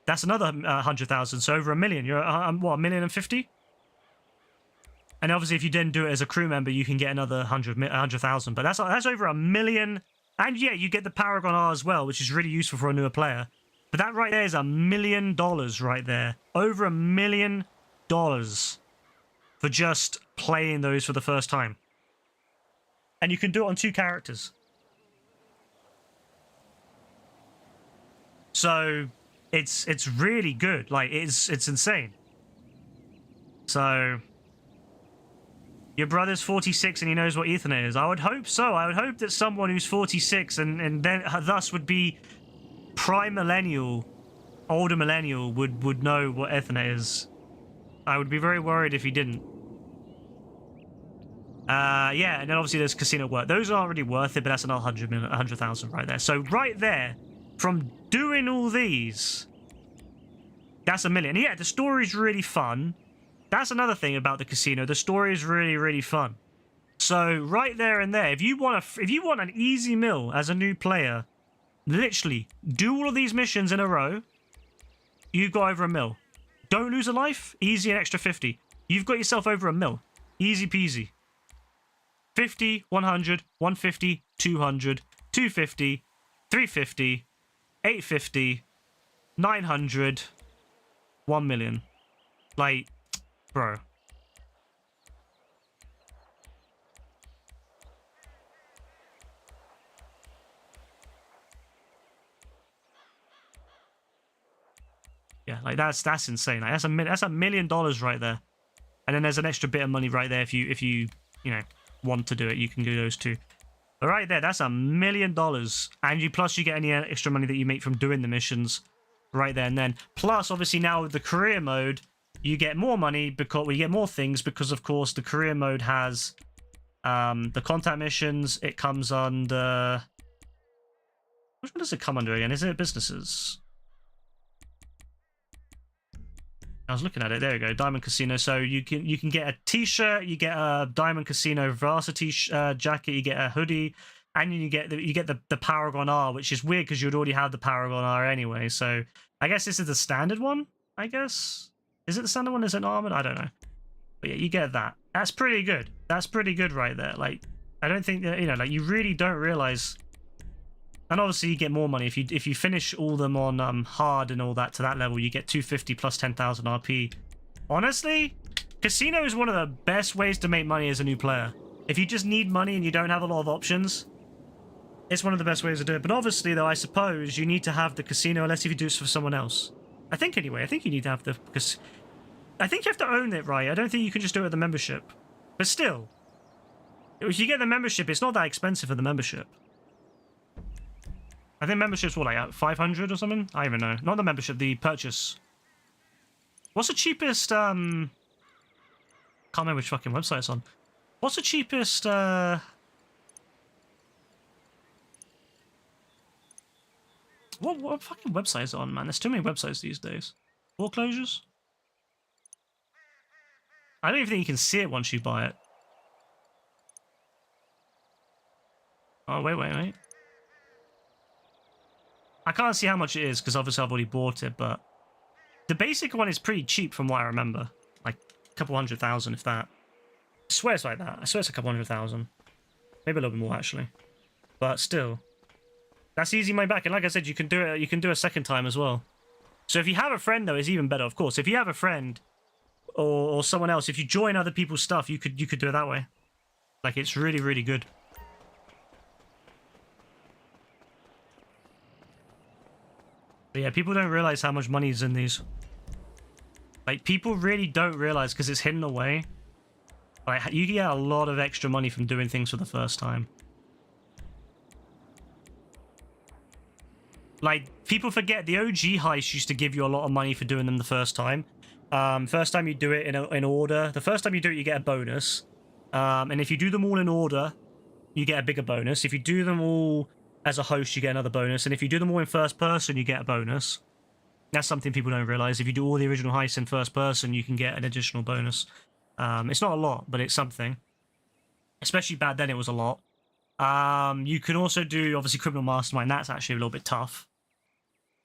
S1: that's another 100,000. So over 1 million. You're what, 1,050,000? And obviously, if you then do it as a crew member, you can get another 100,000. But that's over 1 million. And yeah, you get the Paragon R as well, which is really useful for a newer player. But that right there is $1 million right there. Over $1 million for just playing those for the first time. And you can do it on 2 characters. So it's really good. Like it's insane. So your brother's 46 and he knows what Ethernet is. I would hope so. I would hope that someone who's 46 and then thus would be prime millennial, older millennial would know what Ethernet is. I would be very worried if he didn't. Yeah, and then obviously there's casino work. Those aren't really worth it, but that's another 100,000 right there. So right there, from doing all these, that's $1 million. Yeah, the story's really fun. That's another thing about the casino. The story is really, really fun. So right there and there, if you want an easy mill as a new player, literally do all of these missions in a row. You got over $1 million. Don't lose a life. Easy, an extra 50. You've got yourself over $1 million. Easy peasy. 50, 100, 150, 200, 250, 350, 850, 900, 1 million. Like, bro. Yeah, like that's insane. Like, that's $1 million right there. And then there's an extra bit of money right there if you want to do it. You can do those too. But right there, that's $1 million. And plus you get any extra money that you make from doing the missions right there and then. Plus, obviously now with the career mode, you get more money because you get more things because of course the career mode has the contact missions. It comes under, which one does it come under again? Is it businesses? I was looking at it. There we go. Diamond Casino. So you can get a T-shirt, you get a Diamond Casino varsity jacket, you get a hoodie, and you get the Paragon R, which is weird because you'd already have the Paragon R anyway. So I guess this is the standard one. I guess, is it the standard one? Is it armored? I don't know. But yeah, you get that. That's pretty good. That's pretty good right there. Like, I don't think that like you really don't realize. And obviously you get more money if you finish all them on hard and all that to that level. You get 250 plus 10,000 RP. Honestly, casino is one of the best ways to make money as a new player. If you just need money and you don't have a lot of options, it's one of the best ways to do it. But obviously, though, I suppose you need to have the casino unless if you do it for someone else. I think anyway. I think you need to have because I think you have to own it, right? I don't think you can just do it with the membership. But still, if you get the membership, it's not that expensive for the membership. I think membership's what, like 500 or something? I don't even know. Not the membership, the purchase. What's the cheapest, can't remember which fucking website it's on. What's the cheapest, what fucking website is it on, man? There's too many websites these days. Foreclosures? I don't even think you can see it once you buy it. Oh, wait. I can't see how much it is because obviously I've already bought it, but the basic one is pretty cheap from what I remember. Like a couple 100,000 if that. I swear it's like that. I swear it's a couple 100,000. Maybe a little bit more actually. But still. That's easy money back. And like I said, you can do a second time as well. So if you have a friend though, it's even better, of course. If you have a friend or someone else, if you join other people's stuff, you could do it that way. Like it's really, really good. But yeah, people don't realize how much money is in these. Like, people really don't realize because it's hidden away. Like, you get a lot of extra money from doing things for the first time. Like, people forget the OG heist used to give you a lot of money for doing them the first time. First time you do it in order. The first time you do it, you get a bonus. And if you do them all in order, you get a bigger bonus. If you do them all as a host, you get another bonus. And if you do them all in first person, you get a bonus. That's something people don't realize. If you do all the original heists in first person, you can get an additional bonus. It's not a lot, but it's something. Especially back then, it was a lot. You can also do, obviously, Criminal Mastermind. That's actually a little bit tough.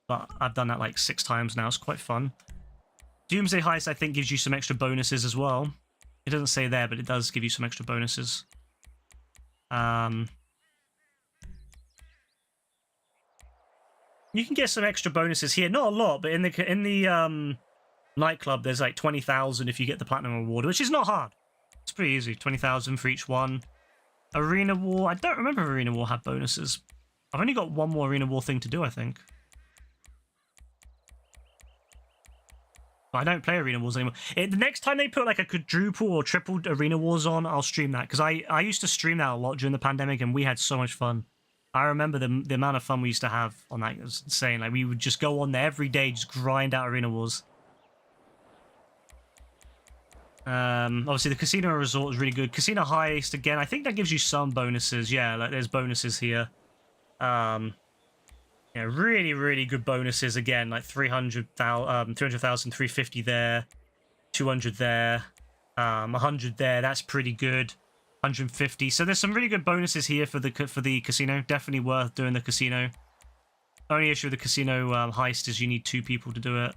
S1: But I've done that like 6 times now. It's quite fun. Doomsday Heist, I think, gives you some extra bonuses as well. It doesn't say there, but it does give you some extra bonuses. You can get some extra bonuses here. Not a lot, but in the nightclub, there's like 20,000 if you get the Platinum Reward, which is not hard. It's pretty easy. 20,000 for each one. Arena War. I don't remember if Arena War had bonuses. I've only got one more Arena War thing to do, I think. But I don't play Arena Wars anymore. The next time they put like a quadruple or triple Arena Wars on, I'll stream that. Because I used to stream that a lot during the pandemic, and we had so much fun. I remember the amount of fun we used to have on that. It was insane. Like, we would just go on there every day, just grind out Arena Wars. Obviously, the Casino Resort is really good. Casino Heist, again, I think that gives you some bonuses. Yeah, like there's bonuses here. Yeah, really, really good bonuses again, like 300,000, 350 there, 200 there, 100 there. That's pretty good. 150. So there's some really good bonuses here for the casino. Definitely worth doing the casino. Only issue with the casino heist is you need 2 people to do it.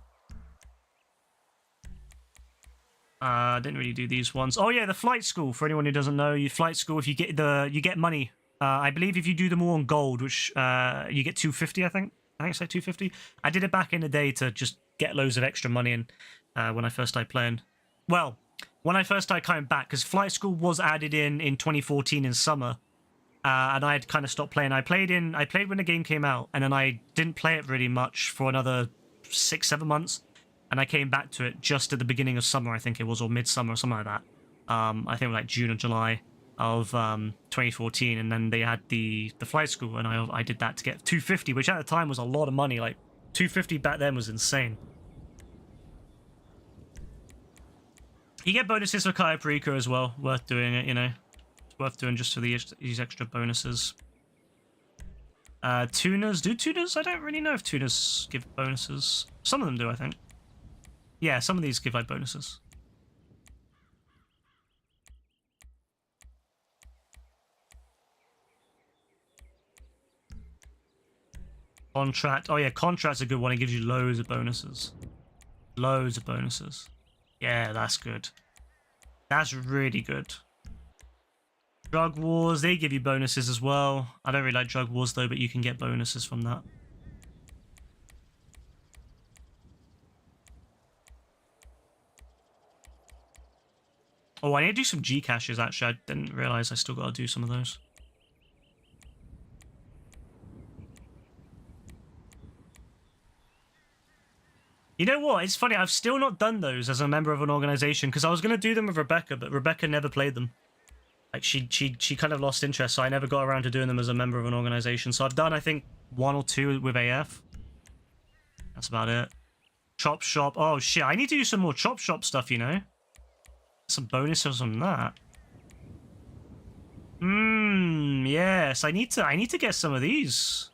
S1: Didn't really do these ones. Oh yeah, the flight school. For anyone who doesn't know, flight school. If you get money. I believe if you do them all on gold, which you get 250, I think it's like 250. I did it back in the day to just get loads of extra money in when I first started playing. Well, when I first started coming back, because Flight School was added in 2014 in summer, and I had kind of stopped playing. I played when the game came out, and then I didn't play it really much for another 6-7 months, and I came back to it just at the beginning of summer, I think it was, or midsummer or something like that. I think like June or July of 2014, and then they had the flight school, and I did that to get 250, which at the time was a lot of money. Like 250 back then was insane. You get bonuses for Kaya Parika as well. Worth doing it, you know. It's worth doing just for these extra bonuses. Tuners. Do tuners? I don't really know if tuners give bonuses. Some of them do, I think. Yeah, some of these give like bonuses. Contract. Oh yeah, contract's a good one. It gives you loads of bonuses. Loads of bonuses. Yeah, that's good. That's really good. Drug Wars, they give you bonuses as well. I don't really like Drug Wars though, but you can get bonuses from that. Oh, I need to do some G caches actually. I didn't realize I still got to do some of those. You know what? It's funny. I've still not done those as a member of an organization because I was going to do them with Rebecca, but Rebecca never played them. Like she kind of lost interest, so I never got around to doing them as a member of an organization. So I've done, I think, 1 or 2 with AF. That's about it. Chop Shop. Oh shit! I need to do some more Chop Shop stuff. You know, some bonuses on that. Yes. I need to get some of these.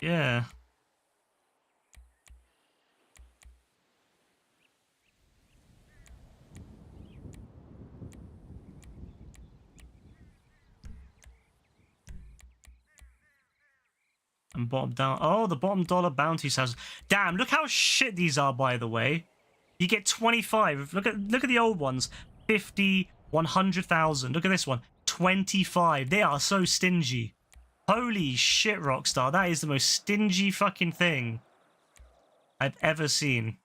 S1: Yeah. And bottom down. Oh, the bottom dollar bounties has. Damn! Look how shit these are. By the way, you get 25. Look at the old ones. 50, 100,000. Look at this one. 25. They are so stingy. Holy shit, Rockstar! That is the most stingy fucking thing I've ever seen.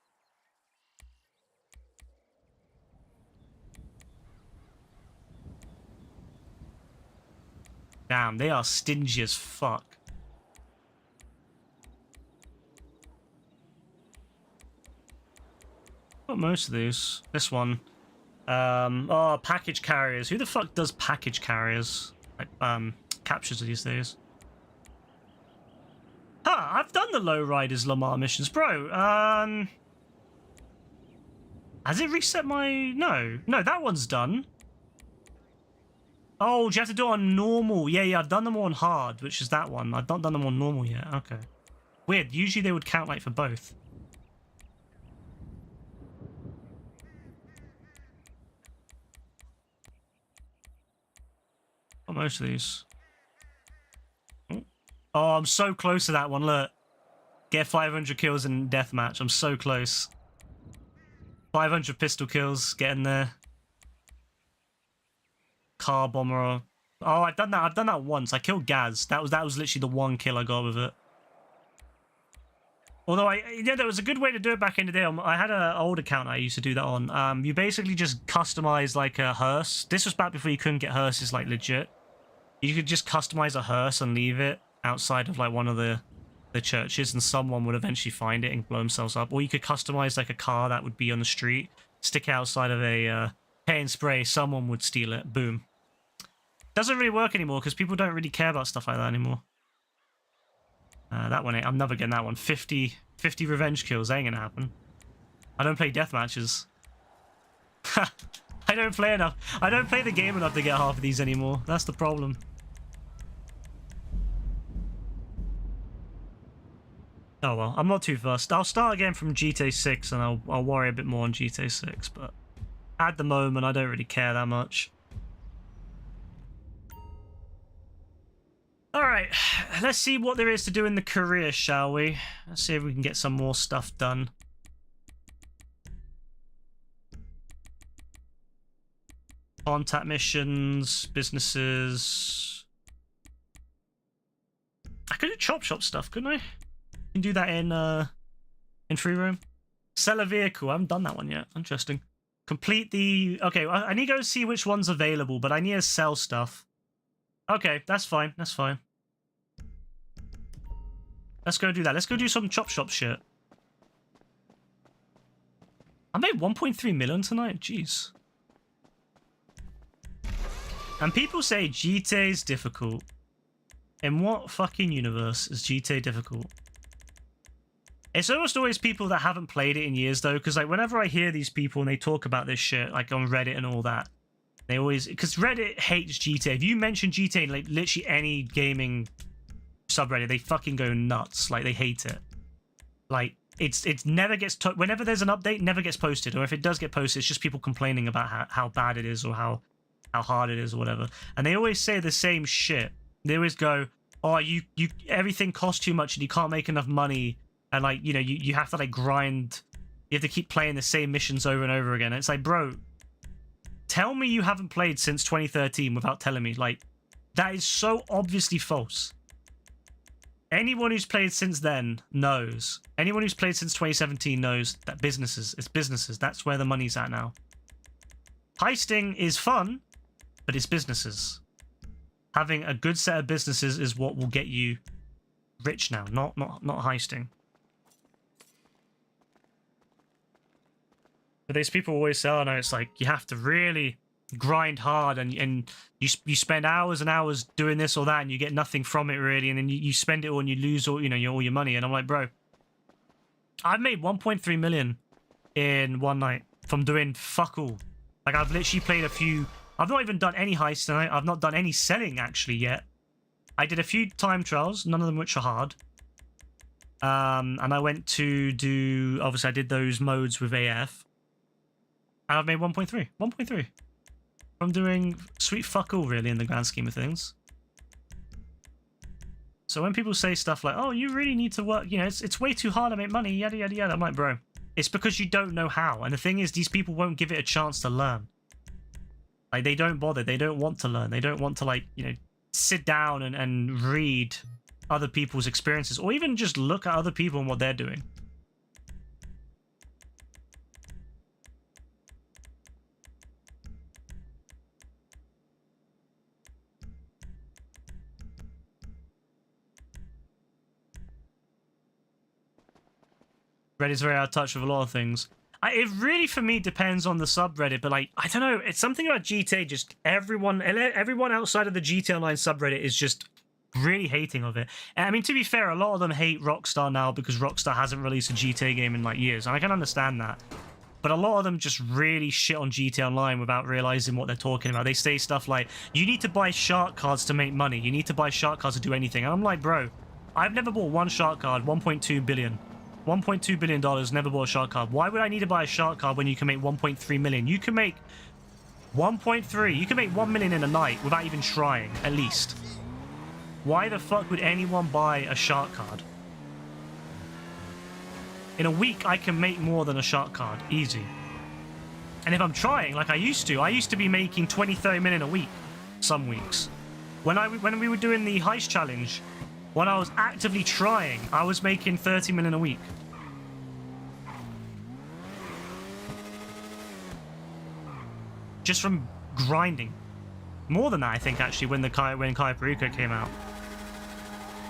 S1: Damn, they are stingy as fuck. Most of these. This one. Oh, package carriers. Who the fuck does package carriers? Like, captures these days. Huh, I've done the Lowriders Lamar missions. Bro, has it reset my... No, that one's done. Oh, do you have to do it on normal? Yeah, I've done them on hard, which is that one. I've not done them on normal yet. Okay. Weird. Usually they would count like for both. What are most of these? Oh, I'm so close to that one. Look. Get 500 kills in deathmatch. I'm so close. 500 pistol kills. Get in there. Car bomber. Oh, I've done that. I've done that once. I killed Gaz. That was literally the one kill I got with it. Although there was a good way to do it back in the day. I had an old account I used to do that on. You basically just customize like a hearse. This was back before you couldn't get hearses like legit. You could just customize a hearse and leave it outside of like one of the churches, and someone would eventually find it and blow themselves up. Or you could customize like a car that would be on the street, stick it outside of a paint and spray. Someone would steal it. Boom. Doesn't really work anymore because people don't really care about stuff like that anymore. That one, I'm never getting that one. 50 revenge kills, that ain't gonna happen. I don't play death matches. I don't play enough. I don't play the game enough to get half of these anymore. That's the problem. Oh well, I'm not too fussed. I'll start again from GTA 6 and I'll worry a bit more on GTA 6, but at the moment I don't really care that much. Alright, let's see what there is to do in the career, shall we? Let's see if we can get some more stuff done. Contact missions, businesses. I could do chop shop stuff, couldn't I? You can do that in free roam. Sell a vehicle. I haven't done that one yet. Interesting. Complete the... Okay, I need to go see which one's available, but I need to sell stuff. Okay, that's fine. That's fine. Let's go do that. Let's go do some chop shop shit. I made 1.3 million tonight. Jeez. And people say GTA's difficult. In what fucking universe is GTA difficult? It's almost always people that haven't played it in years, though, because like whenever I hear these people and they talk about this shit, like on Reddit and all that, they always... Because Reddit hates GTA. If you mention GTA in like literally any gaming subreddit, they fucking go nuts. Like, they hate it. Like, it never gets... Whenever there's an update, never gets posted. Or if it does get posted, it's just people complaining about how bad it is or how hard it is or whatever. And they always say the same shit. They always go, oh, you everything costs too much and you can't make enough money. And, like, you know, you have to, like, grind. You have to keep playing the same missions over and over again. And it's like, bro, tell me you haven't played since 2013 without telling me. Like, that is so obviously false. Anyone who's played since then knows. Anyone who's played since 2017 knows that it's businesses. That's where the money's at now. Heisting is fun, but it's businesses. Having a good set of businesses is what will get you rich now, not heisting. But these people always say, oh no, it's like you have to really grind hard and you spend hours and hours doing this or that and you get nothing from it really, and then you spend it all and you lose all, you know, all your money. And I'm like, bro, I've made 1.3 million in one night from doing fuck all. Like, I've literally played a few... I've not even done any heists tonight. I've not done any selling actually yet. I did a few time trials, none of them which are hard. And I went to do... Obviously, I did those modes with AF. And I've made 1.3. 1.3. I'm doing sweet fuck all, really, in the grand scheme of things. So when people say stuff like, oh, you really need to work, you know, it's way too hard to make money, yada, yada, yada, I'm like, bro, it's because you don't know how. And the thing is, these people won't give it a chance to learn. Like, they don't bother. They don't want to learn. They don't want to, like, you know, sit down and read other people's experiences, or even just look at other people and what they're doing. Reddit's very out of touch with a lot of things. It really, for me, depends on the subreddit, but, like, I don't know, it's something about GTA, just everyone outside of the GTA Online subreddit is just really hating of it. And, I mean, to be fair, a lot of them hate Rockstar now because Rockstar hasn't released a GTA game in, like, years, and I can understand that. But a lot of them just really shit on GTA Online without realizing what they're talking about. They say stuff like, you need to buy shark cards to make money. You need to buy shark cards to do anything. And I'm like, bro, I've never bought one shark card. 1.2 billion. $1.2 billion, never bought a shark card. Why would I need to buy a shark card when you can make 1.3 million? You can make 1.3. You can make 1 million in a night without even trying, at least. Why the fuck would anyone buy a shark card? In a week, I can make more than a shark card. Easy. And if I'm trying, like I used to be making 20, 30 million a week. Some weeks. When we were doing the heist challenge, when I was actively trying, I was making 30 million a week. Just from grinding. More than that, I think, actually, when Cayo Perico came out.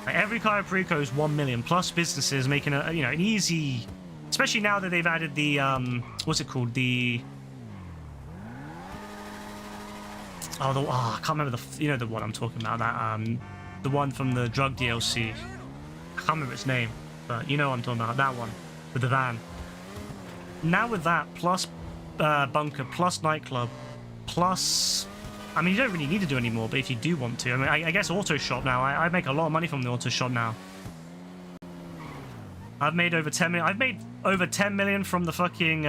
S1: Like, every Cayo Perico is 1 million, plus businesses making an easy... Especially now that they've added the, what's it called? The... I can't remember the one I'm talking about, that, the one from the drug DLC. I can't remember its name, but you know what I'm talking about, that one, with the van. Now with that, plus bunker, plus nightclub, plus... I mean, you don't really need to do any more, but if you do want to, I mean, I guess auto shop now. I make a lot of money from the auto shop now. I've made over 10 million. I've made over 10 million from the fucking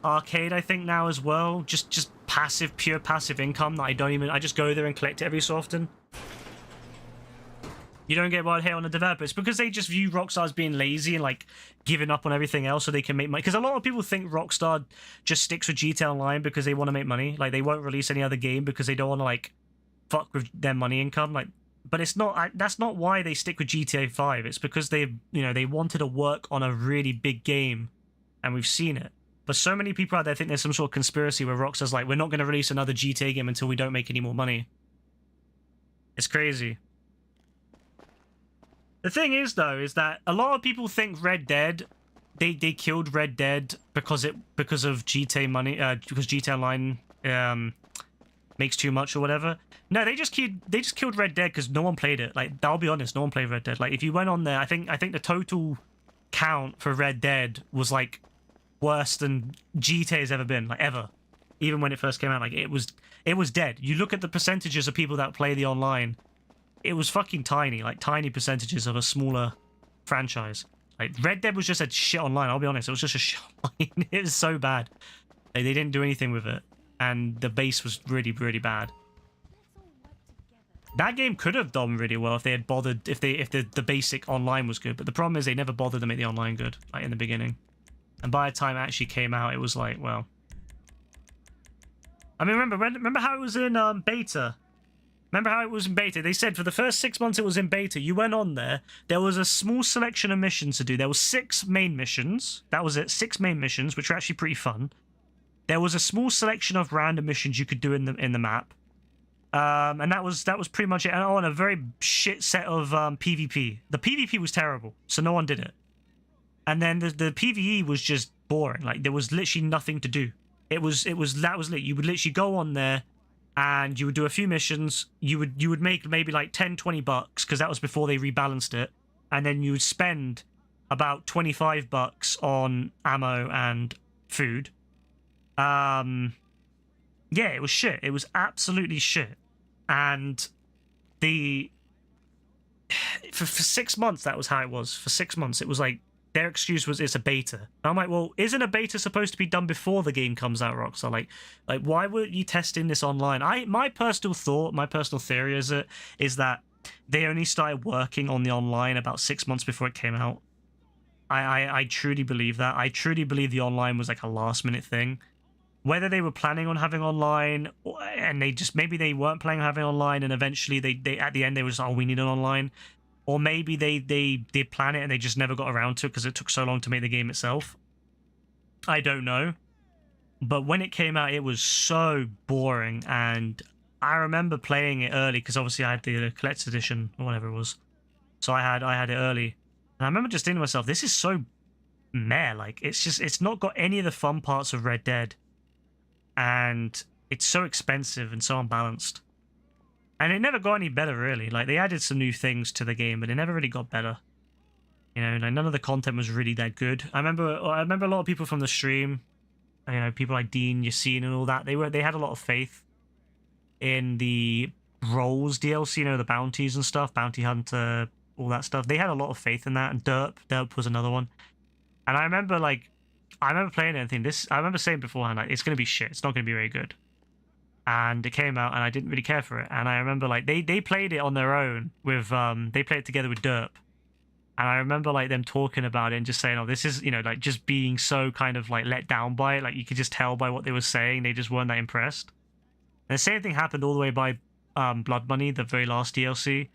S1: arcade, I think, now as well. Just passive, pure passive income that I just go there and collect it every so often. You don't get wild hate on the developers because they just view Rockstar as being lazy and like giving up on everything else so they can make money. Because a lot of people think Rockstar just sticks with GTA Online because they want to make money. Like they won't release any other game because they don't want to like fuck with their money income. Like, but it's not. That's not why they stick with GTA 5. It's because they wanted to work on a really big game, and we've seen it. But so many people out there think there's some sort of conspiracy where Rockstar's like, we're not going to release another GTA game until we don't make any more money. It's crazy. The thing is, though, is that a lot of people think Red Dead, they killed Red Dead because of GTA money, because GTA Online makes too much or whatever. No, they just killed Red Dead because no one played it. Like, I'll be honest, no one played Red Dead. Like, if you went on there, I think the total count for Red Dead was like worse than GTA has ever been, like ever. Even when it first came out, like it was dead. You look at the percentages of people that play the online. It was fucking tiny, like tiny percentages of a smaller franchise. Like Red Dead was just a shit online. I'll be honest, it was just a shit online. It was so bad. Like, they didn't do anything with it, and the base was really, really bad. That game could have done really well if they had bothered, if the basic online was good. But the problem is they never bothered to make the online good, like in the beginning. And by the time it actually came out, it was like, well. I mean, remember how it was in beta. Remember how it was in beta? They said for the first 6 months it was in beta. You went on there. There was a small selection of missions to do. There was 6 main missions. That was it. 6 main missions, which were actually pretty fun. There was a small selection of random missions you could do in the map. And that was pretty much it. And on a very shit set of PvP. The PvP was terrible, so no one did it. And then the PvE was just boring. Like there was literally nothing to do. That was lit. You would literally go on there. And you would do a few missions. You would make maybe like 10, 20 bucks because that was before they rebalanced it. And then you would spend about 25 bucks on ammo and food. Yeah, it was shit. It was absolutely shit. And for 6 months that was how it was. For 6 months it was like their excuse was it's a beta. And I'm like, well, isn't a beta supposed to be done before the game comes out, Rockstar? Like why weren't you testing this online? My personal theory is that they only started working on the online about 6 months before it came out. I truly believe that. I truly believe the online was like a last minute thing. Whether they were planning on having online and maybe they weren't planning on having online and eventually they at the end they were just, oh, we need an online. Or maybe they did plan it and they just never got around to it because it took so long to make the game itself. I don't know. But when it came out, it was so boring. And I remember playing it early because obviously I had the collector's edition or whatever it was. So I had it early. And I remember just thinking to myself, this is so meh. Like, it's not got any of the fun parts of Red Dead. And it's so expensive and so unbalanced. And it never got any better, really. Like, they added some new things to the game, but it never really got better. You know, like, none of the content was really that good. I remember a lot of people from the stream, you know, people like Dean, Yassine, and all that. They had a lot of faith in the roles DLC, you know, the bounties and stuff, bounty hunter, all that stuff. They had a lot of faith in that, and Derp was another one. And I remember playing it and thinking I remember saying beforehand, like, it's gonna be shit. It's not gonna be very good. And it came out, and I didn't really care for it. And I remember like they played it on their own with they played it together with Derp. And I remember like them talking about it and just saying, "Oh, this is, you know, like just being so kind of like let down by it. Like you could just tell by what they were saying, they just weren't that impressed." And the same thing happened all the way by Blood Money, the very last DLC.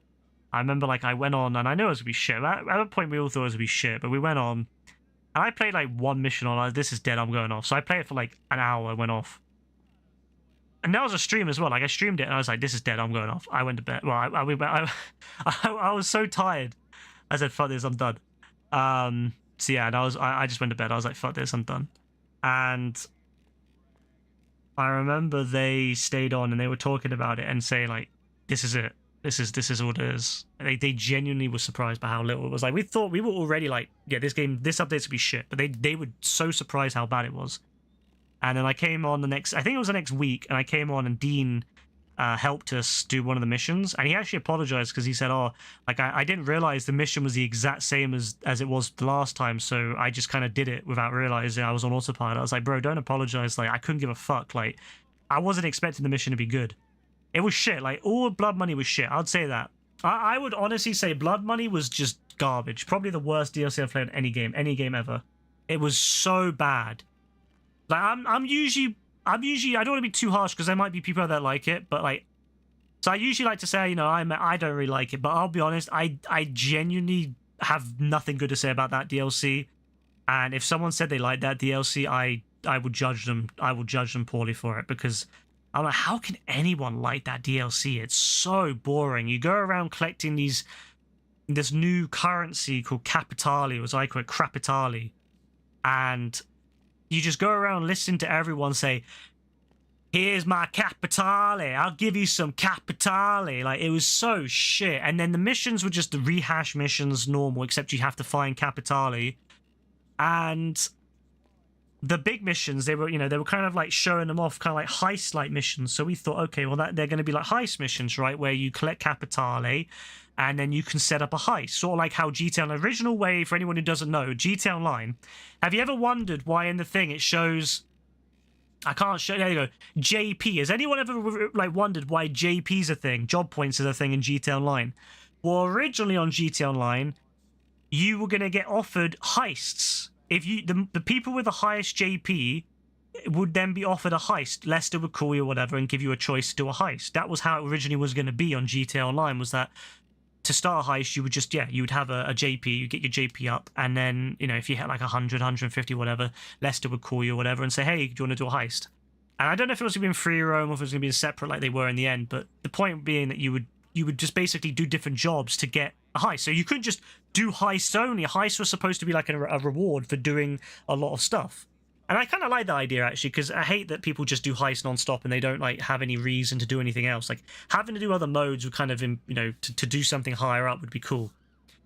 S1: I remember like I went on and I knew it was gonna be shit. At a point we all thought it was gonna be shit, but we went on and I played like one mission on. This is dead. I'm going off. So I played it for like an hour. Went off. And that was a stream as well. Like I streamed it and I was like, "This is dead. I'm going off." I went to bed. Well, I was so tired. I said, "Fuck this, I'm done." So yeah, and I just went to bed. I was like, "Fuck this, I'm done." And I remember they stayed on and they were talking about it and saying like, "This is it. This is what it is." They genuinely were surprised by how little it was. Like we thought, we were already like, "Yeah, this update's would be shit," but they were so surprised how bad it was. And then I came on I think it was the next week, and I came on and Dean helped us do one of the missions, and he actually apologized because he said, "Oh, like I didn't realize the mission was the exact same as it was the last time, so I just kind of did it without realizing I was on autopilot." I was like, "Bro, don't apologize. Like I couldn't give a fuck. Like I wasn't expecting the mission to be good. It was shit. Like all Blood Money was shit. I'd say that. I would honestly say Blood Money was just garbage. Probably the worst DLC I've played in any game ever. It was so bad. Like I'm usually I don't want to be too harsh because there might be people that like it, but like, so I usually like to say, you know, I don't really like it, but I'll be honest, I genuinely have nothing good to say about that DLC. And if someone said they liked that DLC, I would judge them. I will judge them poorly for it because I'm like, how can anyone like that DLC? It's so boring. You go around collecting this new currency called Capitali, or as I call it, Crapitali, and you just go around listening to everyone say, "Here's my Capitali, I'll give you some Capitali." Like, it was so shit. And then the missions were just the rehash missions normal, except you have to find Capitali. And the big missions, they were kind of like showing them off, kind of like heist-like missions. So we thought, okay, well, they're going to be like heist missions, right? Where you collect Capitali, and then you can set up a heist. Sort of like how GTA Online, original way, for anyone who doesn't know, GTA Online. Have you ever wondered why in the thing it shows... I can't show... There you go. JP. Has anyone ever like wondered why JP's a thing? Job points is a thing in GTA Online. Well, originally on GTA Online, you were going to get offered heists. If you the people with the highest JP would then be offered a heist. Lester would call you or whatever and give you a choice to do a heist. That was how it originally was going to be on GTA Online, was that to start a heist, you would just, you would have a JP, you get your JP up, and then, you know, if you had like 100, 150, whatever, Lester would call you or whatever and say, "Hey, do you want to do a heist?" And I don't know if it was going to be in free roam or if it was going to be separate like they were in the end, but the point being that you would just basically do different jobs to get a heist. So you couldn't just do heists only. A heist was supposed to be like a reward for doing a lot of stuff. And I kind of like that idea, actually, because I hate that people just do heists non-stop and they don't like have any reason to do anything else. Like having to do other modes would kind of, you know, to do something higher up would be cool.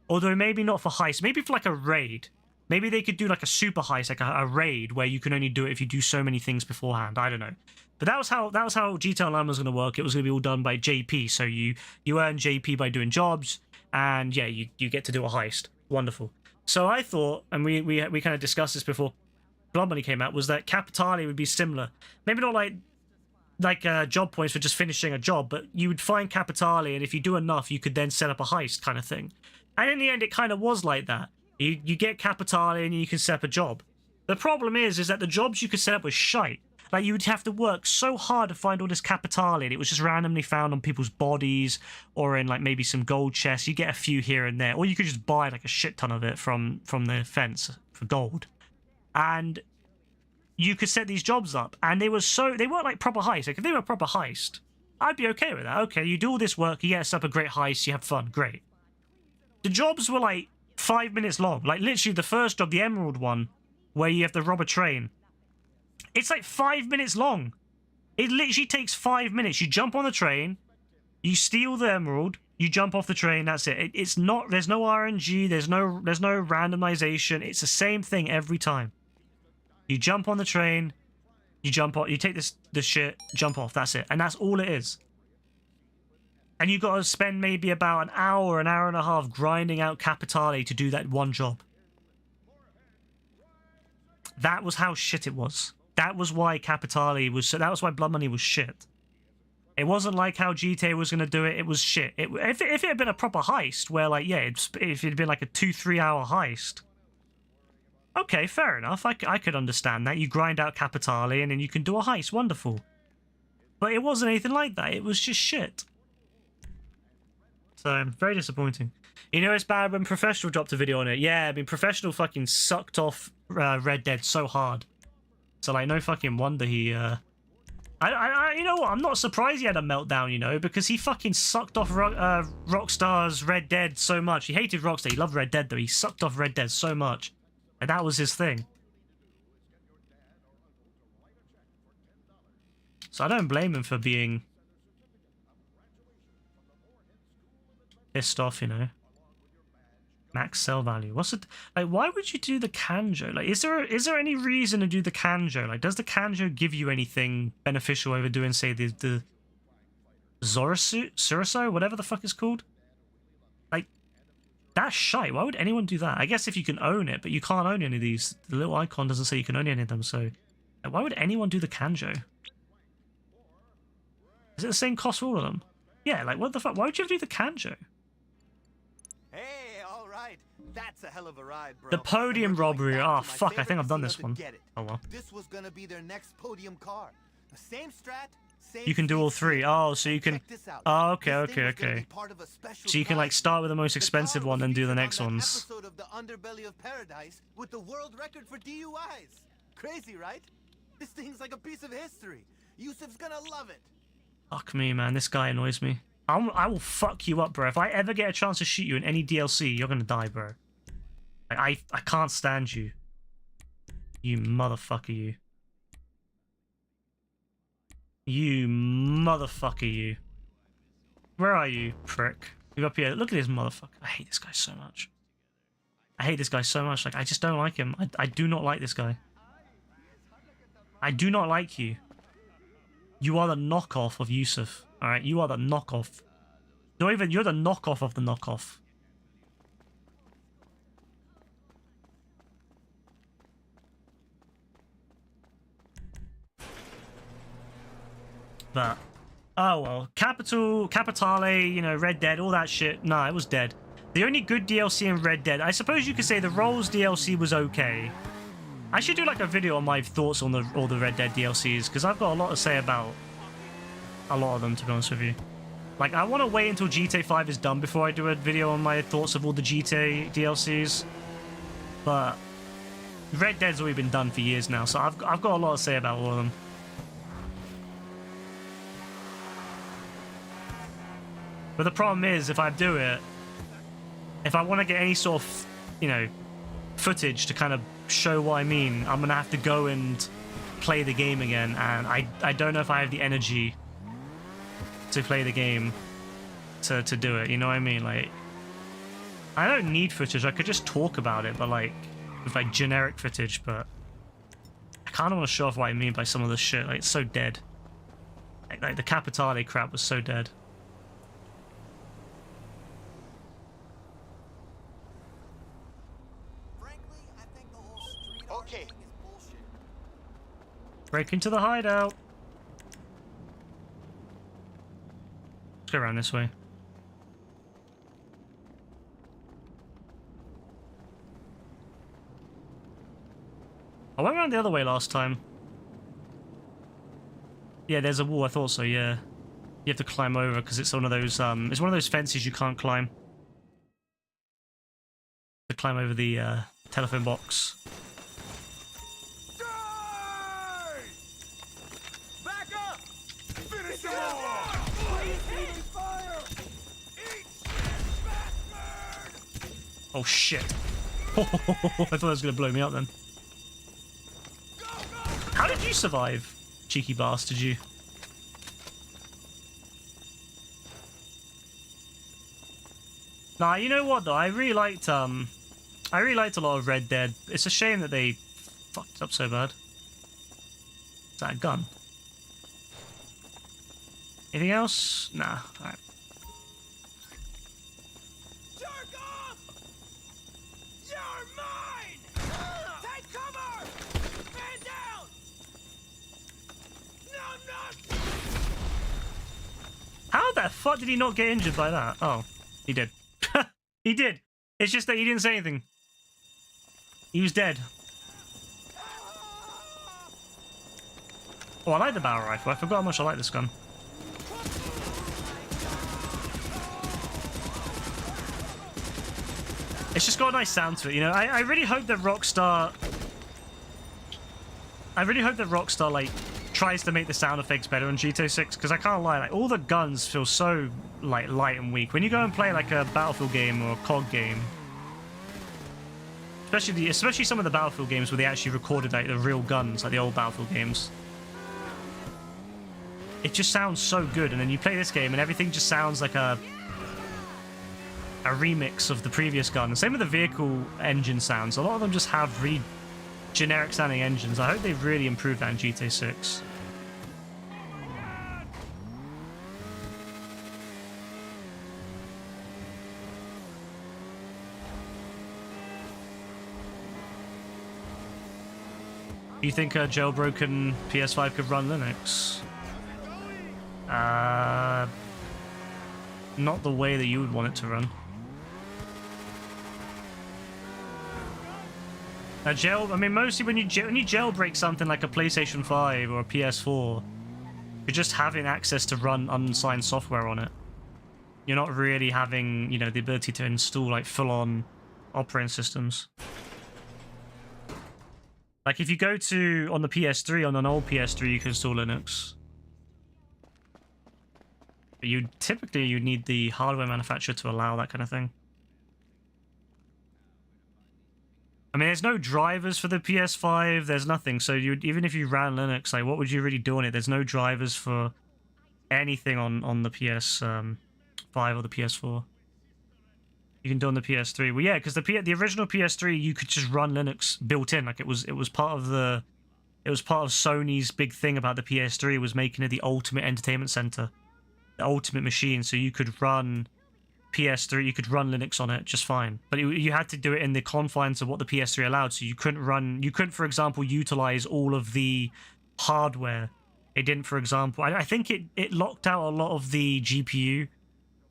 S1: Although maybe not for heists, maybe for like a raid. Maybe they could do like a super heist, like a raid where you can only do it if you do so many things beforehand. I don't know. But that was how GTA Online was going to work. It was going to be all done by JP. So you earn JP by doing jobs, and yeah, you get to do a heist. Wonderful. So I thought, and we kind of discussed this before Blood Money came out, was that Capitali would be similar. Maybe not like job points for just finishing a job, but you would find Capitali, and if you do enough, you could then set up a heist kind of thing. And in the end, it kind of was like that. You get Capitali, and you can set up a job. The problem is that the jobs you could set up were shite. Like, you would have to work so hard to find all this Capitali, and it was just randomly found on people's bodies, or in, like, maybe some gold chests. You get a few here and there, or you could just buy, like, a shit ton of it from the fence for gold. And you could set these jobs up, and they weren't like proper heists. Like, if they were a proper heist, I'd be okay with that. Okay, you do all this work, you get us up a great heist, you have fun, great. The jobs were like 5 minutes long. Like, literally the first job, the Emerald one, where you have to rob a train, it's like 5 minutes long. It literally takes 5 minutes. You jump on the train, you steal the Emerald, you jump off the train, that's it. It's not, there's no RNG, there's no randomization. It's the same thing every time. You jump on the train, you jump off, you take this shit, jump off, that's it. And that's all it is. And you got to spend maybe about an hour and a half grinding out Capitale to do that one job. That was how shit it was. That was why Capitale was... That was why Blood Money was shit. It wasn't like how GTA was going to do it. It was shit. If it had been a proper heist, where, like, yeah, if it had been like a 2-3 hour heist, okay, fair enough. I could understand that. You grind out Capitale and then you can do a heist. Wonderful. But it wasn't anything like that. It was just shit. So, very disappointing. You know it's bad when Professional dropped a video on it. Yeah, I mean, Professional fucking sucked off Red Dead so hard. So, like, no fucking wonder he... you know what? I'm not surprised he had a meltdown, you know, because he fucking sucked off Rockstar's Red Dead so much. He hated Rockstar. He loved Red Dead, though. He sucked off Red Dead so much. And that was his thing. So I don't blame him for being pissed off, you know. Max sell value. What's it like? Why would you do the Kanjo? Like, is there any reason to do the Kanjo? Like, does the Kanjo give you anything beneficial over doing, say, the Zorosu, whatever the fuck it's called? Like, that's shite. Why would anyone do that? I guess if you can own it, but you can't own any of these. The little icon doesn't say you can own any of them. So, like, why would anyone do the Kanjo? Is it the same cost for all of them? Yeah. Like, what the fuck? Why would you have to do the Kanjo?
S7: Hey, all right. That's a hell of a ride, bro.
S1: The podium
S7: And we're going
S1: robbery.
S7: back
S1: Oh
S7: to my
S1: fuck! I think
S7: favorite
S1: I've done
S7: casino
S1: this
S7: to
S1: one.
S7: get it.
S1: Oh well.
S7: This was gonna be their next podium car. The same strat, same
S1: You can do all three. Oh, so you can.
S7: Check this out.
S1: Oh, okay,
S7: This thing
S1: okay,
S7: was gonna be
S1: okay.
S7: part of a special
S1: So you can like
S7: prize.
S1: start with the most
S7: The
S1: expensive
S7: car
S1: one,
S7: was
S1: then do the
S7: featured
S1: next
S7: on that
S1: ones.
S7: episode of the Underbelly of Paradise with the world record for DUIs. Crazy, right? This thing's like a piece of history. Yusuf's gonna love it.
S1: Fuck me, man. This guy annoys me. I will fuck you up, bro. If I ever get a chance to shoot you in any DLC, you're gonna die, bro. I can't stand you. You motherfucker, you. You motherfucker, you. Where are you, prick? You're up here. Look at this motherfucker. I hate this guy so much. I hate this guy so much. Like, I just don't like him. I do not like this guy. I do not like you. You are the knockoff of Yusuf. Alright, you are the knockoff. Not even, you're the knockoff of the knockoff. But, oh well. Capitale, you know, Red Dead, all that shit. Nah, it was dead. The only good DLC in Red Dead, I suppose you could say the Rolls DLC was okay. I should do like a video on my thoughts on all the Red Dead DLCs, because I've got a lot to say about a lot of them, to be honest with you. Like, I want to wait until GTA 5 is done before I do a video on my thoughts of all the GTA DLCs. But Red Dead's already been done for years now, so I've got a lot to say about all of them. But the problem is, if I do it, if I want to get any sort of, you know, footage to kind of show what I mean, I'm going to have to go and play the game again, and I don't know if I have the energy to play the game to do it, you know what I mean? Like, I don't need footage, I could just talk about it, but like, with like generic footage, but I kind of want to show off what I mean by some of this shit. Like, it's so dead. Like the Capitale crap was so dead.
S7: Frankly, I think the whole street
S3: Okay.
S7: thing is bullshit.
S1: Break into the hideout. Let's go around this way. I went around the other way last time. Yeah, there's a wall. I thought so. Yeah, you have to climb over because it's one of those. It's one of those fences you can't climb. To climb over the telephone box.
S7: Back up!
S3: Finish him off!
S1: Oh shit! I thought it was gonna blow me up then. How did you survive, cheeky bastard? You. Nah, you know what though? I really liked a lot of Red Dead. It's a shame that they fucked up so bad. Is that a gun? Anything else? Nah. Alright. the fuck did he not get injured by that? Oh, he did. He did. It's just that he didn't say anything. He was dead. Oh, I like the barrel rifle. I forgot how much I like this gun. It's just got a nice sound to it, you know. I really hope that Rockstar... like, tries to make the sound effects better on GTA 6, because I can't lie, like, all the guns feel so, like, light and weak. When you go and play, like, a Battlefield game or a COD game, especially some of the Battlefield games where they actually recorded, like, the real guns, like the old Battlefield games, it just sounds so good. And then you play this game and everything just sounds like a remix of the previous gun. And same with the vehicle engine sounds. A lot of them just have really generic sounding engines. I hope they've really improved that in GTA 6. Do you think a jailbroken PS5 could run Linux? Not the way that you would want it to run. I mean, mostly when you jailbreak something like a PlayStation 5 or a PS4, you're just having access to run unsigned software on it. You're not really having, you know, the ability to install like full-on operating systems. Like if you go to on the PS3, on an old PS3, you can install Linux. But you need the hardware manufacturer to allow that kind of thing. I mean, there's no drivers for the PS5. There's nothing. So even if you ran Linux, like, what would you really do on it? There's no drivers for anything on the PS5 or the PS4. You can do on the PS3. Well, yeah, because the original PS3, you could just run Linux built in. Like it was part of Sony's big thing about the PS3 was making it the ultimate entertainment center, the ultimate machine. So you could run PS3, you could run Linux on it just fine, but you had to do it in the confines of what the PS3 allowed. So you couldn't, for example, utilize all of the hardware. It didn't, for example, I think it locked out a lot of the GPU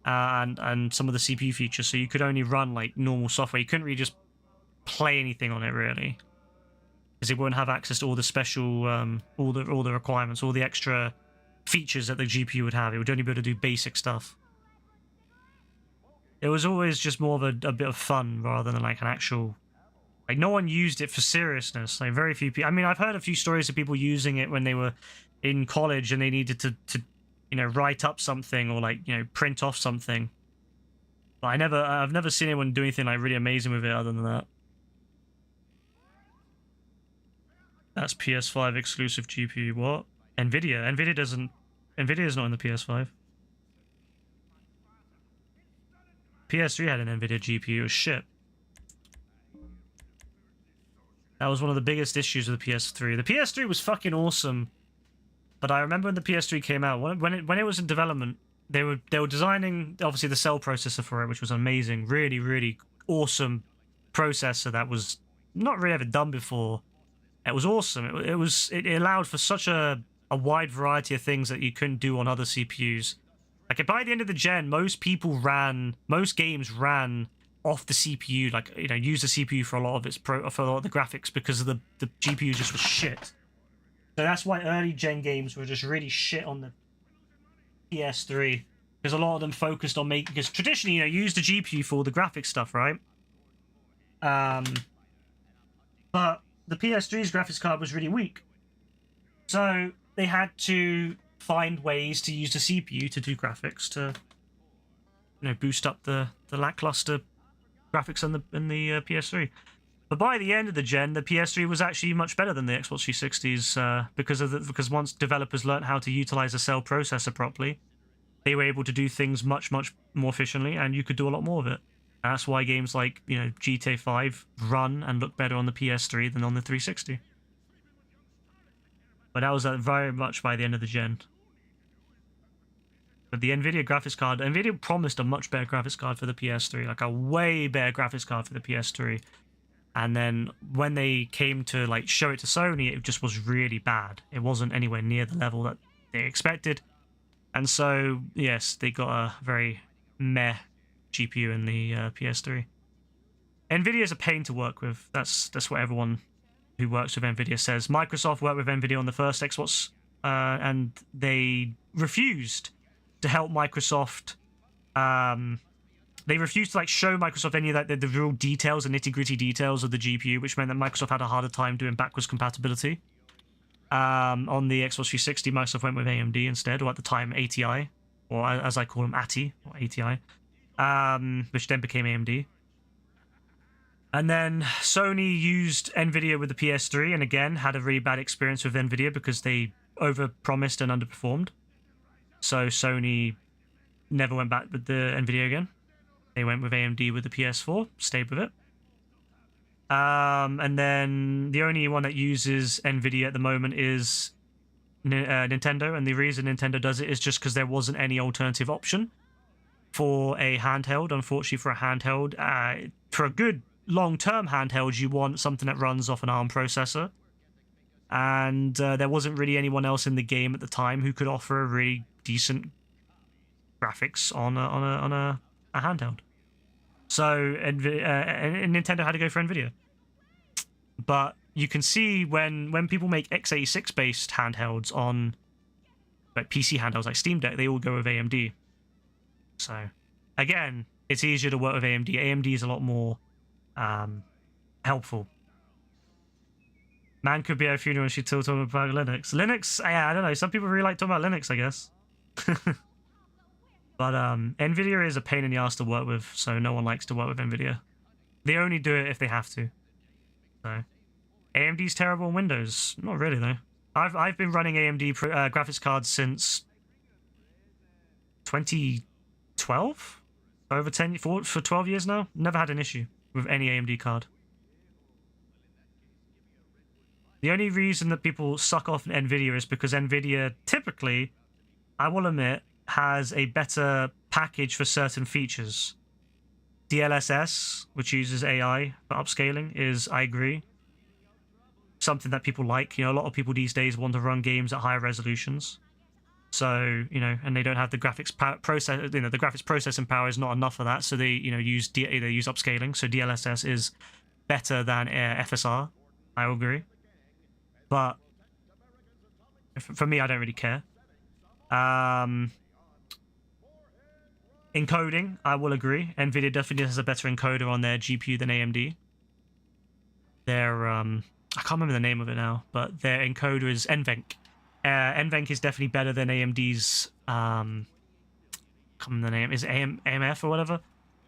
S1: and some of the CPU features. So you could only run like normal software. You couldn't really just play anything on it really, because it wouldn't have access to all the special, all the requirements, all the extra features that the GPU would have. It would only be able to do basic stuff. It was always just more of a bit of fun rather than like an actual... Like, no one used it for seriousness. Like, very few people... I mean, I've heard a few stories of people using it when they were in college and they needed to you know, write up something or, like, you know, print off something. But I've never seen anyone do anything, like, really amazing with it other than that. That's PS5 exclusive GPU. What? NVIDIA. NVIDIA's not in the PS5. PS3 had an NVIDIA GPU. It was shit. That was one of the biggest issues with the PS3. The PS3 was fucking awesome, but I remember when the PS3 came out, when it was in development, they were designing obviously the cell processor for it, which was amazing, really really awesome processor that was not really ever done before. It was awesome. It allowed for such a wide variety of things that you couldn't do on other CPUs. Like, by the end of the gen, most games ran off the CPU, like, you know, use the CPU for a lot of the graphics, because of the GPU just was shit. So that's why early gen games were just really shit on the PS3, because a lot of them focused on making, because traditionally, you know, you use the GPU for all the graphics stuff, right? But the PS3's graphics card was really weak, so they had to find ways to use the CPU to do graphics to, you know, boost up the lackluster graphics in the PS3. But by the end of the gen, the PS3 was actually much better than the Xbox 360's because once developers learned how to utilize a cell processor properly, they were able to do things much more efficiently, and you could do a lot more of it. And that's why games like, you know, GTA 5 run and look better on the PS3 than on the 360. But that was very much by the end of the gen. But the NVIDIA graphics card, NVIDIA promised a much better graphics card for the PS3, like a way better graphics card for the PS3. And then when they came to like show it to Sony, it just was really bad. It wasn't anywhere near the level that they expected. And so, yes, they got a very meh GPU in the PS3. NVIDIA is a pain to work with. That's what everyone who works with NVIDIA says. Microsoft worked with NVIDIA on the first Xbox, and they refused to help Microsoft. They refused to show Microsoft any of the real details, the nitty-gritty details of the GPU, which meant that Microsoft had a harder time doing backwards compatibility. On the Xbox 360, Microsoft went with AMD instead, or at the time ATI, or as I call them, ATI, or ATI, which then became AMD. And then Sony used NVIDIA with the PS3, and again had a really bad experience with NVIDIA because they overpromised and underperformed. So Sony never went back with the NVIDIA again. They went with AMD with the PS4, stayed with it. And then the only one that uses NVIDIA at the moment is Nintendo, and the reason Nintendo does it is just because there wasn't any alternative option for a handheld. Unfortunately, for a handheld, for a good long-term handheld, you want something that runs off an ARM processor, and there wasn't really anyone else in the game at the time who could offer a really decent graphics on a handheld. So Nintendo had to go for NVIDIA. But you can see when people make x86 based handhelds on PC handhelds like Steam Deck, they all go with AMD. So again, it's easier to work with AMD. AMD is a lot more helpful. Man could be at a funeral and she's still talking about Linux. Linux, yeah, I don't know. Some people really like talking about Linux, I guess. But NVIDIA is a pain in the ass to work with, so no one likes to work with NVIDIA. They only do it if they have to. So AMD's terrible on Windows. Not really, though. I've been running AMD graphics cards since 2012? Over 10 for 12 years now. Never had an issue with any AMD card. The only reason that people suck off NVIDIA is because NVIDIA typically, I will admit, has a better package for certain features. DLSS, which uses AI for upscaling, is, I agree, something that people like. You know, a lot of people these days want to run games at higher resolutions. So, you know, and they don't have the graphics process. You know, the graphics processing power is not enough for that. So they, you know, use upscaling. So DLSS is better than FSR. I will agree. But for me, I don't really care. Encoding, I will agree. NVIDIA definitely has a better encoder on their GPU than AMD. Their I can't remember the name of it now, but their encoder is NVENC. NVENC is definitely better than AMD's. I can't remember the name. Is it AMF or whatever?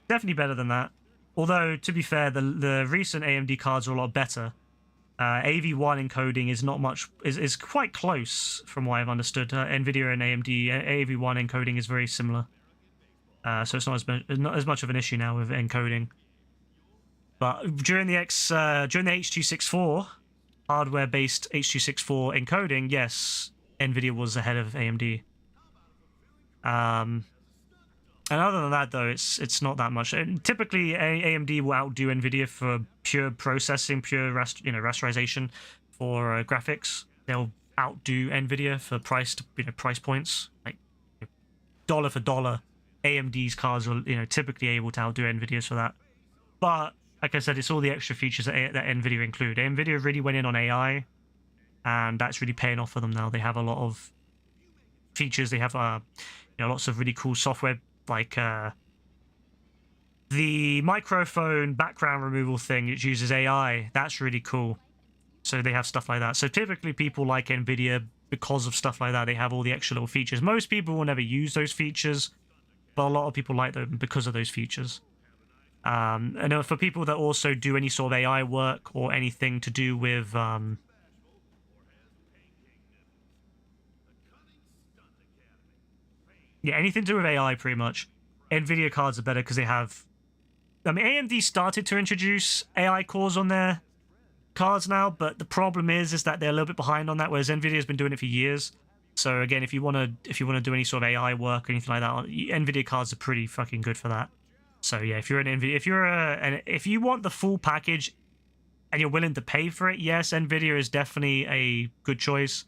S1: Definitely better than that. Although, to be fair, the recent AMD cards are a lot better. AV1 encoding is not much. Is quite close from what I've understood. NVIDIA and AMD AV1 encoding is very similar. So it's not as much of an issue now with encoding. But during the H.264 hardware-based H.264 encoding, yes, NVIDIA was ahead of AMD. And other than that, though, it's not that much. And typically, AMD will outdo NVIDIA for pure processing, pure rasterization for graphics. They'll outdo NVIDIA for price points, like dollar for dollar. AMD's cards are typically able to outdo NVIDIA's for that. But like I said, it's all the extra features that NVIDIA include. NVIDIA really went in on AI, and that's really paying off for them now. They have a lot of features. They have lots of really cool software, like the microphone background removal thing, which uses AI. That's really cool. So they have stuff like that. So typically people like NVIDIA because of stuff like that. They have all the extra little features. Most people will never use those features, but a lot of people like them because of those features. And for people that also do any sort of AI work or anything to do with anything to do with AI, pretty much, NVIDIA cards are better because they have... I mean, AMD started to introduce AI cores on their cards now, but the problem is that they're a little bit behind on that, whereas NVIDIA has been doing it for years. So again, if you want to do any sort of AI work or anything like that, NVIDIA cards are pretty fucking good for that. So yeah, if you're an NVIDIA, if you want the full package and you're willing to pay for it, yes, NVIDIA is definitely a good choice.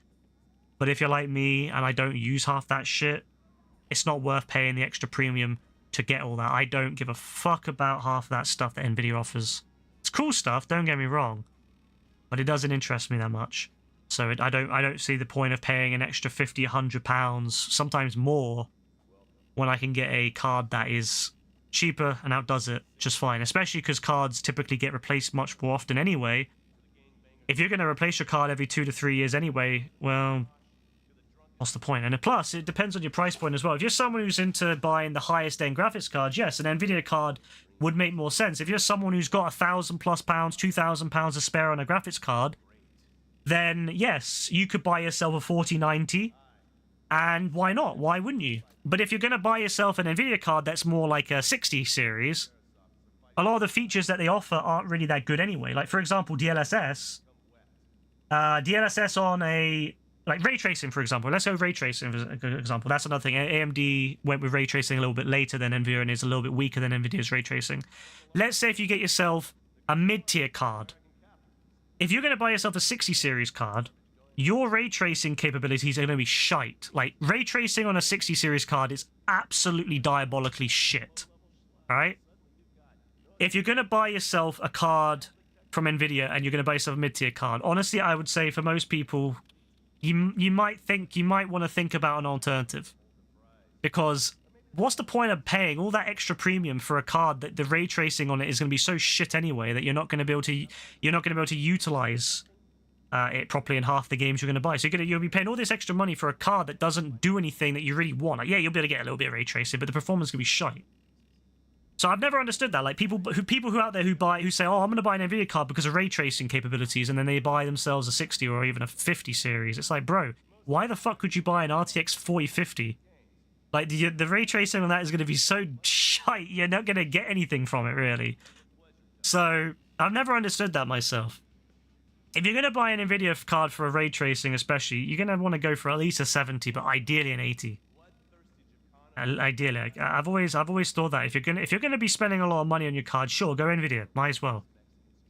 S1: But if you're like me and I don't use half that shit, it's not worth paying the extra premium to get all that. I don't give a fuck about half of that stuff that Nvidia offers. It's cool stuff, don't get me wrong, but it doesn't interest me that much. So I don't see the point of paying an extra £50, £100, sometimes more, when I can get a card that is cheaper and outdoes it just fine. Especially because cards typically get replaced much more often anyway. If you're going to replace your card every 2 to 3 years anyway, well, what's the point? And plus, it depends on your price point as well. If you're someone who's into buying the highest end graphics cards, yes, an Nvidia card would make more sense. If you're someone who's got £1,000+ pounds, £2,000 to spare on a graphics card, then yes, you could buy yourself a 4090, and why not? Why wouldn't you? But if you're going to buy yourself an Nvidia card that's more like a 60 series, a lot of the features that they offer aren't really that good anyway. Like, for example, DLSS on a... Like ray tracing, for example. Let's go ray tracing, for example. That's another thing. AMD went with ray tracing a little bit later than NVIDIA and is a little bit weaker than NVIDIA's ray tracing. Let's say if you get yourself a mid-tier card. If you're going to buy yourself a 60 series card, your ray tracing capabilities are going to be shite. Like, ray tracing on a 60 series card is absolutely diabolically shit. Alright? If you're going to buy yourself a card from NVIDIA and you're going to buy yourself a mid-tier card, honestly, I would say for most people... You might want to think about an alternative, because what's the point of paying all that extra premium for a card that the ray tracing on it is going to be so shit anyway that you're not going to be able to utilize it properly in half the games you're going to buy. So you'll be paying all this extra money for a card that doesn't do anything that you really want. Like, yeah, you'll be able to get a little bit of ray tracing, but the performance is going to be shite. So I've never understood that. Like, people who out there who say, oh, I'm going to buy an Nvidia card because of ray tracing capabilities, and then they buy themselves a 60 or even a 50 series. It's like, bro, why the fuck could you buy an RTX 4050? Like, the ray tracing on that is going to be so shite, you're not going to get anything from it, really. So I've never understood that myself. If you're going to buy an Nvidia card for a ray tracing especially, you're going to want to go for at least a 70, but ideally an 80. Ideally, I've always thought that if you're gonna be spending a lot of money on your card, sure, go Nvidia, might as well.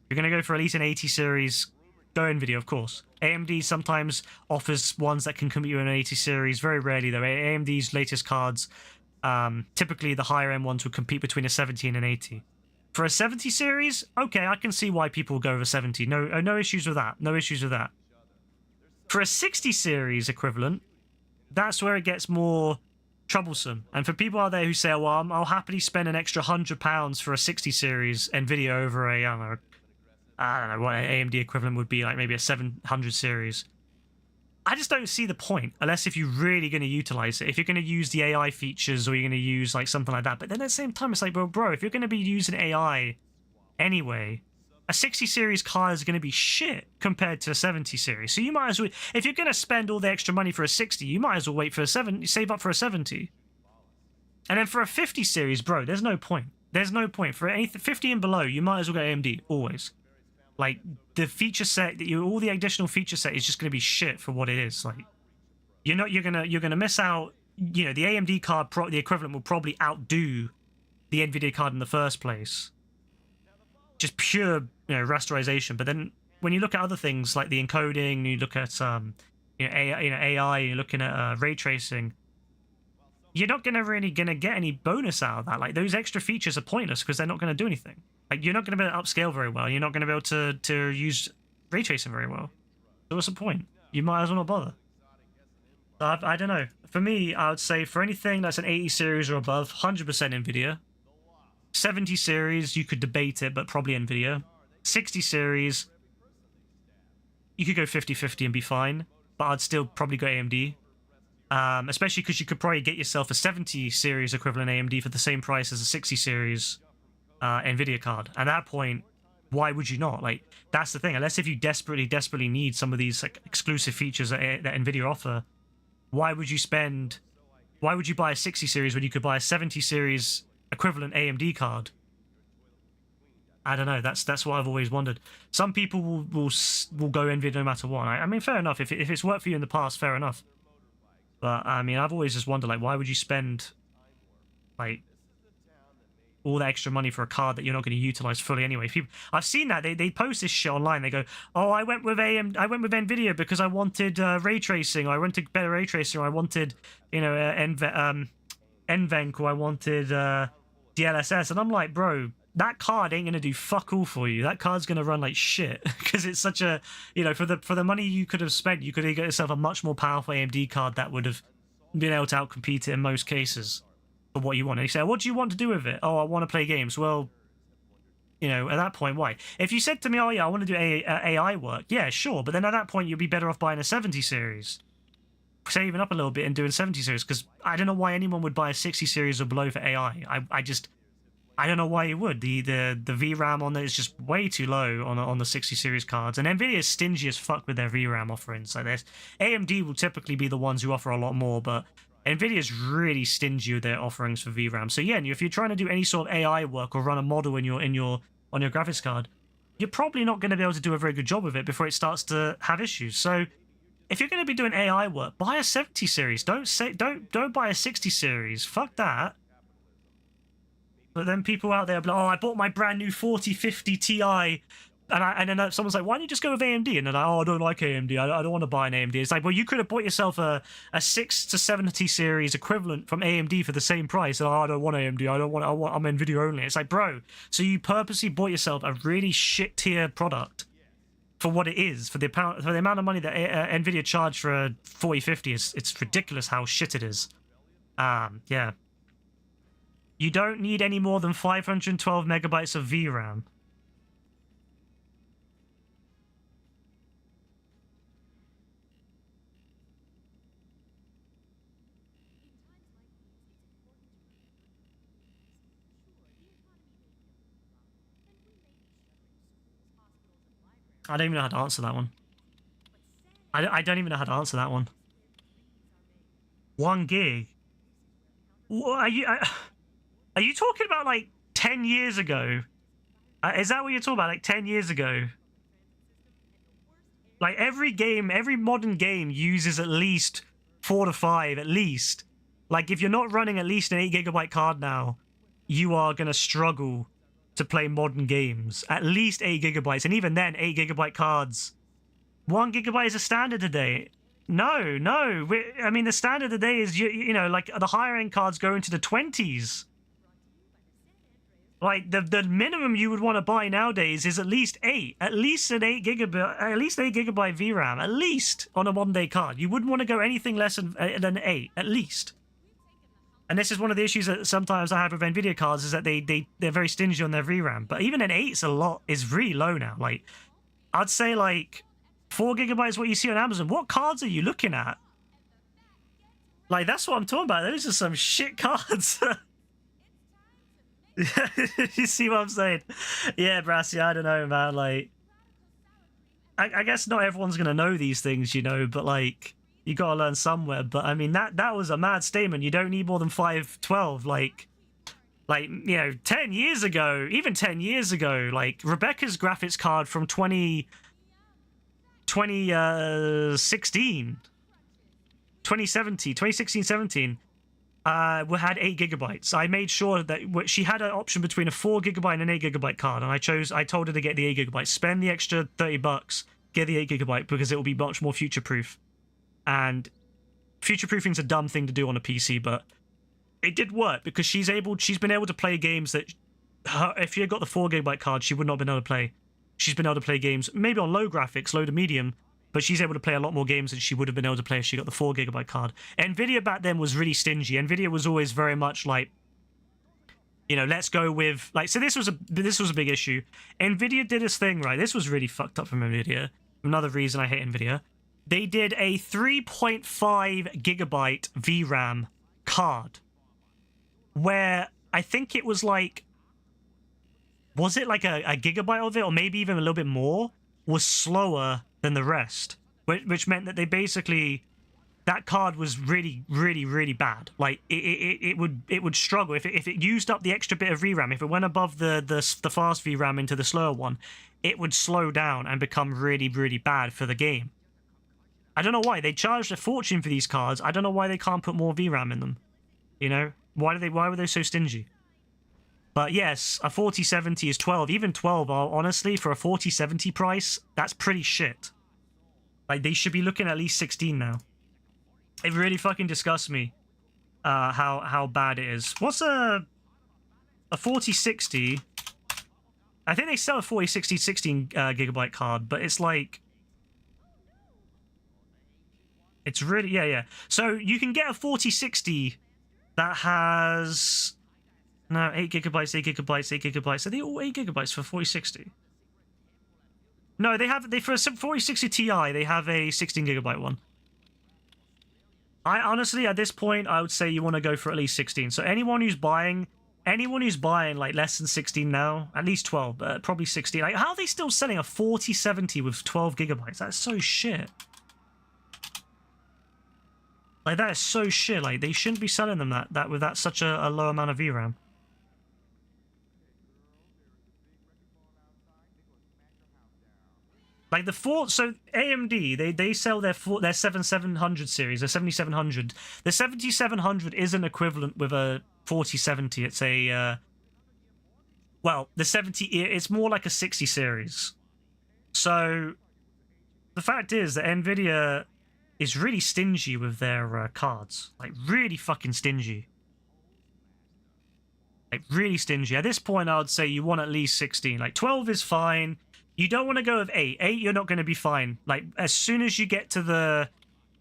S1: If you're gonna go for at least an 80 series, go Nvidia, of course. AMD sometimes offers ones that can compete with an 80 series, very rarely though. AMD's latest cards, typically the higher end ones would compete between a 70 and an 80. For a 70 series, okay, I can see why people go over 70. No issues with that. No issues with that. For a 60 series equivalent, that's where it gets more troublesome. And for people out there who say, well, I'll happily spend an extra £100 for a 60 series Nvidia over a, I don't know what an AMD equivalent would be, like maybe a 700 series. I just don't see the point, unless if you're really going to utilize it. If you're going to use the AI features or you're going to use like something like that. But then at the same time, it's like, well, bro, if you're going to be using AI anyway, a 60 series card is going to be shit compared to a 70 series. So you might as well, if you're going to spend all the extra money for a 60, you might as well wait for a 70, save up for a 70. And then for a 50 series, bro, there's no point. There's no point. For anything 50 and below, you might as well go AMD, always. Like, the feature set, all the additional feature set is just going to be shit for what it is. Like, you're gonna miss out. You know, the AMD card, the equivalent will probably outdo the NVIDIA card in the first place. Just pure, rasterization. But then when you look at other things like the encoding, you look at AI, you're looking at ray tracing, you're not really gonna get any bonus out of that. Like, those extra features are pointless because they're not going to do anything. Like, you're not going to be able to upscale very well. You're not going to be able to use ray tracing very well. So what's the point? You might as well not bother. I don't know. For me, I would say for anything that's an 80 series or above, 100% NVIDIA. 70 series, you could debate it, but probably NVIDIA. 60 series, you could go 50-50 and be fine, but I'd still probably go AMD. Especially because you could probably get yourself a 70 series equivalent AMD for the same price as a 60 series NVIDIA card. At that point, why would you not? Like, that's the thing. Unless if you desperately need some of these like exclusive features that NVIDIA offer, why would you buy a 60 series when you could buy a 70 series equivalent AMD card? I don't know. That's what I've always wondered. Some people will go NVIDIA no matter what. I mean, fair enough. If it's worked for you in the past, fair enough. But I mean, I've always just wondered, like, why would you spend like all that extra money for a card that you're not going to utilize fully anyway? I've seen that they post this shit online. They go, "Oh, I went with Nvidia because I wanted ray tracing. Or I wanted better ray tracing. Or I wanted, NVENC or I wanted DLSS, and I'm like, bro, that card ain't gonna do fuck all for you. That card's gonna run like shit because it's such a, you know, for the money you could have spent, you could have got yourself a much more powerful AMD card that would have been able to outcompete it in most cases for what you want. And you say, what do you want to do with it? Oh, I want to play games. Well, you know, at that point, why? If you said to me, oh yeah, I want to do AI work, yeah, sure, but then at that point you'd be better off buying a 70 series, saving up a little bit and doing 70 series, because I don't know why anyone would buy a 60 series or below for AI. I don't know why you would. The VRAM on there is just way too low on the 60 series cards, and Nvidia is stingy as fuck with their VRAM offerings. So there's AMD will typically be the ones who offer a lot more, but Nvidia is really stingy with their offerings for VRAM. So yeah, if you're trying to do any sort of AI work or run a model on your graphics card, you're probably not going to be able to do a very good job of it before it starts to have issues. So if you're going to be doing AI work, buy a 70 series. Don't buy a 60 series. Fuck that. But then people out there are like, oh, I bought my brand new 4050 Ti, and then someone's like, why don't you just go with AMD? And they're like, oh, I don't like AMD. I don't want to buy an AMD. It's like, well, you could have bought yourself a 6 to 70 series equivalent from AMD for the same price. And, oh, I don't want AMD. I'm Nvidia only. It's like, bro, so you purposely bought yourself a really shit tier product for what it is, for the amount of money that Nvidia charged for a 4050. It's ridiculous how shit it is. Yeah. You don't need any more than 512 megabytes of VRAM. I don't even know how to answer that one. I don't even know how to answer that one. 1 gig? What, are you talking about like 10 years ago? Is that what you're talking about? Like 10 years ago? Like every modern game uses at least 4 to 5, at least. Like if you're not running at least an 8GB card now, you are going to struggle to play modern games. At least 8GB, and even then, 8GB cards. 1GB is a standard today. No. I mean, the standard today is, you know, like the higher end cards go into the 20s. Like the minimum you would want to buy nowadays is at least 8, at least 8GB VRAM, at least on a modern day card. You wouldn't want to go anything less than 8, at least. And this is one of the issues that sometimes I have with Nvidia cards, is that they're very stingy on their VRAM. But even an 8's is really low now. Like I'd say like 4GB is what you see on Amazon. What cards are you looking at? Like that's what I'm talking about. Those are some shit cards. You see what I'm saying? Yeah, Brassy, I don't know, man. Like, I guess not everyone's gonna know these things, you know, but like, you gotta learn somewhere. But I mean, that was a mad statement. You don't need more than 512. Like, you know, 10 years ago, even 10 years ago, like Rebecca's graphics card from 2016, 2016-17. We had 8GB. I made sure that she had an option between a 4GB and an 8GB card, and I told her to get the 8GB. Spend the extra $30, get the 8GB, because it will be much more future-proof. And future-proofing's a dumb thing to do on a PC, but it did work, because she's been able to play games that if she had got the 4GB card, she would not have been able to play. She's been able to play games maybe on low graphics, low to medium, but she's able to play a lot more games than she would have been able to play if she got the 4GB card. Nvidia back then was really stingy. Nvidia was always very much like, you know, let's go with like. So this was a big issue. Nvidia did this thing, right? This was really fucked up from Nvidia. Another reason I hate Nvidia. They did a 3.5GB VRAM card, where I think it was like, was it like a gigabyte of it, or maybe even a little bit more, was slower than the rest, which meant that they basically, that card was really, really, really bad. Like it would struggle if it used up the extra bit of VRAM. If it went above the fast VRAM into the slower one, it would slow down and become really, really bad for the game. I don't know why they charged a fortune for these cards. I don't know why they can't put more VRAM in them. You know, why were they so stingy? But yes, a 4070 is 12. Even 12 are, honestly, for a 4070 price, that's pretty shit. Like, they should be looking at least 16 now. It really fucking disgusts me how bad it is. What's a 4060? I think they sell a 4060 16 gigabyte card, but it's like it's really yeah. So you can get a 4060 that has 8 gigabytes, 8 gigabytes, 8 gigabytes. Are they all 8 gigabytes for 4060? No, they for a 4060 Ti they have a 16 gigabyte one. I honestly, at this point, I would say you want to go for at least 16. So anyone who's buying like less than 16 now, at least 12, but probably 16. Like, how are they still selling a 4070 with 12 gigabytes? That's so shit. Like, that is so shit. Like, they shouldn't be selling them that with such a low amount of VRAM. Like so AMD, they sell their 7700 series, their 7700. The 7700 isn't equivalent with a 4070. It's a well, the 70. It's more like a 60 series. So the fact is that Nvidia is really stingy with their cards, like really fucking stingy. Like really stingy. At this point, I would say you want at least 16. Like 12 is fine. You don't want to go with 8. 8, you're not going to be fine. Like, as soon as you get to the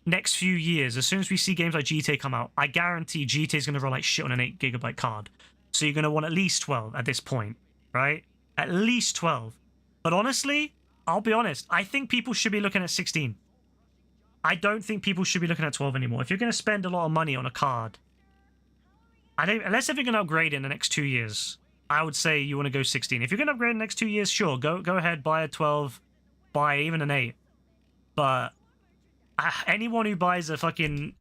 S1: next few years, as soon as we see games like GTA come out, I guarantee GTA is going to run like shit on an 8 gigabyte card. So you're going to want at least 12 at this point, right? At least 12. But honestly, I'll be honest, I think people should be looking at 16. I don't think people should be looking at 12 anymore. If you're going to spend a lot of money on a card, unless if you're going to upgrade in the next 2 years, I would say you want to go 16. If you're going to upgrade in the next 2 years, sure, go ahead, buy a 12, buy even an 8. But anyone who buys a fucking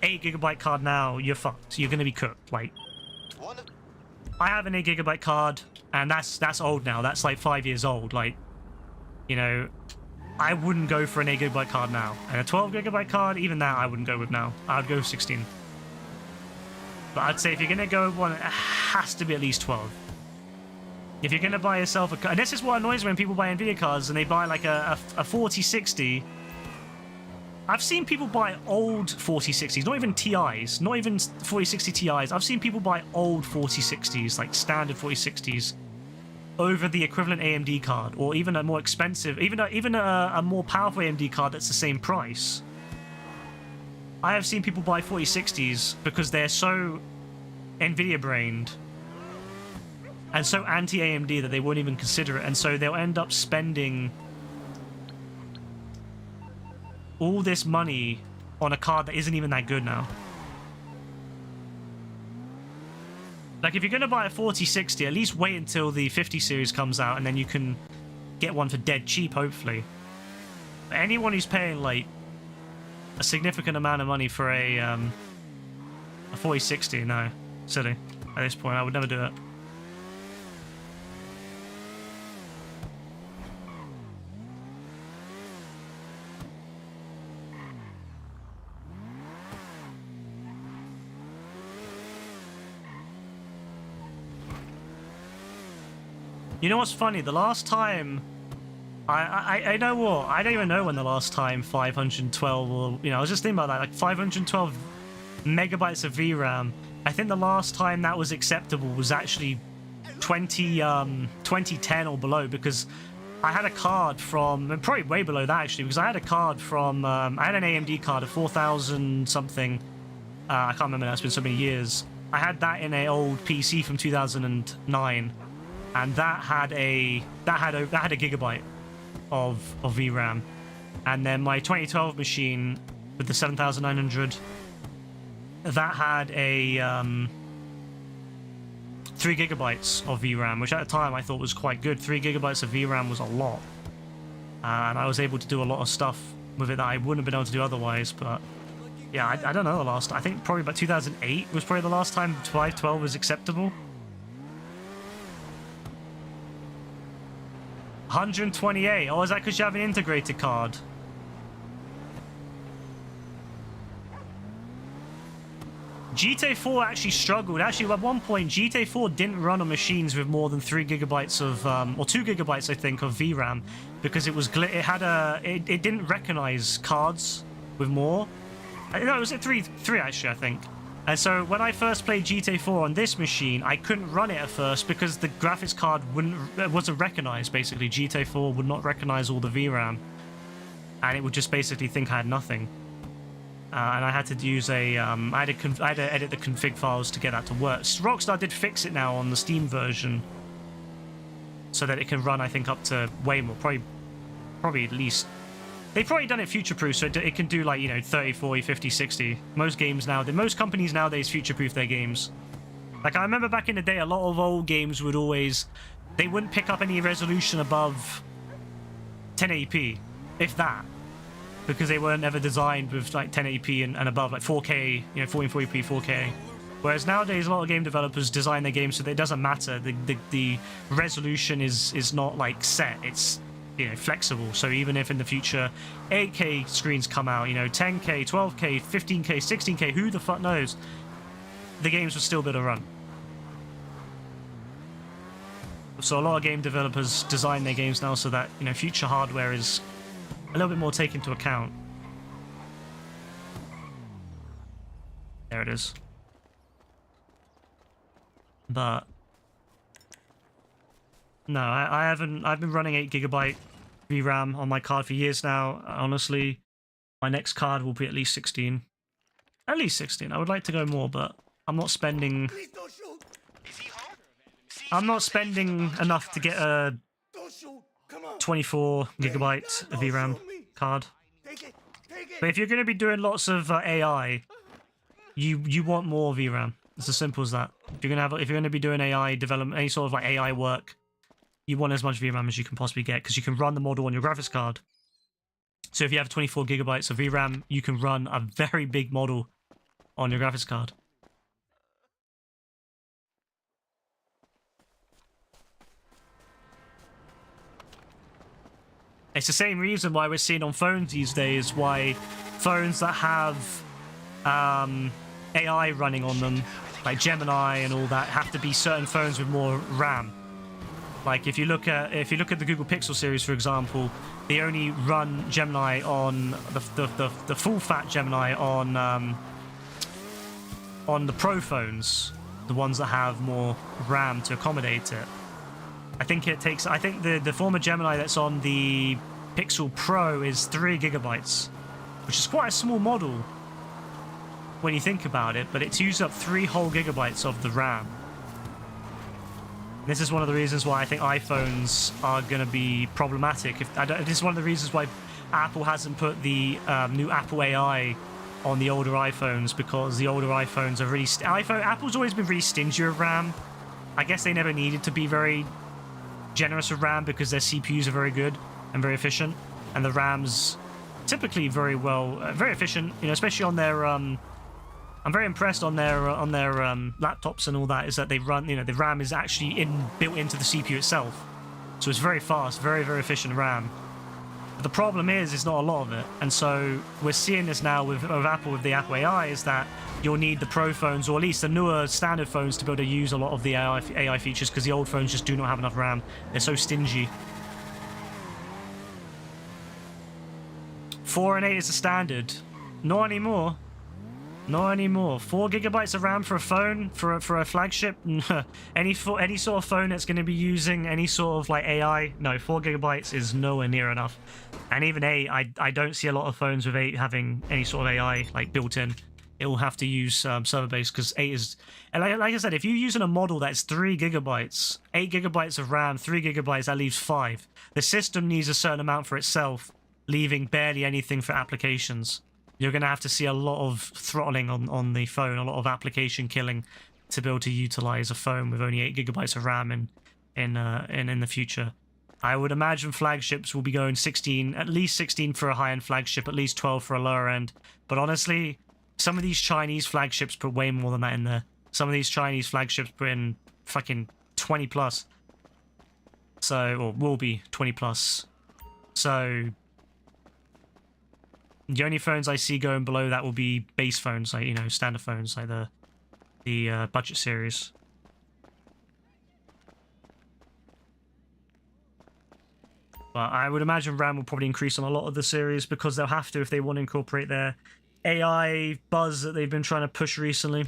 S1: 8 gigabyte card now, you're fucked. You're going to be cooked. Like, I have an 8 gigabyte card, and that's old now. That's like 5 years old. Like, you know, I wouldn't go for an 8 gigabyte card now. And a 12 gigabyte card, even that I wouldn't go with now. I'd go 16. But I'd say if you're going to go with one, it has to be at least 12. If you're going to buy yourself a card, and this is what annoys me when people buy Nvidia cards and they buy like a 4060. I've seen people buy old 4060s, not even TIs, not even 4060 TIs. I've seen people buy old 4060s, like standard 4060s, over the equivalent AMD card, or even a more expensive, even a more powerful AMD card that's the same price. I have seen people buy 4060s because they're so Nvidia brained and so anti-AMD that they won't even consider it, and so they'll end up spending all this money on a card that isn't even that good now. Like, if you're going to buy a 4060, at least wait until the 50 series comes out, and then you can get one for dead cheap, hopefully. But anyone who's paying, like, a significant amount of money for a 4060, no. Silly. At this point, I would never do it. You know what's funny? The last time... I know what? I don't even know when the last time 512 or... You know, I was just thinking about that. Like, 512 megabytes of VRAM. I think the last time that was acceptable was actually 2010 or below, because I had a card from... Probably way below that, actually, because I had a card from... I had an AMD card of 4,000 something. I can't remember now. It's been so many years. I had that in an old PC from 2009. And that had a gigabyte of VRAM, and then my 2012 machine with the 7900, that had a 3 gigabytes of VRAM, which at the time I thought was quite good. 3 gigabytes of VRAM was a lot, and I was able to do a lot of stuff with it that I wouldn't have been able to do otherwise. But yeah, I don't know the last. I think probably about 2008 was probably the last time 512 was acceptable. 128. Oh, is that because you have an integrated card? GTA 4 actually struggled. Actually, at one point, GTA 4 didn't run on machines with more than 3 gigabytes of, or 2 gigabytes, I think, of VRAM, because it was it didn't recognize cards with more. No, it was at three actually, I think. And so when I first played GTA 4 on this machine, I couldn't run it at first because the graphics card wasn't recognized, basically. GTA 4 would not recognize all the VRAM. And it would just basically think I had nothing. And I had to use a, I had to edit the config files to get that to work. Rockstar did fix it now on the Steam version. So that it can run, I think, up to way more, probably at least. They've probably done it future-proof, so it can do like, you know, 30, 40, 50, 60. Most games now, most companies nowadays future-proof their games. Like, I remember back in the day, a lot of old games would always, they wouldn't pick up any resolution above 1080p, if that. Because they weren't ever designed with like 1080p and above, like 4K, you know, 1440p, 4K. Whereas nowadays, a lot of game developers design their games so that it doesn't matter. The resolution is not like set. It's, you know, flexible. So even if in the future 8K screens come out, you know, 10K, 12K, 15K, 16K, who the fuck knows, the games will still be able to run. So a lot of game developers design their games now so that, you know, future hardware is a little bit more taken into account. There it is. But no, I haven't. I've been running 8GB VRAM on my card for years now. Honestly, my next card will be at least 16. At least 16. I would like to go more, but I'm not spending.
S3: Please don't shoot.
S1: I'm not spending enough to get a
S3: Don't shoot. Come on.
S1: 24GB VRAM card.
S3: Take it. Take it.
S1: But if you're going to be doing lots of AI, you want more VRAM. It's as simple as that. If you're going to be doing AI development, any sort of like AI work, you want as much VRAM as you can possibly get because you can run the model on your graphics card. So if you have 24GB of VRAM, you can run a very big model on your graphics card. It's the same reason why we're seeing on phones these days why phones that have AI running on them, like Gemini and all that, have to be certain phones with more RAM. Like if you look at the Google Pixel series, for example, they only run Gemini on the full fat Gemini on the Pro phones, the ones that have more RAM to accommodate it. I think the former Gemini that's on the Pixel Pro is 3GB, which is quite a small model when you think about it, but it's used up 3 whole gigabytes of the RAM. This is one of the reasons why I think iPhones are going to be problematic. This is one of the reasons why Apple hasn't put the new Apple AI on the older iPhones, because the older iPhones are really... Apple's always been really stingy with RAM. I guess they never needed to be very generous with RAM because their CPUs are very good and very efficient, and the RAM's typically very efficient, you know, especially on their I'm very impressed on their laptops and all that, is that they run, you know, the RAM is actually built into the CPU itself. So it's very fast, very, very efficient RAM. But the problem is, it's not a lot of it. And so we're seeing this now with Apple, with the Apple AI, is that you'll need the Pro phones, or at least the newer standard phones, to be able to use a lot of the AI features, because the old phones just do not have enough RAM. They're so stingy. 4 and 8 is the standard. Not anymore. Not anymore. 4 gigabytes of RAM for a phone, for a flagship. any sort of phone that's going to be using any sort of like AI. No, 4 gigabytes is nowhere near enough. And even 8, I don't see a lot of phones with 8 having any sort of AI like built in. It will have to use server based, because 8 is, and like I said, if you're using a model that's 3 gigabytes, 8 gigabytes of RAM, 3 gigabytes, that leaves 5. The system needs a certain amount for itself, leaving barely anything for applications. You're going to have to see a lot of throttling on the phone, a lot of application killing, to be able to utilize a phone with only 8 gigabytes of RAM in the future. I would imagine flagships will be going 16, at least 16 for a high-end flagship, at least 12 for a lower end. But honestly, some of these Chinese flagships put way more than that in there. Some of these Chinese flagships put in fucking 20 plus. So, or will be 20 plus. So the only phones I see going below that will be base phones, like, you know, standard phones, like the budget series. But I would imagine RAM will probably increase on a lot of the series, because they'll have to if they want to incorporate their AI buzz that they've been trying to push recently.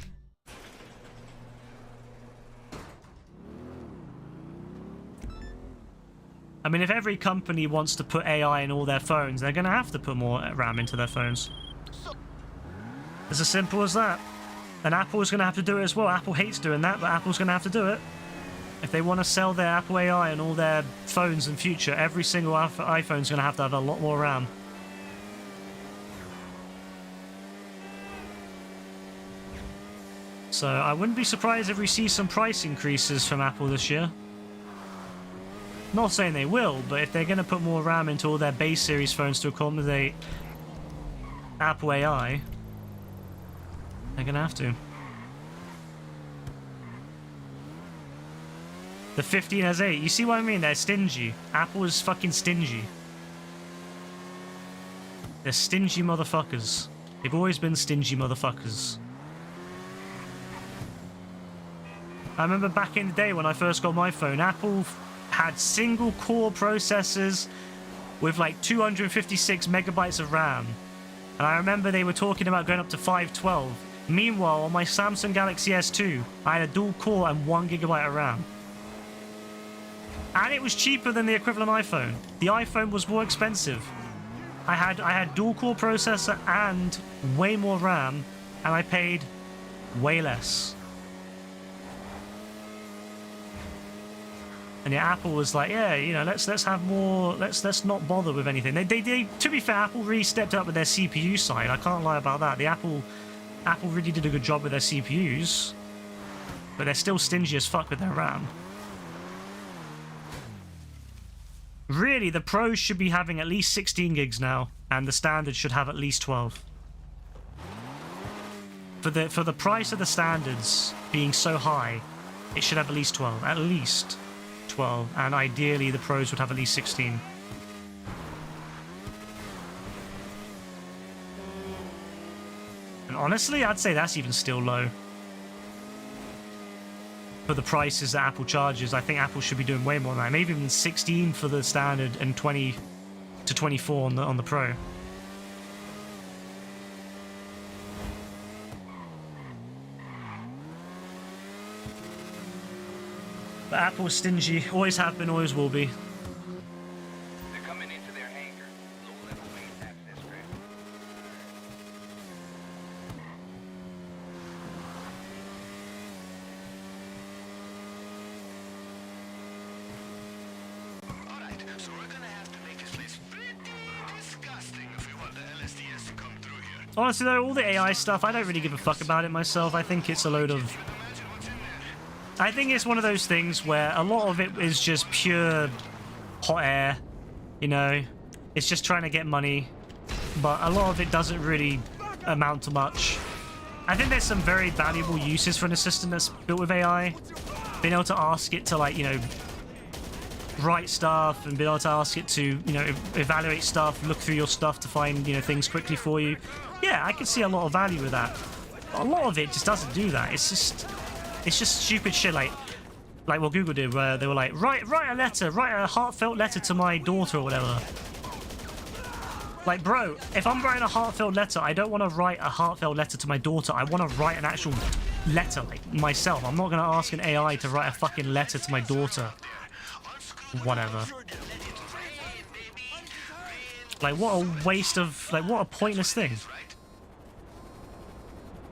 S1: I mean, if every company wants to put AI in all their phones, they're going to have to put more RAM into their phones. It's as simple as that. And Apple's going to have to do it as well. Apple hates doing that, but Apple's going to have to do it. If they want to sell their Apple AI on all their phones in future, every single iPhone's going to have a lot more RAM. So I wouldn't be surprised if we see some price increases from Apple this year. Not saying they will, but if they're going to put more RAM into all their base series phones to accommodate Apple AI, they're going to have to. The 15 has 8. You see what I mean? They're stingy. Apple is fucking stingy. They're stingy motherfuckers. They've always been stingy motherfuckers. I remember back in the day when I first got my phone, Apple had single core processors with like 256 megabytes of RAM. And I remember they were talking about going up to 512. Meanwhile, on my Samsung Galaxy S2, I had a dual core and 1 gigabyte of RAM. And it was cheaper than the equivalent iPhone. The iPhone was more expensive. I had dual core processor and way more RAM, and I paid way less. And yeah, Apple was like, yeah, you know, let's have more. Let's not bother with anything. They to be fair, Apple really stepped up with their CPU side. I can't lie about that. Apple really did a good job with their CPUs, but they're still stingy as fuck with their RAM. Really, the Pros should be having at least 16 gigs now, and the Standard should have at least 12. For the price of the Standards being so high, it should have at least 12. At least 12, and ideally the Pros would have at least 16. And honestly, I'd say that's even still low. For the prices that Apple charges, I think Apple should be doing way more than that. Maybe even 16 for the Standard and 20 to 24 on the Pro. But Apple's stingy, always have been, always will be.
S6: They're coming into their hangar. Low-level base access granted.
S3: Alright, so we're gonna have to make this place pretty disgusting if we want the LSDS to come through here.
S1: Honestly though, all the AI stuff, I don't really give a fuck about it myself. I think it's a load of... I think it's one of those things where a lot of it is just pure hot air, you know? It's just trying to get money, but a lot of it doesn't really amount to much. I think there's some very valuable uses for an assistant that's built with AI. Being able to ask it to, like, you know, write stuff and being able to ask it to, you know, evaluate stuff, look through your stuff to find, you know, things quickly for you. Yeah, I can see a lot of value with that. But a lot of it just doesn't do that. It's just stupid shit like what Google did, where they were like, write a heartfelt letter to my daughter or whatever. Like, bro, if I'm writing a heartfelt letter, I don't want to write a heartfelt letter to my daughter. I want to write an actual letter, like, myself. I'm not going to ask an AI to write a fucking letter to my daughter. Whatever. Like, what a waste of... Like, what a pointless thing.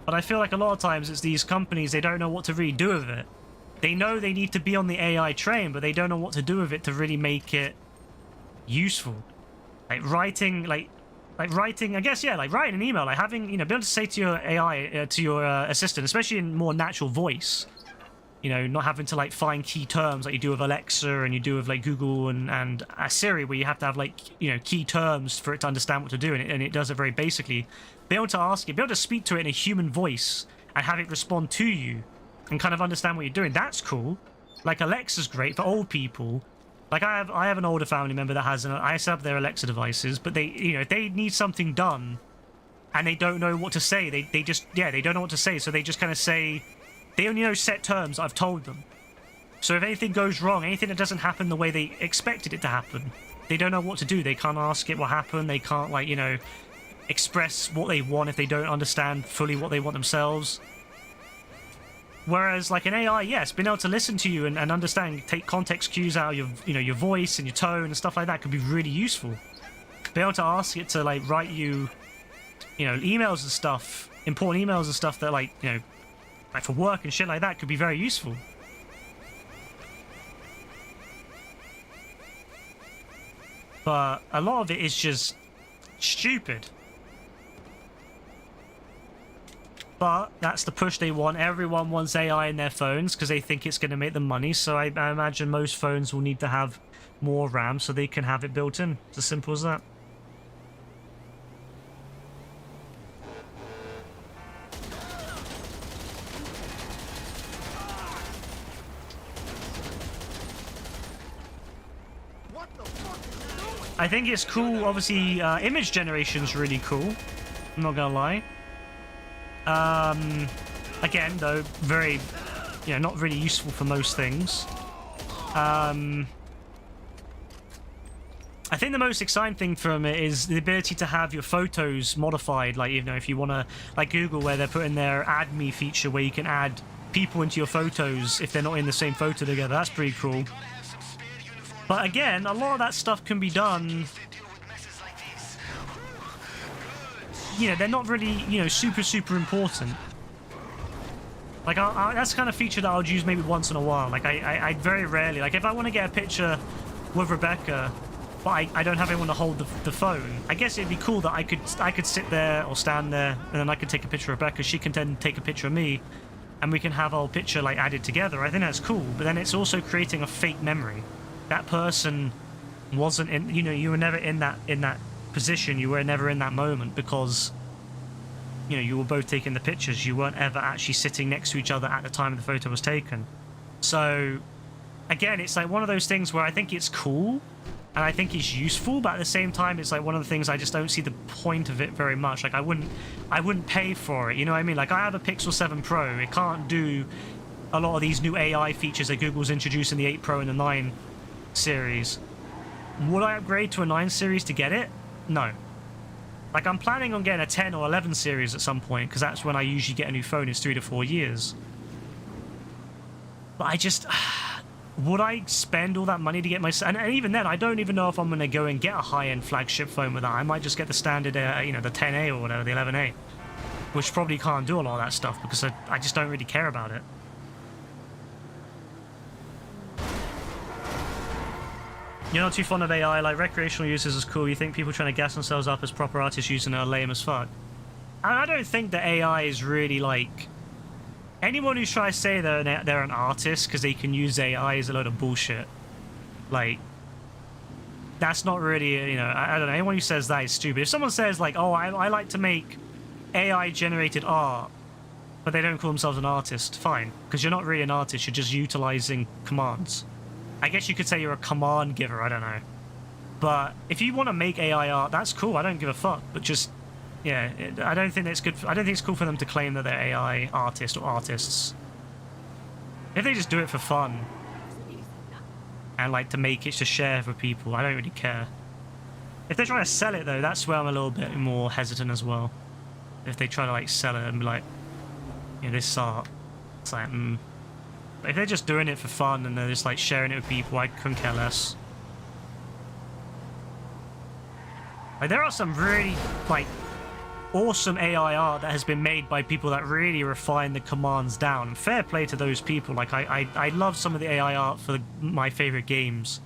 S1: But I feel like a lot of times it's these companies, they don't know what to really do with it. They know they need to be on the AI train, but they don't know what to do with it to really make it useful. Like writing, I guess, yeah, like writing an email, like having, you know, be able to say to your AI, to your assistant, especially in more natural voice, you know, not having to like find key terms like you do with Alexa and you do with like Google and Siri, where you have to have like, you know, key terms for it to understand what to do, and it does it very basically. Be able to ask it, be able to speak to it in a human voice and have it respond to you and kind of understand what you're doing. That's cool. Like Alexa's great for old people. Like I have an older family member that has I set up their Alexa devices, but they, you know, if they need something done and they don't know what to say, they just, yeah, they don't know what to say, so they just kind of say, they only know set terms I've told them. So if anything goes wrong, anything that doesn't happen the way they expected it to happen, they don't know what to do. They can't ask it what happened. They can't, like, you know, express what they want if they don't understand fully what they want themselves. Whereas like an AI, yes, being able to listen to you and understand, take context cues out of your, you know, your voice and your tone and stuff like that could be really useful. Be able to ask it to like write you, you know, emails and stuff, important emails and stuff that like, you know, like for work and shit like that could be very useful. But a lot of it is just stupid. But that's the push they want. Everyone wants AI in their phones because they think it's going to make them money. So I imagine most phones will need to have more RAM so they can have it built in. It's as simple as that. I think it's cool. Obviously, image generation's really cool. I'm not gonna lie. Again, though, very, you know, not really useful for most things. I think the most exciting thing from it is the ability to have your photos modified. Like, you know, if you want to, like Google, where they're putting their Add Me feature, where you can add people into your photos if they're not in the same photo together. That's pretty cool. But again, a lot of that stuff can be done. You know, they're not really, you know, super important. Like, that's the kind of feature that I would use maybe once in a while. Like, I very rarely, like, if I want to get a picture with Rebecca, but I don't have anyone to hold the phone, I guess it'd be cool that I could sit there or stand there, and then I could take a picture of Rebecca, she can then take a picture of me, and we can have our picture, like, added together. I think that's cool, but then it's also creating a fake memory. That person wasn't in, you know, you were never in that position, you were never in that moment because, you know, you were both taking the pictures, you weren't ever actually sitting next to each other at the time the photo was taken. So again, it's like one of those things where I think it's cool and I think it's useful, but at the same time it's like one of the things I just don't see the point of it very much. Like I wouldn't pay for it, you know what I mean? Like I have a Pixel 7 Pro, it can't do a lot of these new AI features that Google's introduced in the 8 Pro and the 9 series. Would I upgrade to a 9 series to get it? No. Like, I'm planning on getting a 10 or 11 series at some point, because that's when I usually get a new phone, is 3 to 4 years. But I just... would I spend all that money to get my... And even then, I don't even know if I'm going to go and get a high-end flagship phone with that. I might just get the standard, you know, the 10A or whatever, the 11A. Which probably can't do a lot of that stuff, because I just don't really care about it. You're not too fond of AI, like recreational users is cool. You think people trying to gas themselves up as proper artists using it are lame as fuck. And I don't think that AI is really like... Anyone who's trying to say they're an artist because they can use AI is a load of bullshit. Like, that's not really, you know, I don't know, anyone who says that is stupid. If someone says like, oh, I like to make AI-generated art, but they don't call themselves an artist, fine. Because you're not really an artist, you're just utilizing commands. I guess you could say you're a command giver, I don't know. But if you want to make AI art, that's cool, I don't give a fuck. But just, yeah, I don't think it's good. I don't think it's cool for them to claim that they're AI artists or artists. If they just do it for fun and like to make it to share for people, I don't really care. If they're trying to sell it though, that's where I'm a little bit more hesitant as well. If they try to like sell it and be like, you know, this is art, it's like, But if they're just doing it for fun and they're just like sharing it with people, I couldn't care less. Like, there are some really like awesome AI art that has been made by people that really refine the commands down. And fair play to those people. Like I love some of the AI art for my favorite games,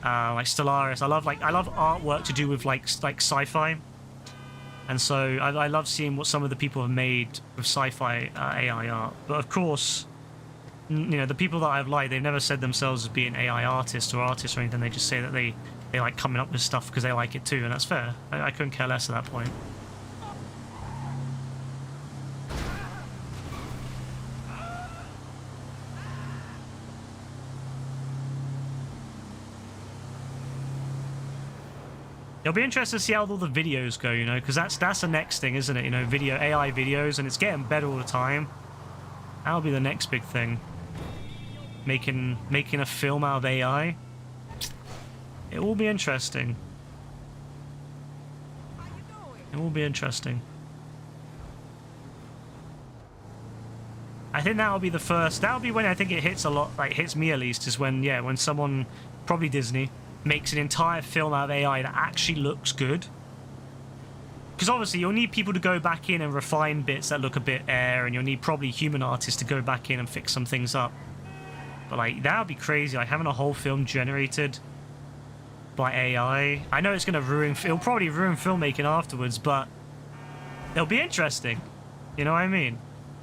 S1: like Stellaris. I love artwork to do with like sci-fi, and so I love seeing what some of the people have made with sci-fi AI art. But of course, you know, the people that I've liked, they've never said themselves as being AI artists or anything. They just say that they like coming up with stuff because they like it too, and that's fair. I couldn't care less at that point. It'll be interesting to see how all the videos go, you know, because that's the next thing, isn't it? You know, AI videos, and it's getting better all the time. That'll be the next big thing. Making a film out of AI. It will be interesting.
S2: How you doing?
S1: It will be interesting. I think that'll be the first. That'll be when I think it hits a lot. Like hits me at least. Is when when someone, probably Disney, makes an entire film out of AI that actually looks good. Because obviously you'll need people to go back in and refine bits that look a bit and you'll need probably human artists to go back in and fix some things up. But like that would be crazy. Like having a whole film generated by AI. I know it's gonna ruin. It'll probably ruin filmmaking afterwards, but it'll be interesting. You know what I mean?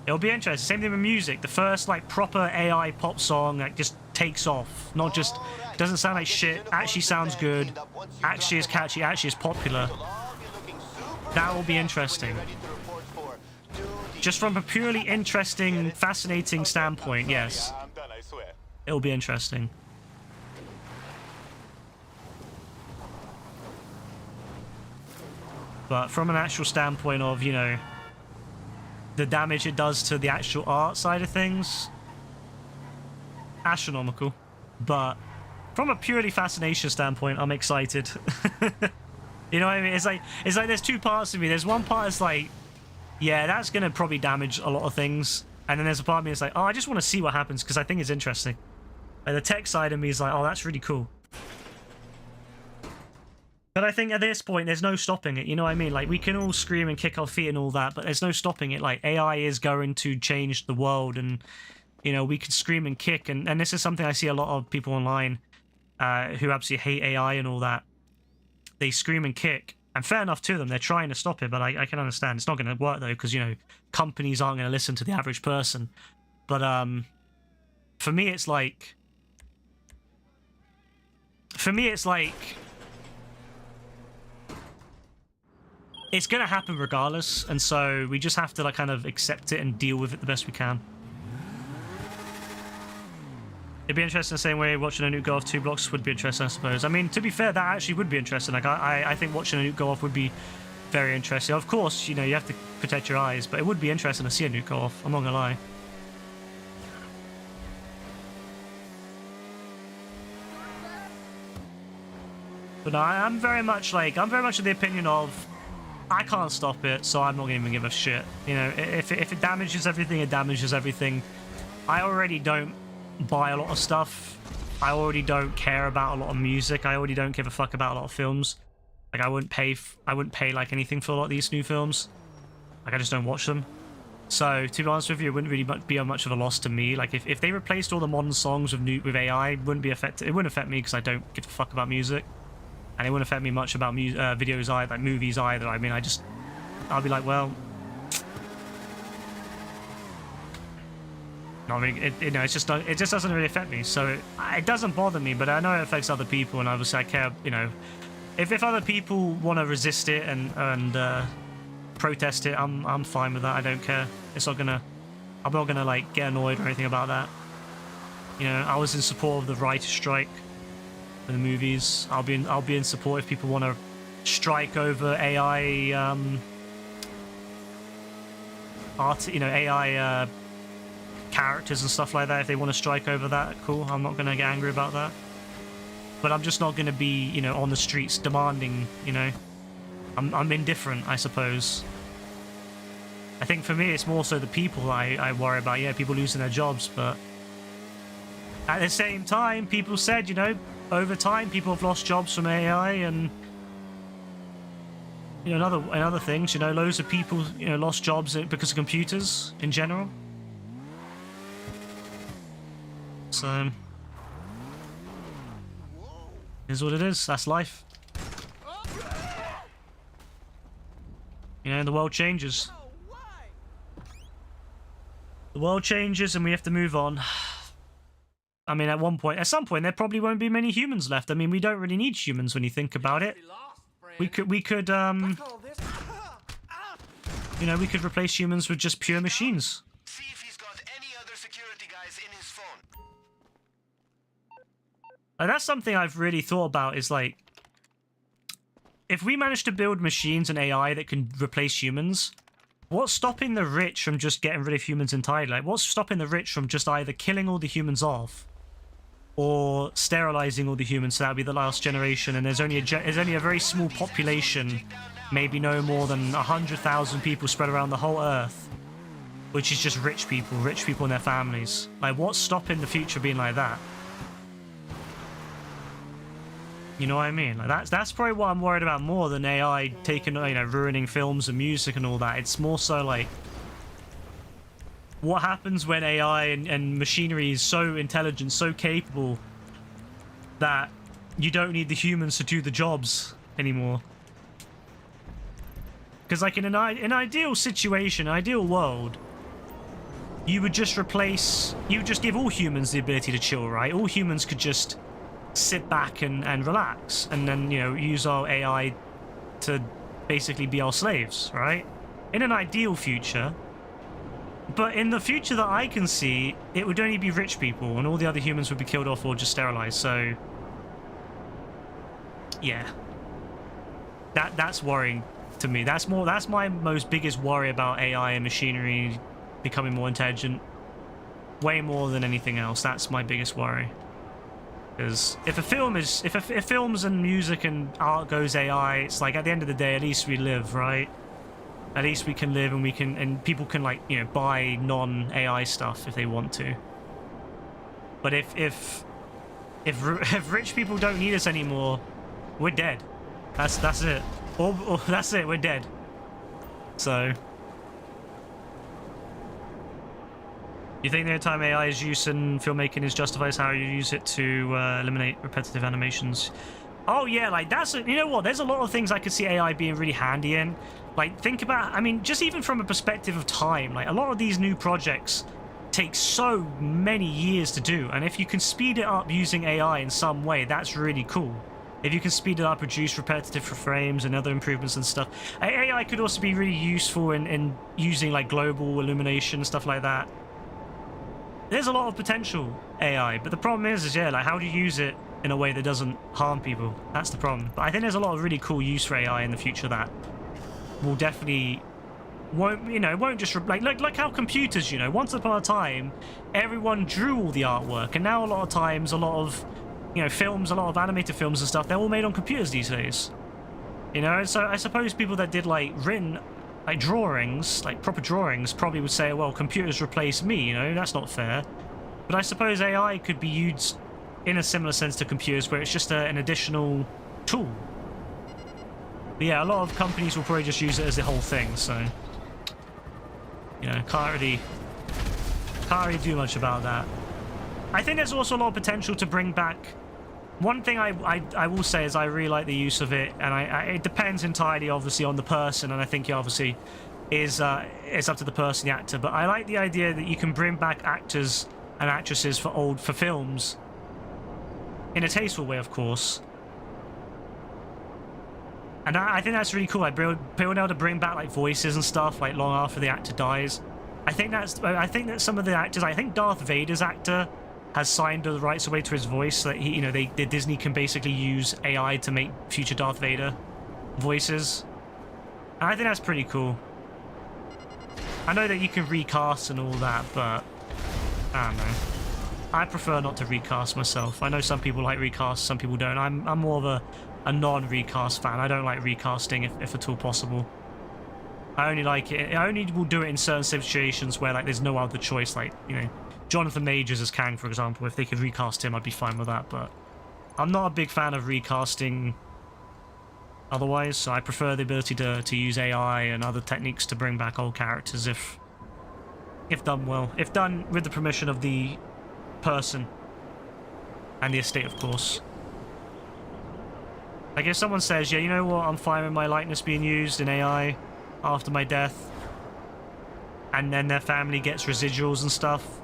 S1: It'll be interesting. Same thing with music. The first like proper AI pop song that just takes off. Not just doesn't sound like shit. Actually sounds good. Actually is catchy. Actually is popular. That will be interesting. Just from a purely interesting, fascinating standpoint, yes. It'll be interesting. But from an actual standpoint of, you know, the damage it does to the actual art side of things, astronomical. But from a purely fascination standpoint, I'm excited. You know what I mean? It's like there's two parts of me. There's one part that's like, yeah, that's gonna probably damage a lot of things, and then there's a part of me that's like, oh, I just want to see what happens because I think it's interesting. Like the tech side of me is like, oh, that's really cool. But I think at this point, there's no stopping it. You know what I mean? Like we can all scream and kick our feet and all that, but there's no stopping it. Like AI is going to change the world, and you know we can scream and kick, and this is something I see a lot of people online who absolutely hate AI and all that. They scream and kick, and fair enough to them. They're trying to stop it, but I can understand it's not going to work though, because you know companies aren't going to listen to the average person. But for me, it's like it's going to happen regardless, and so we just have to like kind of accept it and deal with it the best we can. It'd be interesting the same way watching a nuke go off 2 blocks would be interesting, I suppose. I mean, to be fair, that actually would be interesting. Like, I think watching a nuke go off would be very interesting. Of course, you know, you have to protect your eyes, but it would be interesting to see a nuke go off. I'm not gonna lie. But no, I'm very much of the opinion of, I can't stop it, so I'm not gonna even give a shit. You know, if it damages everything, it damages everything. I already don't buy a lot of stuff. I already don't care about a lot of music. I already don't give a fuck about a lot of films. Like I wouldn't pay like anything for a lot of these new films. Like I just don't watch them. So to be honest with you, it wouldn't really be much of a loss to me. Like if they replaced all the modern songs with AI, it wouldn't affect me because I don't give a fuck about music, and it wouldn't affect me much about videos either, like movies either. I mean, I'll be like, well. I mean, it just doesn't really affect me, so it doesn't bother me. But I know it affects other people, and obviously I care. You know, if other people want to resist it and protest it, I'm fine with that. I don't care. I'm not gonna like get annoyed or anything about that. You know, I was in support of the writer's strike for the movies. I'll be in support if people want to strike over AI AI characters and stuff like that. If they want to strike over that, cool. I'm not gonna get angry about that. But I'm just not gonna be, you know, on the streets demanding. You know, I'm indifferent, I suppose. I think for me, it's more so the people I worry about. Yeah, people losing their jobs, but at the same time, people said, you know, over time, people have lost jobs from AI, and you know, and other things. You know, loads of people, you know, lost jobs because of computers in general. So, is what it is. That's life. You know, the world changes. The world changes, and we have to move on. I mean, at some point, there probably won't be many humans left. I mean, we don't really need humans when you think about it. We could, you know, we could replace humans with just pure machines.
S3: See if he's got any other security guys in his phone.
S1: And that's something I've really thought about, is like, if we manage to build machines and AI that can replace humans, what's stopping the rich from just getting rid of humans entirely? Like, what's stopping the rich from just either killing all the humans off or sterilizing all the humans, so that'll be the last generation, and there's only a very small population maybe no more than 100,000 people spread around the whole Earth, which is just rich people and their families. Like, what's stopping the future being like that? You know what I mean? Like, that's probably what I'm worried about more than AI taking, you know, ruining films and music and all that. It's more so like, what happens when AI and machinery is so intelligent, so capable, that you don't need the humans to do the jobs anymore? Because, like, in an ideal situation, ideal world, you would just give all humans the ability to chill, right? All humans could just sit back and relax, and then, you know, use our AI to basically be our slaves, right? In an ideal future. But in the future that I can see, it would only be rich people, and all the other humans would be killed off or just sterilized. So, yeah, that's worrying to me. That's my most biggest worry about AI and machinery becoming more intelligent, way more than anything else. That's my biggest worry. Because if if films and music and art goes AI, it's like, at the end of the day, at least we live, right? At least we can live, and people can, like, you know, buy non-AI stuff if they want to. But if rich people don't need us anymore, we're dead. That's it. Or that's it. We're dead. So, you think the only time AI is used in filmmaking is justifies how you use it to eliminate repetitive animations? Oh yeah, like, you know what? There's a lot of things I could see AI being really handy in. Like, think about, I mean, just even from a perspective of time, like, a lot of these new projects take so many years to do, and if you can speed it up using AI in some way, that's really cool. If you can speed it up, reduce repetitive frames and other improvements and stuff. AI could also be really useful in using, like, global illumination and stuff like that. There's a lot of potential AI, but the problem is yeah, like, how do you use it in a way that doesn't harm people? That's the problem. But I think there's a lot of really cool use for AI in the future that will definitely won't just like how computers, you know, once upon a time everyone drew all the artwork, and now a lot of times a lot of, you know, films, a lot of animated films and stuff, they're all made on computers these days, you know. So I suppose people that did like written, like, drawings, like proper drawings, probably would say, well, computers replace me, you know, that's not fair. But I suppose AI could be used in a similar sense to computers, where it's just an additional tool. But yeah, a lot of companies will probably just use it as the whole thing, so, you know, can't really do much about that. I think there's also a lot of potential to bring back. One thing I will say is I really like the use of it, and it depends entirely, obviously, on the person, and I think it obviously is it's up to the person, the actor. But I like the idea that you can bring back actors and actresses for films in a tasteful way, of course. And I think that's really cool. Like, being able to bring back, like, voices and stuff, like, long after the actor dies. I think that some of the actors, I think Darth Vader's actor has signed the rights away to his voice, so that he, you know, Disney can basically use AI to make future Darth Vader voices. And I think that's pretty cool. I know that you can recast and all that, but I don't know. I prefer not to recast myself. I know some people like recast, some people don't. I'm more of a non-recast fan. I don't like recasting if at all possible. I only like it. I only will do it in certain situations where, like, there's no other choice. Like, you know, Jonathan Majors as Kang, for example. If they could recast him, I'd be fine with that. But I'm not a big fan of recasting otherwise. So I prefer the ability to use AI and other techniques to bring back old characters if done well. If done with the permission of the person and the estate, of course. Like, if someone says, yeah, you know what, I'm fine with my likeness being used in AI after my death, and then their family gets residuals and stuff,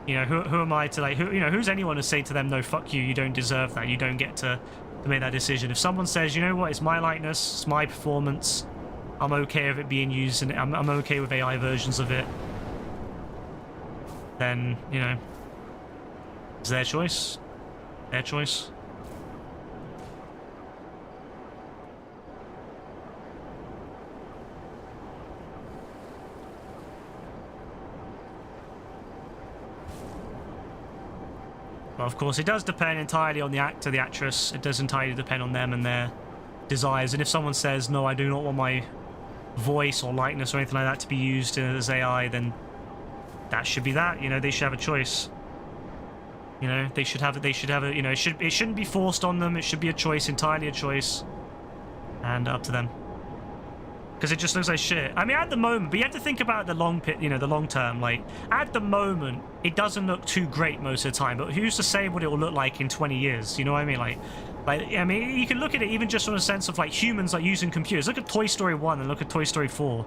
S1: you know, who am I to, like, who's anyone to say to them, no, fuck you, you don't deserve that, you don't get to make that decision. If someone says, you know what, it's my likeness, it's my performance, I'm okay with it being used, and I'm okay with AI versions of it, then, you know, it's their choice. Their choice. But of course, it does depend entirely on the actor, the actress. It does entirely depend on them and their desires. And if someone says, no, I do not want my voice or likeness or anything like that to be used as AI, then that should be that. You know, they should have a choice. You know, they should have a, you know, it shouldn't be forced on them. It should be a choice, entirely a choice, and up to them. Because it just looks like shit. I mean, at the moment, but you have to think about the long term. Like, at the moment, it doesn't look too great most of the time. But who's to say what it will look like in 20 years? You know what I mean? Like, I mean, you can look at it even just from a sense of like humans like using computers. Look at Toy Story 1 and look at Toy Story 4.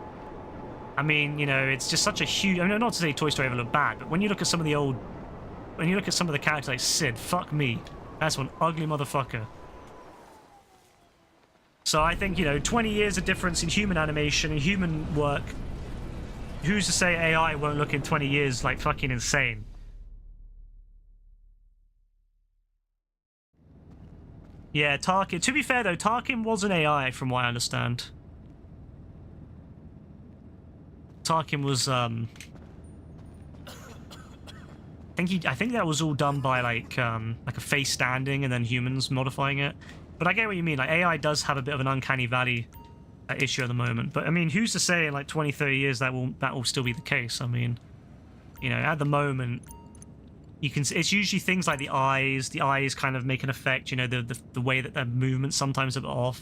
S1: I mean, you know, it's just such a huge. I mean, not to say Toy Story ever looked bad, but when you look at some of the old, when you look at some of the characters like Sid, fuck me, that's one ugly motherfucker. So I think, you know, 20 years of difference in human animation and human work. Who's to say AI won't look in 20 years like fucking insane? Yeah, Tarkin. To be fair though, Tarkin was an AI from what I understand. Tarkin was I think that was all done by like a face standing and then humans modifying it. But I get what you mean. Like, AI does have a bit of an uncanny valley issue at the moment. But I mean, who's to say in like 20, 30 years that will still be the case? I mean, you know, at the moment, you can. It's usually things like the eyes. The eyes kind of make an effect. You know, the way that their movements sometimes are a bit off.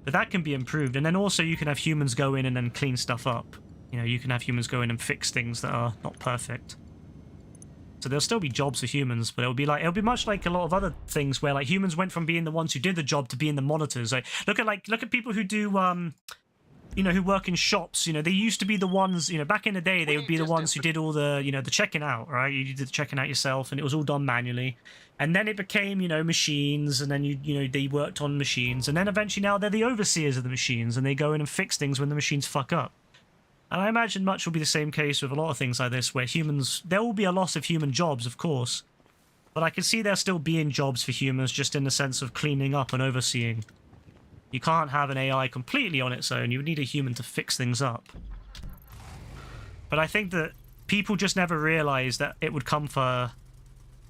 S1: But that can be improved. And then also you can have humans go in and then clean stuff up. You know, you can have humans go in and fix things that are not perfect. So there'll still be jobs for humans, but it'll be much like a lot of other things where like humans went from being the ones who did the job to being the monitors. Like look at people who do you know, who work in shops. You know, they used to be the ones, you know, back in the day they would be the ones who did all the, you know, the checking out, right? You did the checking out yourself and it was all done manually. And then it became, you know, machines, and then you know, they worked on machines, and then eventually now they're the overseers of the machines and they go in and fix things when the machines fuck up. And I imagine much will be the same case with a lot of things like this, where humans, there will be a loss of human jobs, of course. But I can see there still being jobs for humans, just in the sense of cleaning up and overseeing. You can't have an AI completely on its own. You would need a human to fix things up. But I think that people just never realized that it would come for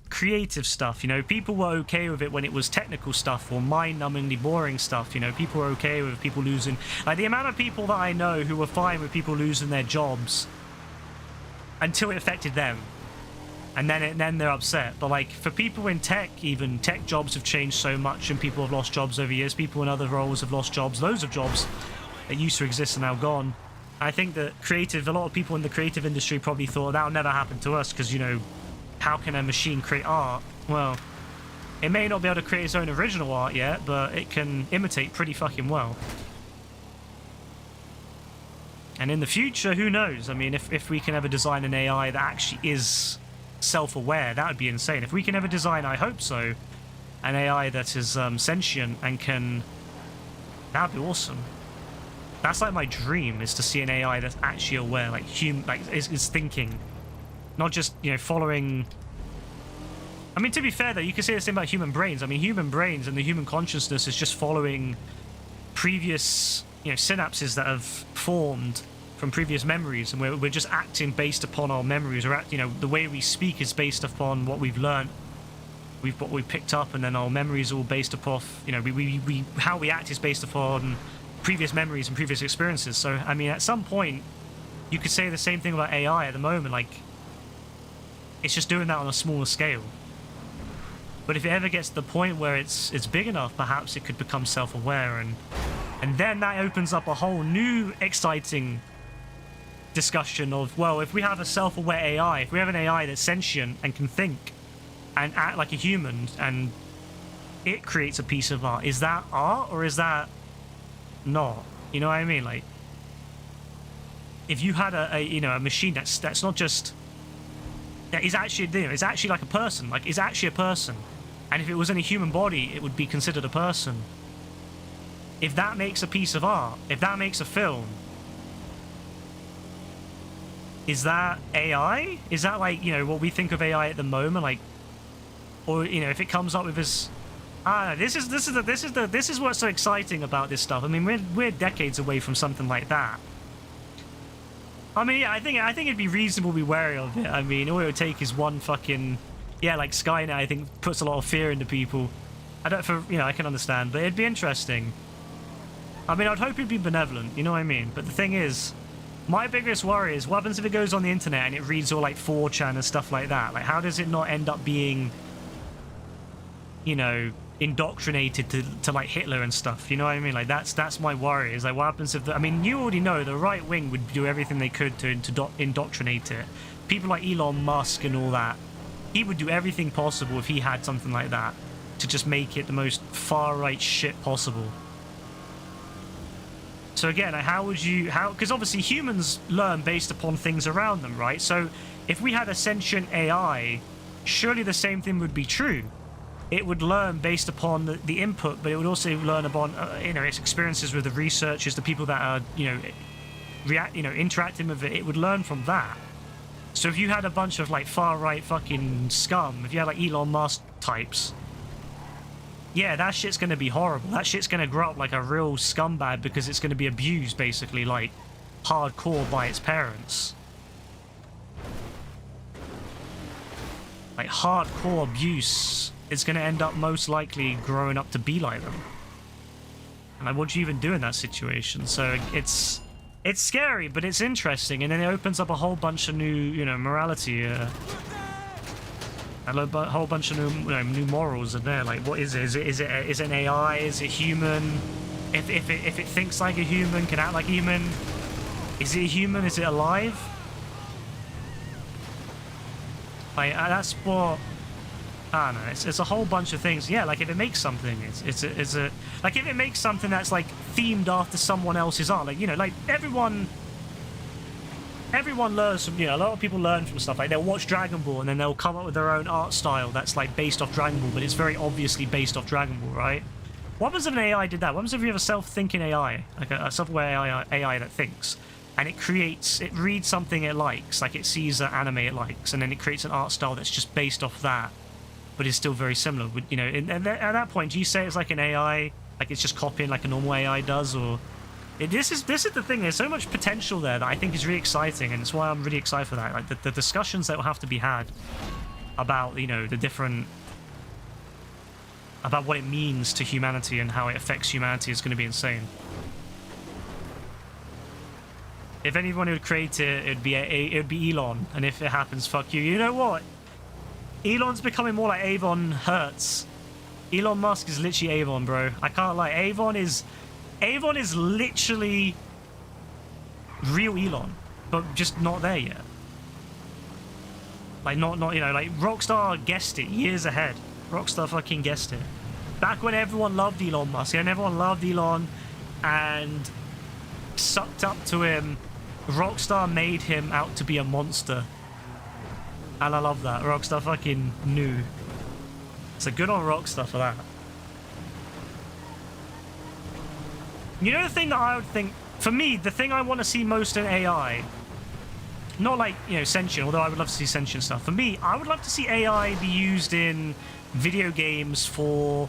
S1: creative stuff. You know, people were okay with it when it was technical stuff or mind-numbingly boring stuff. You know, people were okay with people losing, like the amount of people that I know who were fine with people losing their jobs until it affected them, and then they're upset. But like for people in tech, even tech jobs have changed so much and people have lost jobs over years. People in other roles have lost jobs. Loads of jobs that used to exist are now gone. I think that a lot of people in the creative industry probably thought that'll never happen to us, because, you know, how can a machine create art? Well, it may not be able to create its own original art yet, but it can imitate pretty fucking well. And in the future, who knows? I mean, if we can ever design an AI that actually is self-aware, that would be insane. If we can ever design, I hope so, an AI that is sentient and can... That'd be awesome. That's like my dream, is to see an AI that's actually aware, like is thinking. Not just, you know, following... I mean, to be fair, though, you can say the same about human brains. I mean, human brains and the human consciousness is just following previous, you know, synapses that have formed from previous memories, and we're just acting based upon our memories. You know, the way we speak is based upon what we've learned, what we've picked up, and then our memories are all based upon, you know, how we act is based upon previous memories and previous experiences. So, I mean, at some point, you could say the same thing about AI at the moment, like... It's just doing that on a smaller scale. But if it ever gets to the point where it's big enough, perhaps it could become self-aware, and then that opens up a whole new exciting discussion of, well, if we have a self-aware AI, if we have an AI that's sentient and can think and act like a human, and it creates a piece of art, is that art or is that not? You know what I mean? Like, if you had a machine that's not just... that is actually, you know, it's actually like a person, like it's actually a person, and if it was in a human body, it would be considered a person. If that makes a piece of art, if that makes a film, is that AI? Is that like, you know, what we think of AI at the moment, like, or, you know, if it comes up with this, this is what's so exciting about this stuff. I mean, we're decades away from something like that. I mean, yeah, I think it'd be reasonable to be wary of it. I mean, all it would take is one fucking... Yeah, like Skynet, I think, puts a lot of fear into people. I can understand, but it'd be interesting. I mean, I'd hope he'd be benevolent, you know what I mean? But the thing is, my biggest worry is what happens if it goes on the internet and it reads all like 4chan and stuff like that? Like, how does it not end up being, you know, indoctrinated to like Hitler and stuff? You know what I mean? Like, that's my worry. Is like, what happens if I mean, you already know the right wing would do everything they could to indoctrinate it. People like Elon Musk and all that. He would do everything possible if he had something like that to just make it the most far-right shit possible. So again, how would you... Because obviously humans learn based upon things around them, right? So if we had a sentient AI, surely the same thing would be true. It would learn based upon the input, but it would also learn upon, you know, its experiences with the researchers, the people that are, you know, interacting with it. It would learn from that. So if you had a bunch of like far-right fucking scum, if you had like Elon Musk types, yeah, that shit's going to be horrible. That shit's going to grow up like a real scumbag because it's going to be abused, basically, like, hardcore by its parents. Like, hardcore abuse is going to end up most likely growing up to be like them. And like, what do you even do in that situation? So it's scary, but it's interesting, and then it opens up a whole bunch of new, you know, morality, a whole bunch of new morals in there. Like, what is it? Is it an AI? Is it human? If it thinks like a human, can act like a human, is it a human? Is it alive? Like, that's what I don't know. It's a whole bunch of things. Yeah, like if it makes something, it's a like if it makes something that's like themed after someone else's art. Like, you know, like everyone learns from, you know, a lot of people learn from stuff. Like, they'll watch Dragon Ball and then they'll come up with their own art style that's like based off Dragon Ball, but it's very obviously based off Dragon Ball, right? What happens if an AI did that? What happens if you have a self-thinking AI, like a self-aware AI that thinks, and it reads something it likes, like it sees an anime it likes, and then it creates an art style that's just based off that, but is still very similar? You know, and at that point, do you say it's like an AI, like it's just copying like a normal AI does, or... This is the thing. There's so much potential there that I think is really exciting, and it's why I'm really excited for that. Like the discussions that will have to be had about, you know, the different, about what it means to humanity and how it affects humanity is going to be insane. If anyone would create it, it'd be Elon, and if it happens, fuck you. You know what? Elon's becoming more like Avon Hertz. Elon Musk is literally Avon, bro. I can't lie. Avon is literally real Elon, but just not there yet. Like, not you know, like Rockstar guessed it years ahead. Rockstar fucking guessed it. Back when everyone loved Elon Musk, and everyone loved Elon and sucked up to him, Rockstar made him out to be a monster. And I love that. Rockstar fucking knew. So good on Rockstar for that. You know, the thing that I would think, for me, the thing I want to see most in AI, not like, you know, sentient, although I would love to see sentient stuff. For me, I would love to see AI be used in video games for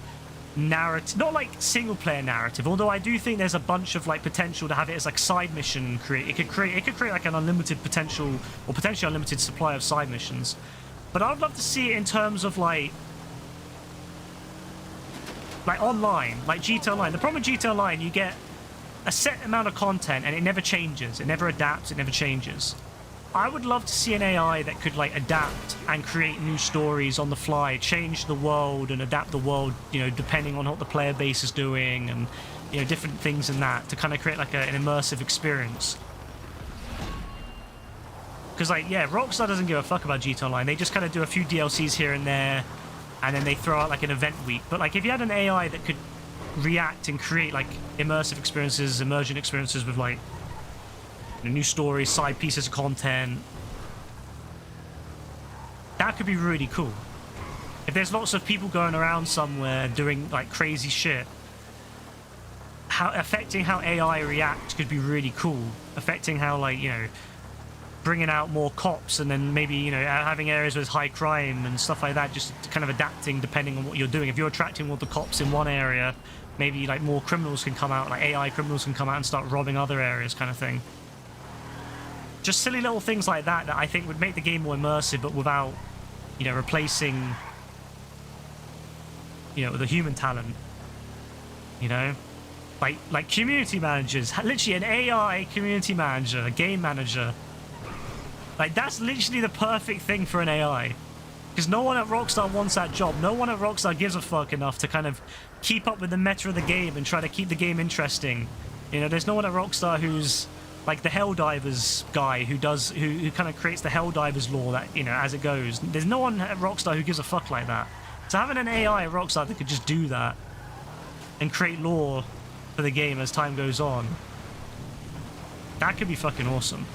S1: narrative, not like single-player narrative, although I do think there's a bunch of like potential to have it as like side mission it could create like an unlimited potential, or potentially unlimited supply of side missions. But I would love to see it in terms of like online, like GTA Online. The problem with GTA Online, you get a set amount of content and it never changes, it never adapts, it never changes. I would love to see an AI that could like adapt and create new stories on the fly, change the world and adapt the world, you know, depending on what the player base is doing, and, you know, different things in that, to kind of create like an immersive experience. Because, like, yeah, Rockstar doesn't give a fuck about GTA Online. They just kind of do a few DLCs here and there, and then they throw out like an event week. But like, if you had an AI that could react and create like immersive experiences, immersion experiences with like, you know, new stories, side pieces of content, that could be really cool. If there's lots of people going around somewhere doing like crazy shit, affecting how AI reacts could be really cool. Affecting how, like, you know, bringing out more cops, and then maybe, you know, having areas with high crime and stuff like that, just kind of adapting depending on what you're doing. If you're attracting all the cops in one area, maybe like more criminals can come out, like AI criminals can come out and start robbing other areas, kind of thing. Just silly little things like that I think would make the game more immersive, but without, you know, replacing, you know, the human talent, you know? like community managers, literally an AI community manager, a game manager. Like, that's literally the perfect thing for an AI. Because no one at Rockstar wants that job. No one at Rockstar gives a fuck enough to kind of keep up with the meta of the game and try to keep the game interesting. You know, there's no one at Rockstar who's like the Helldivers guy who kind of creates the Helldivers lore that, you know, as it goes. There's no one at Rockstar who gives a fuck like that. So having an AI at Rockstar that could just do that and create lore for the game as time goes on, that could be fucking awesome.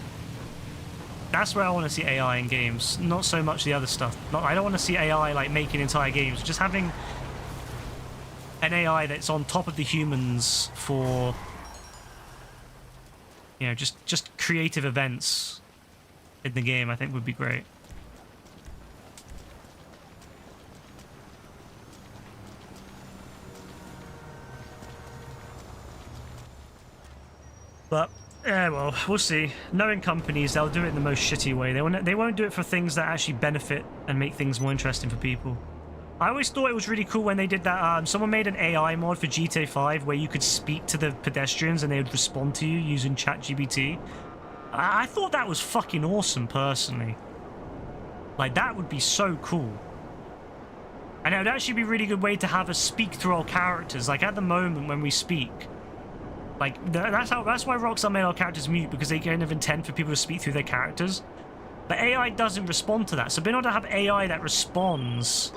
S1: That's where I want to see AI in games, not so much the other stuff. I don't want to see AI like making entire games. Just having an AI that's on top of the humans for, you know, just creative events in the game, I think would be great. But yeah, well, we'll see. Knowing companies, they'll do it in the most shitty way. They won't do it for things that actually benefit and make things more interesting for people. I always thought it was really cool when they did that. Someone made an AI mod for GTA 5 where you could speak to the pedestrians and they would respond to you using ChatGPT. I thought that was fucking awesome, personally. Like, that would be so cool. And it would actually be a really good way to have us speak through our characters. Like, at the moment when we speak, like, that's why Rockstar made our characters mute, because they kind of intend for people to speak through their characters. But AI doesn't respond to that. So being able to have AI that responds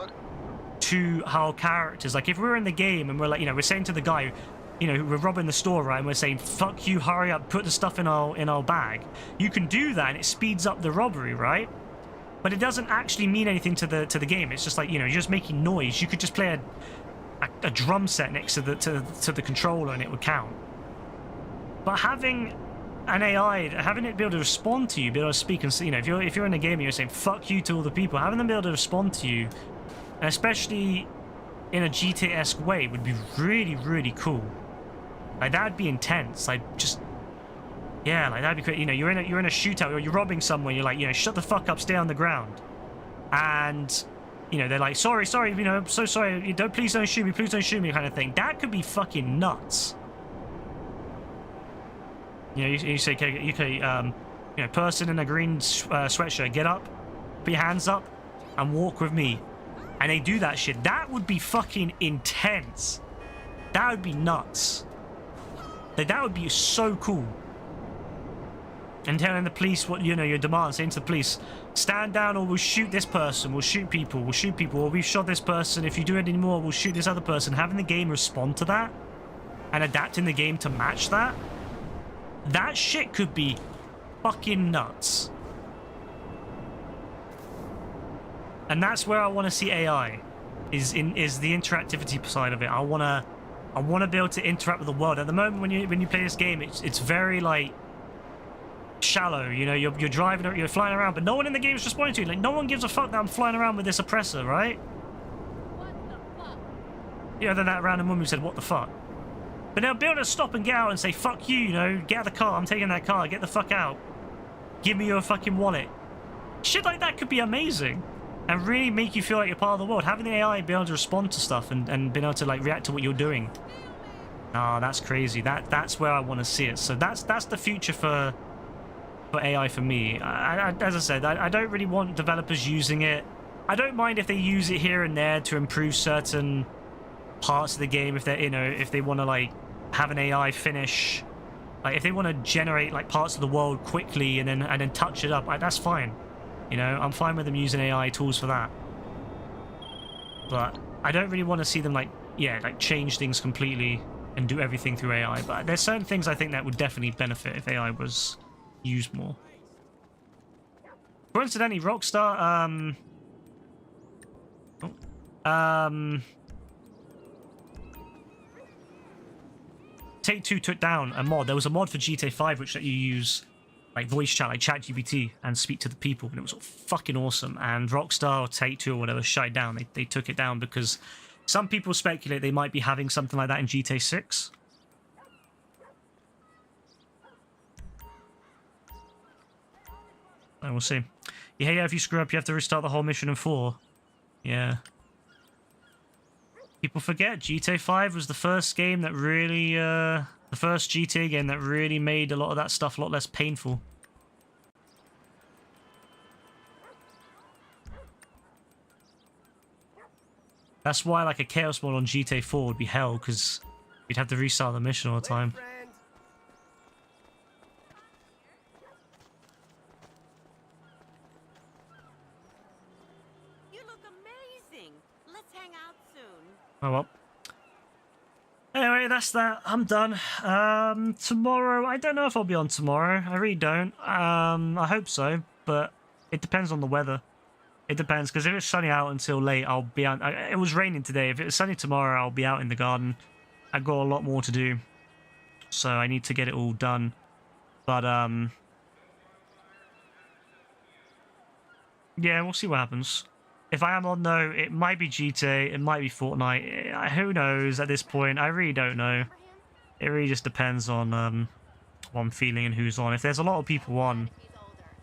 S1: to our characters, like if we're in the game and we're like, you know, we're saying to the guy, you know, we're robbing the store, right, and we're saying, fuck you, hurry up, put the stuff in our bag. You can do that and it speeds up the robbery, right? But it doesn't actually mean anything to the game. It's just like, you know, you're just making noise. You could just play a drum set next to the controller and it would count. But having an AI, having it be able to respond to you, be able to speak and, you know, if you're in a game and you're saying fuck you to all the people, having them be able to respond to you, and especially in a GTA-esque way, would be really, really cool. Like, that'd be intense. Like, just, yeah, like that'd be great. You know, you're in a shootout or you're robbing someone. You're like, you know, shut the fuck up, stay on the ground, and you know they're like, sorry, you know, I'm so sorry. Please don't shoot me, kind of thing. That could be fucking nuts. You know, you say, okay, you know, person in a green sweatshirt, get up, put your hands up, and walk with me. And they do that shit. That would be fucking intense. That would be nuts. Like, that would be so cool. And telling the police what, you know, your demands, saying to the police, stand down or we'll shoot this person, we'll shoot people, or we've shot this person, if you do it anymore, we'll shoot this other person. Having the game respond to that, and adapting the game to match that, that shit could be fucking nuts. And that's where I want to see AI, is the interactivity side of it. I want to be able to interact with the world. At the moment, when you play this game, it's very like shallow. You know, you're driving, you're flying around, but no one in the game is responding to you. Like, no one gives a fuck that I'm flying around with this oppressor, right?
S2: What the fuck?
S1: Yeah, then that random woman who said, what the fuck? But they'll be able to stop and get out and say, fuck you, you know, get out of the car, I'm taking that car, get the fuck out. Give me your fucking wallet. Shit like that could be amazing. And really make you feel like you're part of the world. Having the AI be able to respond to stuff and being able to like react to what you're doing. Ah, that's crazy. That's where I want to see it. So that's the future for AI for me. As I said, I don't really want developers using it. I don't mind if they use it here and there to improve certain parts of the game, if they, you know, if they want to like have an AI finish, like if they want to generate like parts of the world quickly and then touch it up, that's fine. You know, I'm fine with them using AI tools for that. But I don't really want to see them like, yeah, like change things completely and do everything through AI. But there's certain things I think that would definitely benefit if AI was used more. Coincidentally, Rockstar, Take-Two took down a mod. There was a mod for GTA 5 which let you use like voice chat, like ChatGPT, and speak to the people, and it was fucking awesome. And Rockstar or Take-Two or whatever shut it down. They took it down because some people speculate they might be having something like that in GTA 6. And we'll see. Yeah, if you screw up, you have to restart the whole mission in 4. Yeah. People forget GTA 5 was the first game that really, the first GTA game that really made a lot of that stuff a lot less painful. That's why, like, a chaos mod on GTA 4 would be hell, because you'd have to restart the mission all the time.
S2: You look amazing. Let's hang out soon.
S1: Oh well. Anyway, that's that. I'm done. Tomorrow, I don't know if I'll be on tomorrow. I really don't. I hope so, but it depends on the weather. It depends, because if it's sunny out until late, I'll be out. It was raining today. If it's sunny tomorrow, I'll be out in the garden. I've got a lot more to do, so I need to get it all done. But, yeah, we'll see what happens. If I am on, though, it might be GTA, it might be Fortnite. Who knows at this point? I really don't know. It really just depends on what I'm feeling and who's on. If there's a lot of people on,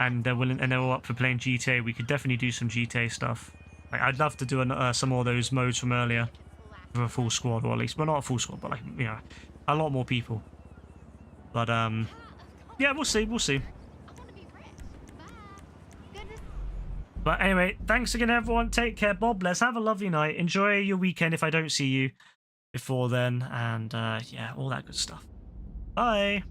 S1: and they're willing and they're all up for playing GTA, we could definitely do some GTA stuff. Like, I'd love to do some more of those modes from earlier with a full squad, or at least, well, not a full squad, but like, you know, a lot more people. But yeah, we'll see. But anyway, thanks again, everyone. Take care, Bob. Let's have a lovely night. Enjoy your weekend if I don't see you before then, and yeah, all that good stuff. Bye.